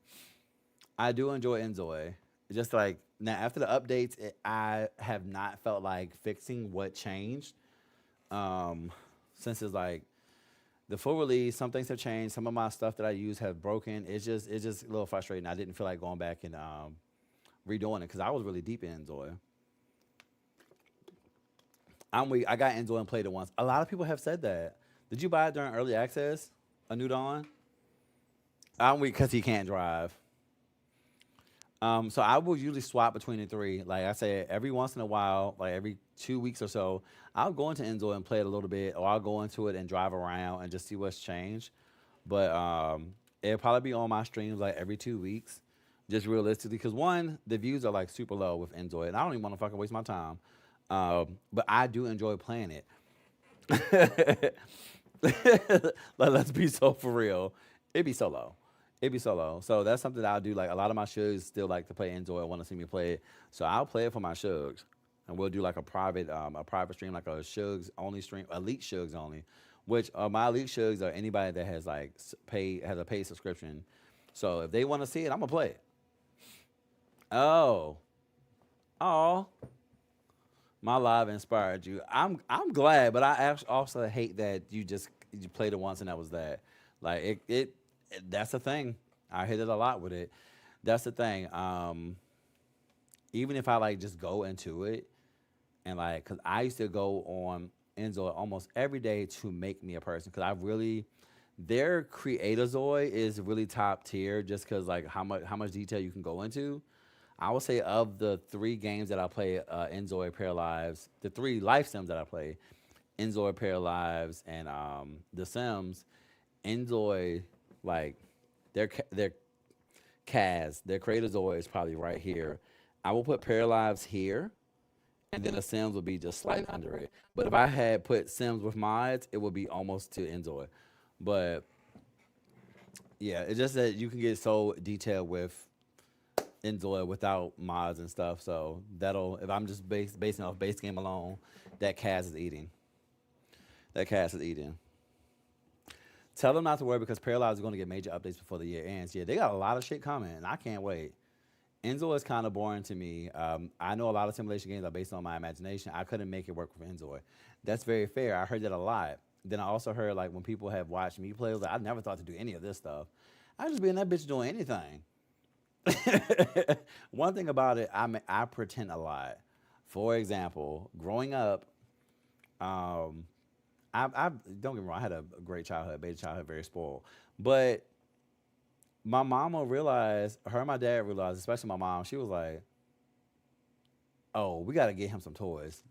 I do enjoy Enzoy. Just like now, after the updates, I have not felt like fixing what changed. Um, since it's like the full release, some things have changed. Some of my stuff that I use have broken. It's just a little frustrating. I didn't feel like going back and redoing it because I was really deep in Enzoy. I'm weak. I got Enjoy and played it once. A lot of people have said that. Did you buy it during early access? A New Dawn? I'm weak because he can't drive. So I will usually swap between the three. Like I said, every once in a while, like every 2 weeks or so, I'll go into Enjoy and play it a little bit, or I'll go into it and drive around and just see what's changed. But it'll probably be on my streams like every 2 weeks, just realistically. Because one, the views are like super low with Enjoy, and I don't even want to fucking waste my time. But I do enjoy playing it. Like, let's be so for real. It'd be so low. It'd be so low. So that's something that I'll do. Like a lot of my shugs still like to play Enjoy, want to see me play it. So I'll play it for my shugs. And we'll do like a private stream, like a Shugs only stream, elite Shugs only. Which my elite Shugs are anybody that has like has a paid subscription. So if they want to see it, I'm gonna play it. Oh, oh, my live inspired you. I'm glad, but also hate that you played it once and that was that. Like that's the thing. I hit it a lot with it. That's the thing. Even if I like just go into it and like, cause I used to go on Enzo almost every day to make me a person. Cause I really, their Creatozoid is really top tier just cause like how much detail you can go into. I would say of the three games that I play, Enzoy, Pair Lives, the three life sims that I play, Enzoy, Pair Lives, and The Sims, Enzoy, like their their Creatozoid is probably right here. I will put Pair Lives here, and then The Sims would be just slightly under it. But if I had put Sims with mods, it would be almost to Enzoy. But yeah, it's just that you can get so detailed with Enjoy without mods and stuff. So that'll if I'm just basing off base game alone, that cast is eating. That cast is eating. Tell them not to worry because Paralyzed is going to get major updates before the year ends. Yeah, they got a lot of shit coming, and I can't wait. Enzo is kind of boring to me. I know a lot of simulation games are based on my imagination. I couldn't make it work with Enzo. That's very fair. I heard that a lot. Then I also heard like when people have watched me play, I was like, I never thought to do any of this stuff. I just be in that bitch doing anything. One thing about it, I pretend a lot. For example, growing up, um, I don't get me wrong, I had a great childhood, baby childhood, very spoiled. But my mama realized, her and my dad realized, especially my mom, she was like, "Oh, we got to get him some toys."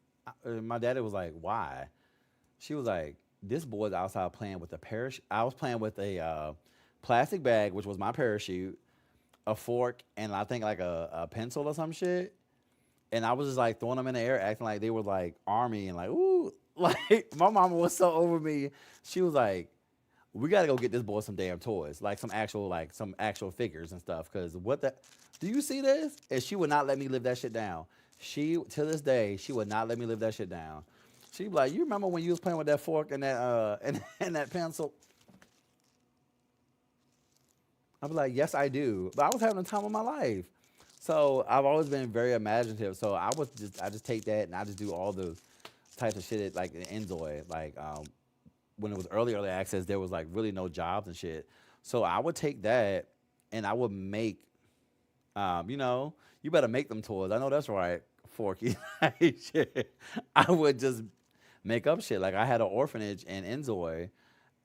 My daddy was like, "Why?" She was like, "This boy's outside playing with a parachute." I was playing with a plastic bag, which was my parachute, a fork, and I think like a pencil or some shit. And I was just like throwing them in the air, acting like they were like army and like ooh, like my mama was so over me. She was like, we gotta go get this boy some damn toys, like some actual figures and stuff. Cause what the? Do you see this? And she would not let me live that shit down. She to this day she would not let me live that shit down. She be like, you remember when you was playing with that fork and that and that pencil? I'd be like, yes, I do. But I was having the time of my life. So I've always been very imaginative. So I just take that and I just do all the types of shit like Enjoy. Like when it was early access, there was like really no jobs and shit. So I would take that and I would make, you know, you better make them toys. I know that's right, Forky. Shit. I would just make up shit. Like I had an orphanage in Enzoy.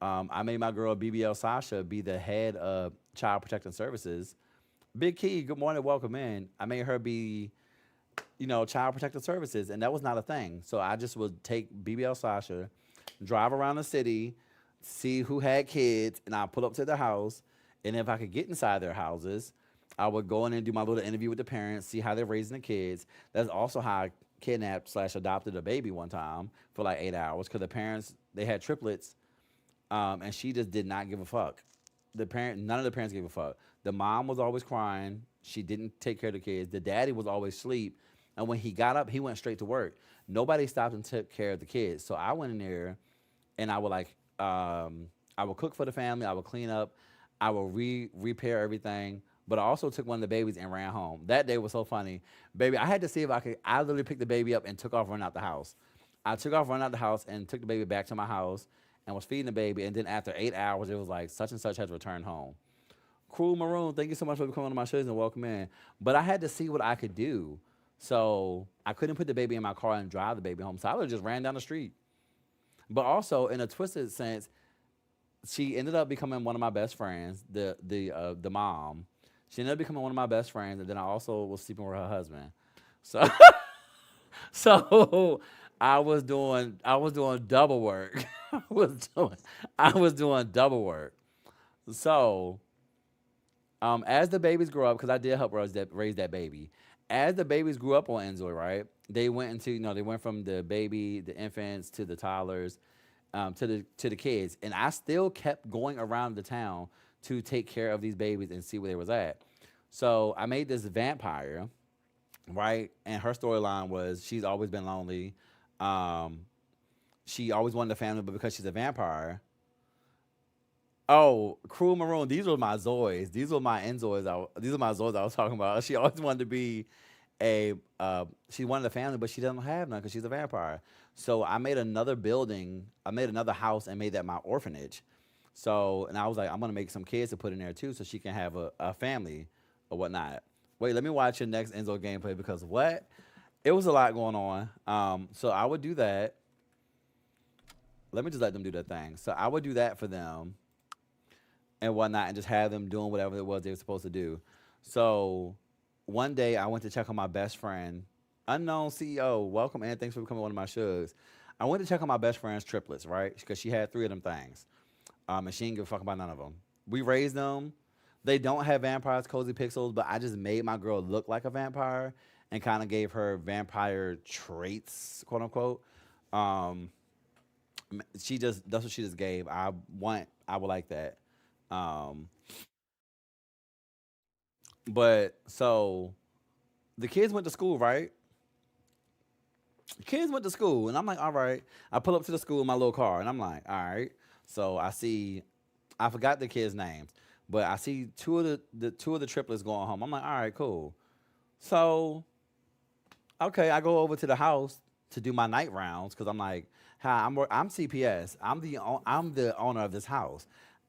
I made my girl BBL Sasha be the head of Child Protective Services. Big Key, good morning, welcome in. I made her be, you know, Child Protective Services, and that was not a thing. So I just would take BBL Sasha, drive around the city, see who had kids, and I'd pull up to the house. And if I could get inside their houses, I would go in and do my little interview with the parents, see how they're raising the kids. That's also how I kidnapped slash adopted a baby one time for like 8 hours because the parents they had triplets, and she just did not give a fuck. None of the parents gave a fuck. The mom was always crying. She didn't take care of the kids. The daddy was always asleep, and when he got up, he went straight to work. Nobody stopped and took care of the kids. So I went in there, and I would I would cook for the family. I would clean up. I would repair everything. But I also took one of the babies and ran home. That day was so funny, baby. I had to see if I could. I literally picked the baby up and took off running out the house. I took off running out the house and took the baby back to my house and was feeding the baby. And then after 8 hours, it was like such and such has returned home. Cruel Maroon, thank you so much for coming on my shows and welcome in. But I had to see what I could do. So I couldn't put the baby in my car and drive the baby home. So I would just ran down the street. But also, in a twisted sense, she ended up becoming one of my best friends, the mom. She ended up becoming one of my best friends, and then I also was sleeping with her husband. So so I was doing double work. Doing I was doing double work. So as the babies grew up, because I did help raise that baby. As the babies grew up on Enjoy, right? They went into they went from the infants to the toddlers, to the kids, and I still kept going around the town to take care of these babies and see where they was at. So I made this vampire, right? And her storyline was she's always been lonely. Um, she always wanted a family, but because she's a vampire, oh, Cruel Maroon. These were my Zoys. These were my Enzoys. These are my Zoys I was talking about. She always wanted to be a. She wanted a family, but she doesn't have none because she's a vampire. So I made another building. I made another house and made that my orphanage. So and I was like, I'm gonna make some kids to put in there too, so she can have a family or whatnot. Wait, let me watch your next Enzo gameplay because what? It was a lot going on. So I would do that. Let me just let them do their thing. So I would do that for them and whatnot, and just have them doing whatever it was they were supposed to do. So one day I went to check on my best friend, unknown CEO. Welcome and thanks for becoming one of my shugs. I went to check on my best friend's triplets, right? Because she had three of them things, and she didn't give a fuck about none of them. We raised them. They don't have vampires, cozy pixels, but I just made my girl look like a vampire and kind of gave her vampire traits, quote unquote. Um, she just that's what she just gave. I would like that. Um, but so the kids went to school, right? The kids went to school, and I'm like, all right. I pull up to the school in my little car, and I'm like, all right. So I see, I forgot the kids' names, but I see the two of the triplets going home. I'm like, all right, cool. So okay, I go over to the house to do my night rounds because I'm like, hi, I'm CPS. I'm the owner of this house.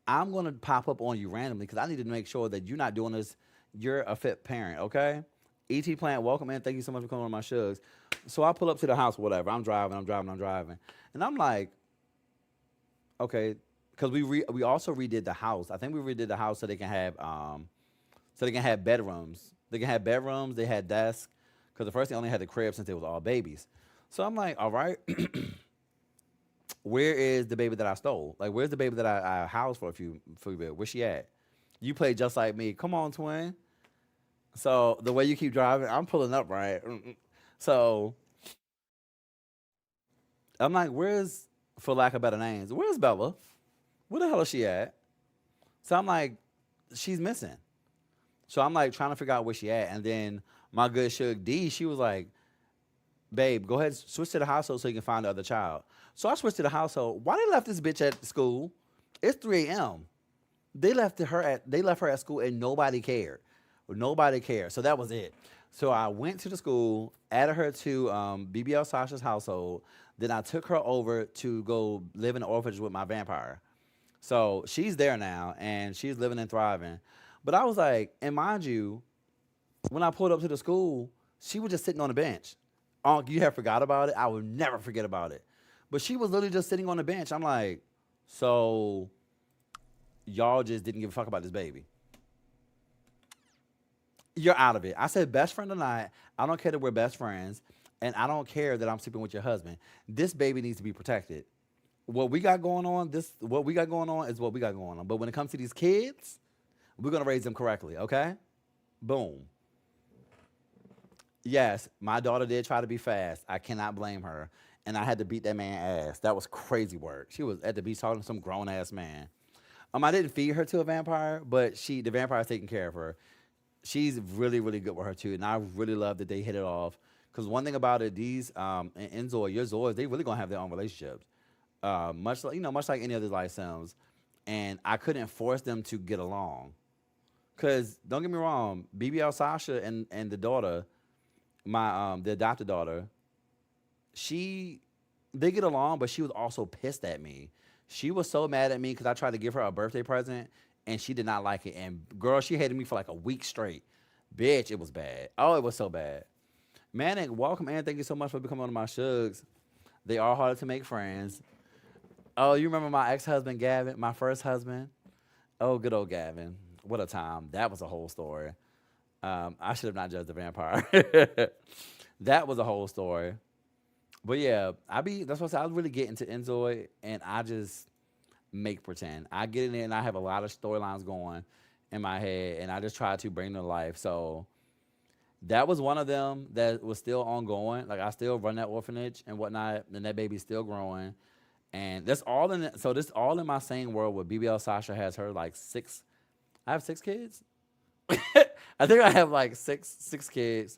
I'm gonna pop up on you randomly because I need to make sure that you're not doing this. You're a fit parent, okay? ET Plant, welcome in. Thank you so much for coming on my shows. So I pull up to the house, whatever. I'm driving, and I'm like, okay, because we also redid the house. I think we redid the house so they can have bedrooms. They can have bedrooms. They had desks because the first they only had the crib since it was all babies. So I'm like, all right, where is the baby that I stole? Like, where's the baby that I housed for a bit? Where's she at? You play just like me. Come on, twin. So the way you keep driving, I'm pulling up right. So I'm like, where's, for lack of better names, where's Bella? Where the hell is she at? So I'm like, she's missing. So I'm like trying to figure out where she at. And then my good Shug D, she was like, babe, go ahead, switch to the household so you can find the other child. So I switched to the household. Why they left this bitch at school? It's 3 a.m. They left her at school and nobody cared. Nobody cared. So that was it. So I went to the school, added her to BBL Sasha's household. Then I took her over to go live in the orphanage with my vampire. So she's there now and she's living and thriving. But I was like, and mind you, when I pulled up to the school, she was just sitting on the bench. You have forgot about it? I will never forget about it. But she was literally just sitting on the bench. I'm like, so y'all just didn't give a fuck about this baby. You're out of it. I said, best friend or not, I don't care that we're best friends, and I don't care that I'm sleeping with your husband. This baby needs to be protected. What we got going on is what we got going on. But when it comes to these kids, we're gonna raise them correctly, okay? Boom. Yes, my daughter did try to be fast. I cannot blame her. And I had to beat that man ass. That was crazy work. She was at the beach talking to some grown ass man. I didn't feed her to a vampire, but the vampire's taking care of her. She's really, really good with her too. And I really love that they hit it off. Because one thing about it, these in Zoya, your Zoyas, they really gonna have their own relationships. Much like any other life Sims. And I couldn't force them to get along. Cause don't get me wrong, BBL Sasha and the daughter, the adopted daughter, she they get along, but she was also pissed at me. She was so mad at me because I tried to give her a birthday present and she did not like it. And girl, she hated me for like a week straight. Bitch, it was bad. Oh, it was so bad. Manic, welcome in. Thank you so much for becoming one of my shugs. They are harder to make friends. Oh, you remember my ex-husband Gavin, my first husband? Oh, good old Gavin. What a time. That was a whole story. I should have not judged the vampire. That was a whole story. But yeah, that's what I said. I was really getting to Enjoy and I just make pretend. I get in there and I have a lot of storylines going in my head and I just try to bring them to life. So that was one of them that was still ongoing. Like I still run that orphanage and whatnot, and that baby's still growing. And that's all this all in my same world where BBL Sasha has her like six. I have 6 kids. I think I have like six kids,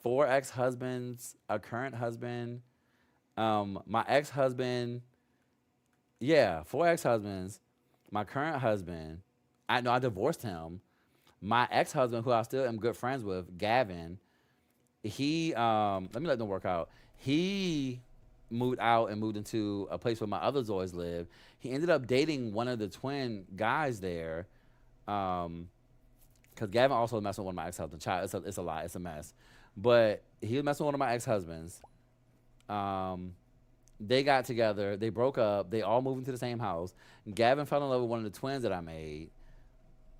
4 ex-husbands, a current husband, my ex-husband, yeah, 4 ex-husbands, my current husband. I know I divorced him. My ex-husband, who I still am good friends with, Gavin, he let me let them work out. He moved out and moved into a place where my other Zoys live. He ended up dating one of the twin guys there. Because Gavin also messed with one of my ex-husbands. It's a lie. It's a mess. But he was messing with one of my ex-husbands. They got together. They broke up. They all moved into the same house. Gavin fell in love with one of the twins that I made.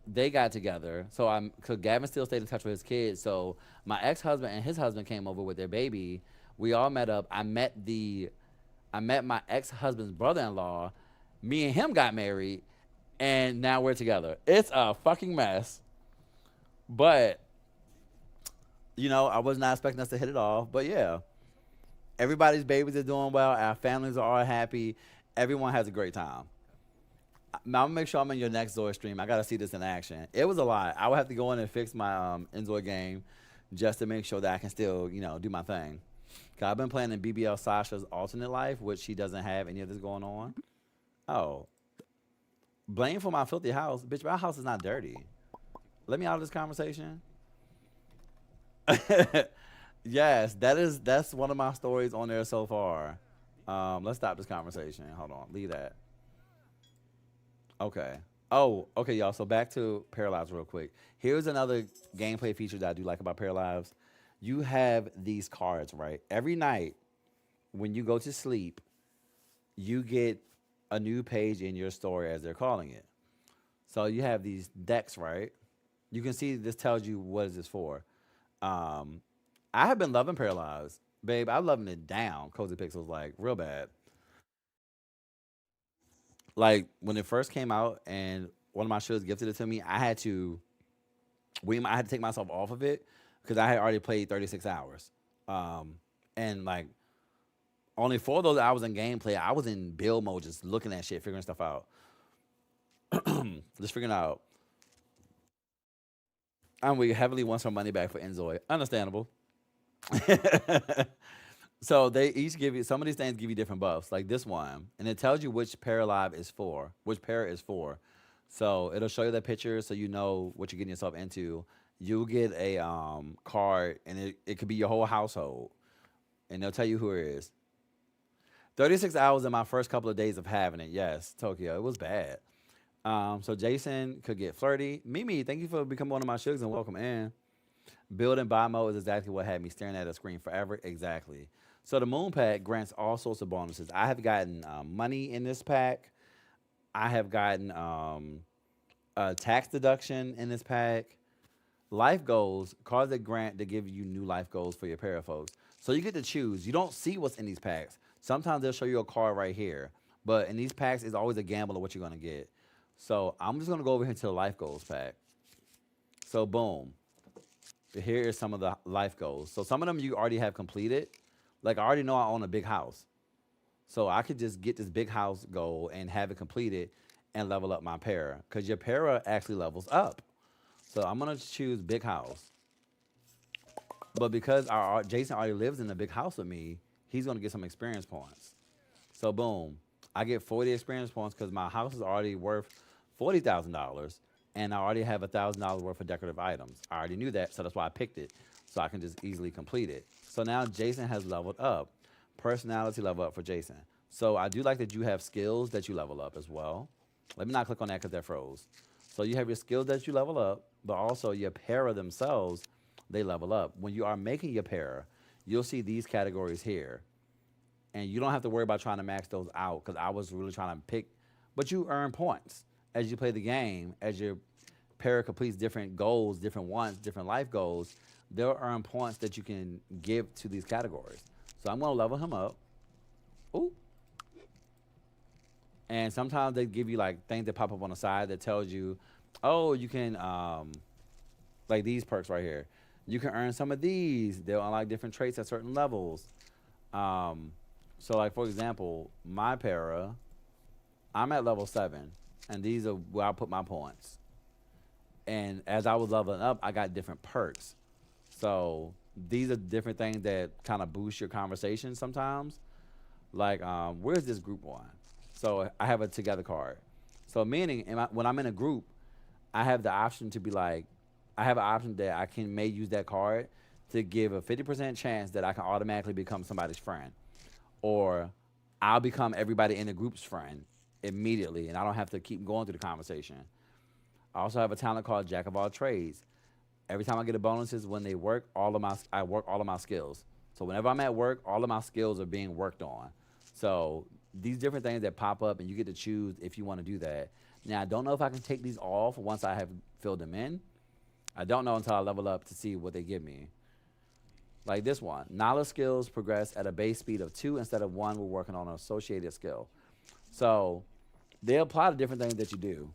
They got together. Because Gavin still stayed in touch with his kids. So my ex-husband and his husband came over with their baby. We all met up. I met my ex-husband's brother-in-law. Me and him got married. And now we're together. It's a fucking mess. But, I was not expecting us to hit it off. But yeah, everybody's babies are doing well. Our families are all happy. Everyone has a great time. I'm going to make sure I'm in your next Zoya stream. I got to see this in action. It was a lot. I would have to go in and fix my Enjoy game just to make sure that I can still, do my thing. Cause I've been playing in BBL Sasha's alternate life, which she doesn't have any of this going on. Oh, blame for my filthy house. Bitch, my house is not dirty. Let me out of this conversation. Yes, that's one of my stories on there so far. Let's stop this conversation. Hold on. Leave that. Okay. Oh, okay, y'all. So back to Paralyzed real quick. Here's another gameplay feature that I do like about Paralyzed. You have these cards, right? Every night when you go to sleep, you get a new page in your story, as they're calling it. So you have these decks, right? You can see this tells you what is this for. I have been loving Paralyzed. Babe, I'm loving it down. Cozy Pixels, like, real bad. Like, when it first came out and one of my shows gifted it to me, I had to take myself off of it because I had already played 36 hours. And, like, Only for those hours in gameplay, I was in build mode, just looking at shit, figuring stuff out, just figuring out. And we heavily want some money back for Enzoy. Understandable. So they each give you some of these things give you different buffs, like this one, and it tells you which pair live is for, which pair is for. So it'll show you that picture, so you know what you're getting yourself into. You'll get a card, and it could be your whole household, and they'll tell you who it is. 36 hours in my first couple of days of having it. Yes, Tokyo, it was bad. So Jason could get flirty. Mimi, thank you for becoming one of my shugs and welcome in. Build and buy mode is exactly what had me staring at a screen forever. Exactly. So the moon pack grants all sorts of bonuses. I have gotten money in this pack. I have gotten a tax deduction in this pack. Life goals, cards that grant to give you new life goals for your para folks. So you get to choose. You don't see what's in these packs. Sometimes they'll show you a card right here. But in these packs, it's always a gamble of what you're going to get. So I'm just going to go over here to the life goals pack. So boom. Here is some of the life goals. So some of them you already have completed. Like I already know I own a big house. So I could just get this big house goal and have it completed and level up my para. Because your para actually levels up. So I'm going to choose big house. But because Jason already lives in the big house with me, he's going to get some experience points. So boom. I get 40 experience points because my house is already worth $40,000. And I already have $1,000 worth of decorative items. I already knew that, so that's why I picked it, so I can just easily complete it. So now Jason has leveled up. Personality level up for Jason. So I do like that you have skills that you level up as well. Let me not click on that because that froze. So you have your skills that you level up, but also your para themselves, they level up. When you are making your para, you'll see these categories here. And you don't have to worry about trying to max those out because I was really trying to pick, but you earn points as you play the game, as your para completes different goals, different wants, different life goals, they'll earn points that you can give to these categories. So I'm going to level him up. Ooh. And sometimes they give you like things that pop up on the side that tells you, oh, you can, like these perks right here. You can earn some of these. They'll unlock different traits at certain levels. So like, for example, my para, I'm at level 7. And these are where I put my points. And as I was leveling up, I got different perks. So these are different things that kind of boost your conversation sometimes. Like, where's this group one? So I have a together card. So meaning, when I'm in a group, I have the option to be like, I have an option that I may use that card to give a 50% chance that I can automatically become somebody's friend. Or I'll become everybody in the group's friend immediately, and I don't have to keep going through the conversation. I also have a talent called Jack of All Trades. Every time I get a bonuses when they work, I work all of my skills. So whenever I'm at work, all of my skills are being worked on. So these different things that pop up, and you get to choose if you want to do that. Now I don't know if I can take these off once I have filled them in. I don't know until I level up to see what they give me. Like this one, knowledge skills progress at a base speed of 2 instead of 1. We're working on an associated skill. So they apply to different things that you do.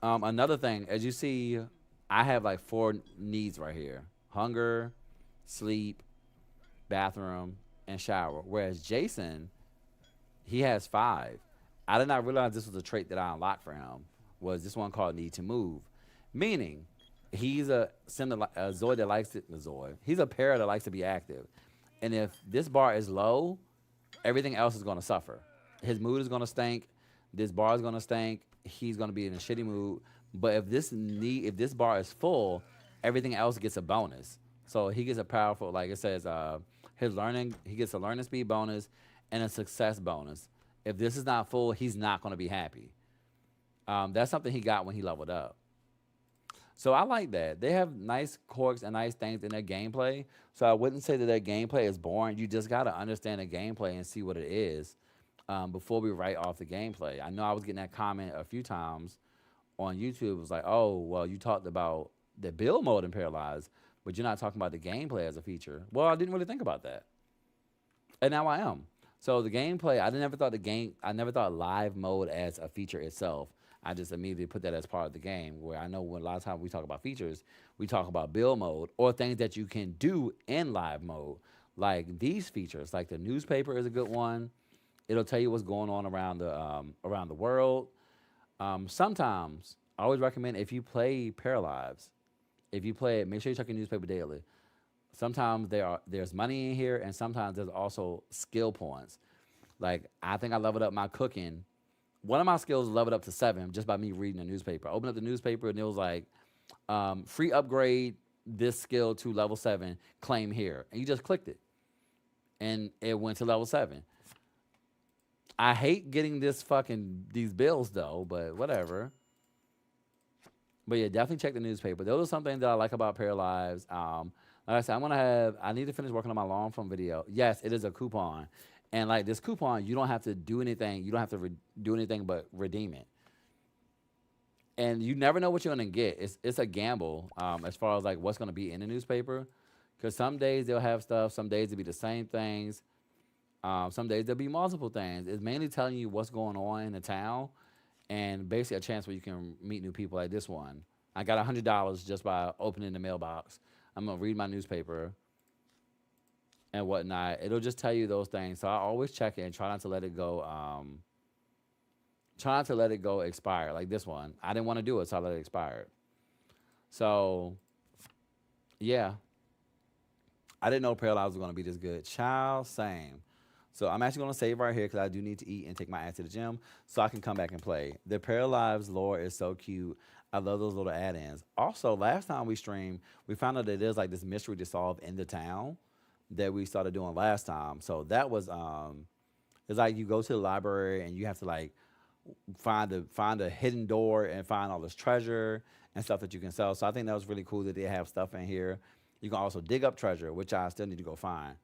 Another thing, as you see, I have like 4 needs right here: hunger, sleep, bathroom, and shower. Whereas Jason, he has 5. I did not realize this was a trait that I unlocked for him. Was this one called need to move, meaning he's a Zoid that likes to Zoid. He's a para that likes to be active, and if this bar is low, everything else is going to suffer. His mood is going to stink. This bar is going to stink. He's going to be in a shitty mood. But if this bar is full, everything else gets a bonus. So he gets a powerful, like it says, he gets a learning speed bonus and a success bonus. If this is not full, he's not going to be happy. That's something he got when he leveled up. So I like that. They have nice quirks and nice things in their gameplay. So I wouldn't say that their gameplay is boring. You just got to understand the gameplay and see what it is before we write off the gameplay. I know I was getting that comment a few times on YouTube. It was like, oh, well, you talked about the build mode in Paralyzed, but you're not talking about the gameplay as a feature. Well, I didn't really think about that. And now I am. So the gameplay, I never thought live mode as a feature itself. I just immediately put that as part of the game, where I know when a lot of times we talk about features, we talk about build mode or things that you can do in live mode. Like these features, like the newspaper is a good one. It'll tell you what's going on around the world. Sometimes I always recommend if you play Paralives, if you play it, make sure you check your newspaper daily. Sometimes there's money in here, and sometimes there's also skill points. Like I think I leveled up my cooking. One of my skills leveled up to 7 just by me reading the newspaper. I opened up the newspaper and it was like free upgrade this skill to level 7. Claim here, and you just clicked it, and it went to level 7. I hate getting these bills though, but whatever. But yeah, definitely check the newspaper. Those are some things that I like about Paralives. Like I said, I need to finish working on my long form video. Yes, it is a coupon. And like this coupon, you don't have to do anything. You don't have to do anything but redeem it. And you never know what you're gonna get. It's a gamble as far as like what's gonna be in the newspaper. Because some days they'll have stuff. Some days it'll be the same things. Some days there'll be multiple things. It's mainly telling you what's going on in the town, and basically a chance where you can meet new people like this one. I got $100 just by opening the mailbox. I'm gonna read my newspaper and whatnot. It'll just tell you those things. So I always check it and try not to let it go. Try not to let it go expire. Like this one, I didn't want to do it, so I let it expire. So yeah, I didn't know Parallels was gonna be this good. Child, same. So I'm actually gonna save right here because I do need to eat and take my ass to the gym so I can come back and play. The Paralives lore is so cute. I love those little add-ins. Also, last time we streamed, we found out that there's like this mystery to solve in the town that we started doing last time. So that was it's like you go to the library and you have to like find a hidden door and find all this treasure and stuff that you can sell. So I think that was really cool that they have stuff in here. You can also dig up treasure, which I still need to go find.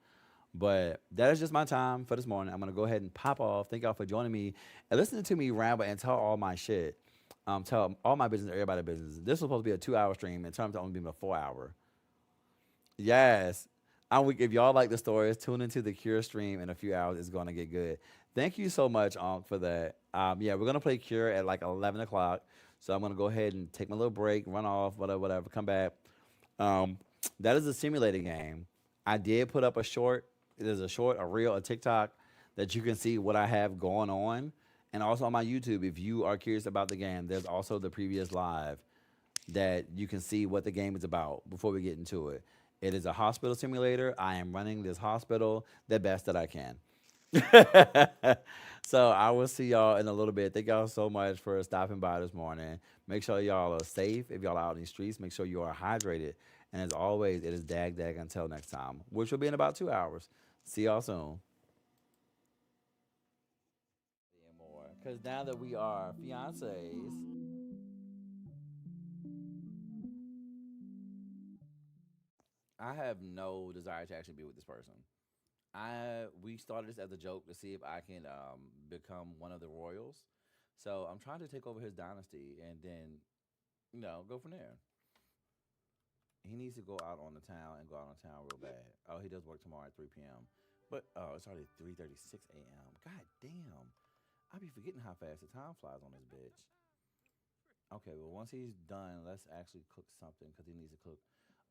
But that is just my time for this morning. I'm gonna go ahead and pop off. Thank y'all for joining me and listening to me ramble and tell all my shit. Tell all my business, everybody's business. This was supposed to be a 2-hour stream. It turned out to only be a 4-hour. Yes. I'm weak. If y'all like the stories, tune into the Cure stream in a few hours. It's gonna get good. Thank you so much, for that. Yeah, we're gonna play Cure at like 11 o'clock. So I'm gonna go ahead and take my little break, run off, whatever, whatever. Come back. Um, that is a simulator game. I did put up a short. There's a short, a reel, a TikTok that you can see what I have going on. And also on my YouTube, if you are curious about the game, there's also the previous live that you can see what the game is about before we get into it. It is a hospital simulator. I am running this hospital the best that I can. So I will see y'all in a little bit. Thank y'all so much for stopping by this morning. Make sure y'all are safe. If y'all are out in the streets, make sure you are hydrated. And as always, it is dag dag until next time, which will be in about 2 hours. See y'all soon. Because now that we are fiancés, I have no desire to actually be with this person. We started this as a joke to see if I can become one of the royals. So I'm trying to take over his dynasty and then, go from there. He needs to go out on the town and go out on the town real bad. Oh, he does work tomorrow at 3 p.m. But it's already 3:36 a.m. God damn. I be forgetting how fast the time flies on this bitch. Okay, well once he's done, let's actually cook something because he needs to cook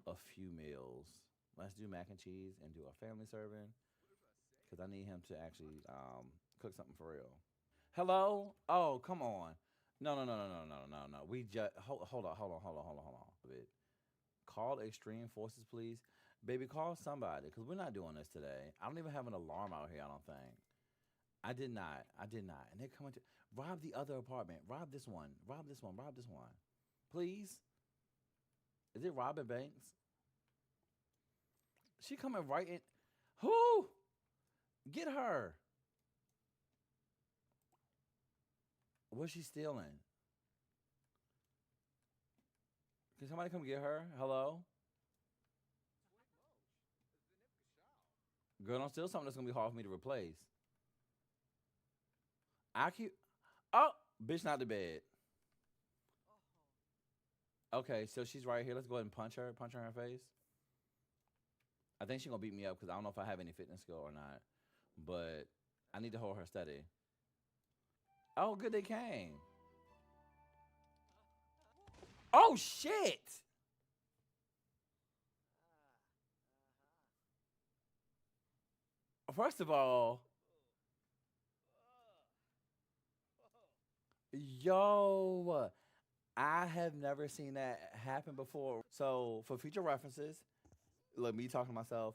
a few meals. Let's do mac and cheese and do a family serving because I need him to actually cook something for real. Hello? Oh, come on. No, no, no, no, no, no, no, no. We just hold on. Bit. Call extreme forces, please. Baby, call somebody because we're not doing this today. I don't even have an alarm out here. I don't think. I did not. I did not. And they're coming to rob the other apartment. Rob this one. Rob this one. Rob this one. Please. Is it Robin Banks? She coming right in. Who? Get her. What's she stealing? Can somebody come get her? Hello? Girl, don't steal something that's gonna be hard for me to replace. I keep. Oh, bitch, not the bed. Okay, so she's right here. Let's go ahead and punch her. Punch her in her face. I think she's gonna beat me up because I don't know if I have any fitness skill or not. But I need to hold her steady. Oh, good, they came. Oh shit! First of all, yo, I have never seen that happen before. So for future references, look, me talking to myself,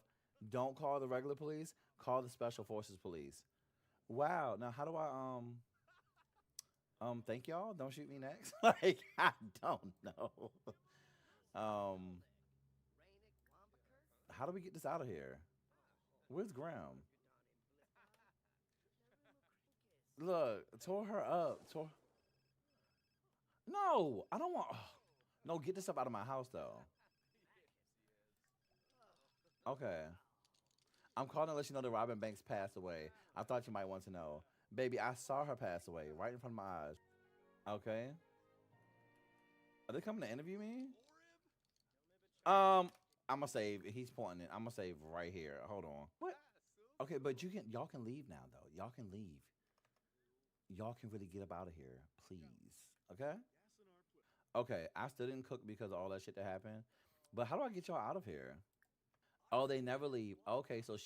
don't call the regular police, call the special forces police. Wow. Now how do I thank y'all? Don't shoot me next. Like I don't know. Um how do we get this out of here? Where's Graham? Look, tore her up. Tore No, I don't want No, get this stuff out of my house though. Okay. I'm calling to let you know that Robin Banks passed away. I thought you might want to know. Baby, I saw her pass away right in front of my eyes. Okay. Are they coming to interview me? I'm gonna save. He's pointing it. I'm gonna save right here. Hold on. What? Okay, but y'all can leave now though. Y'all can leave. Y'all can really get up out of here, please. Okay? Okay, I still didn't cook because of all that shit that happened. But how do I get y'all out of here? Oh, they never leave. Okay, so shift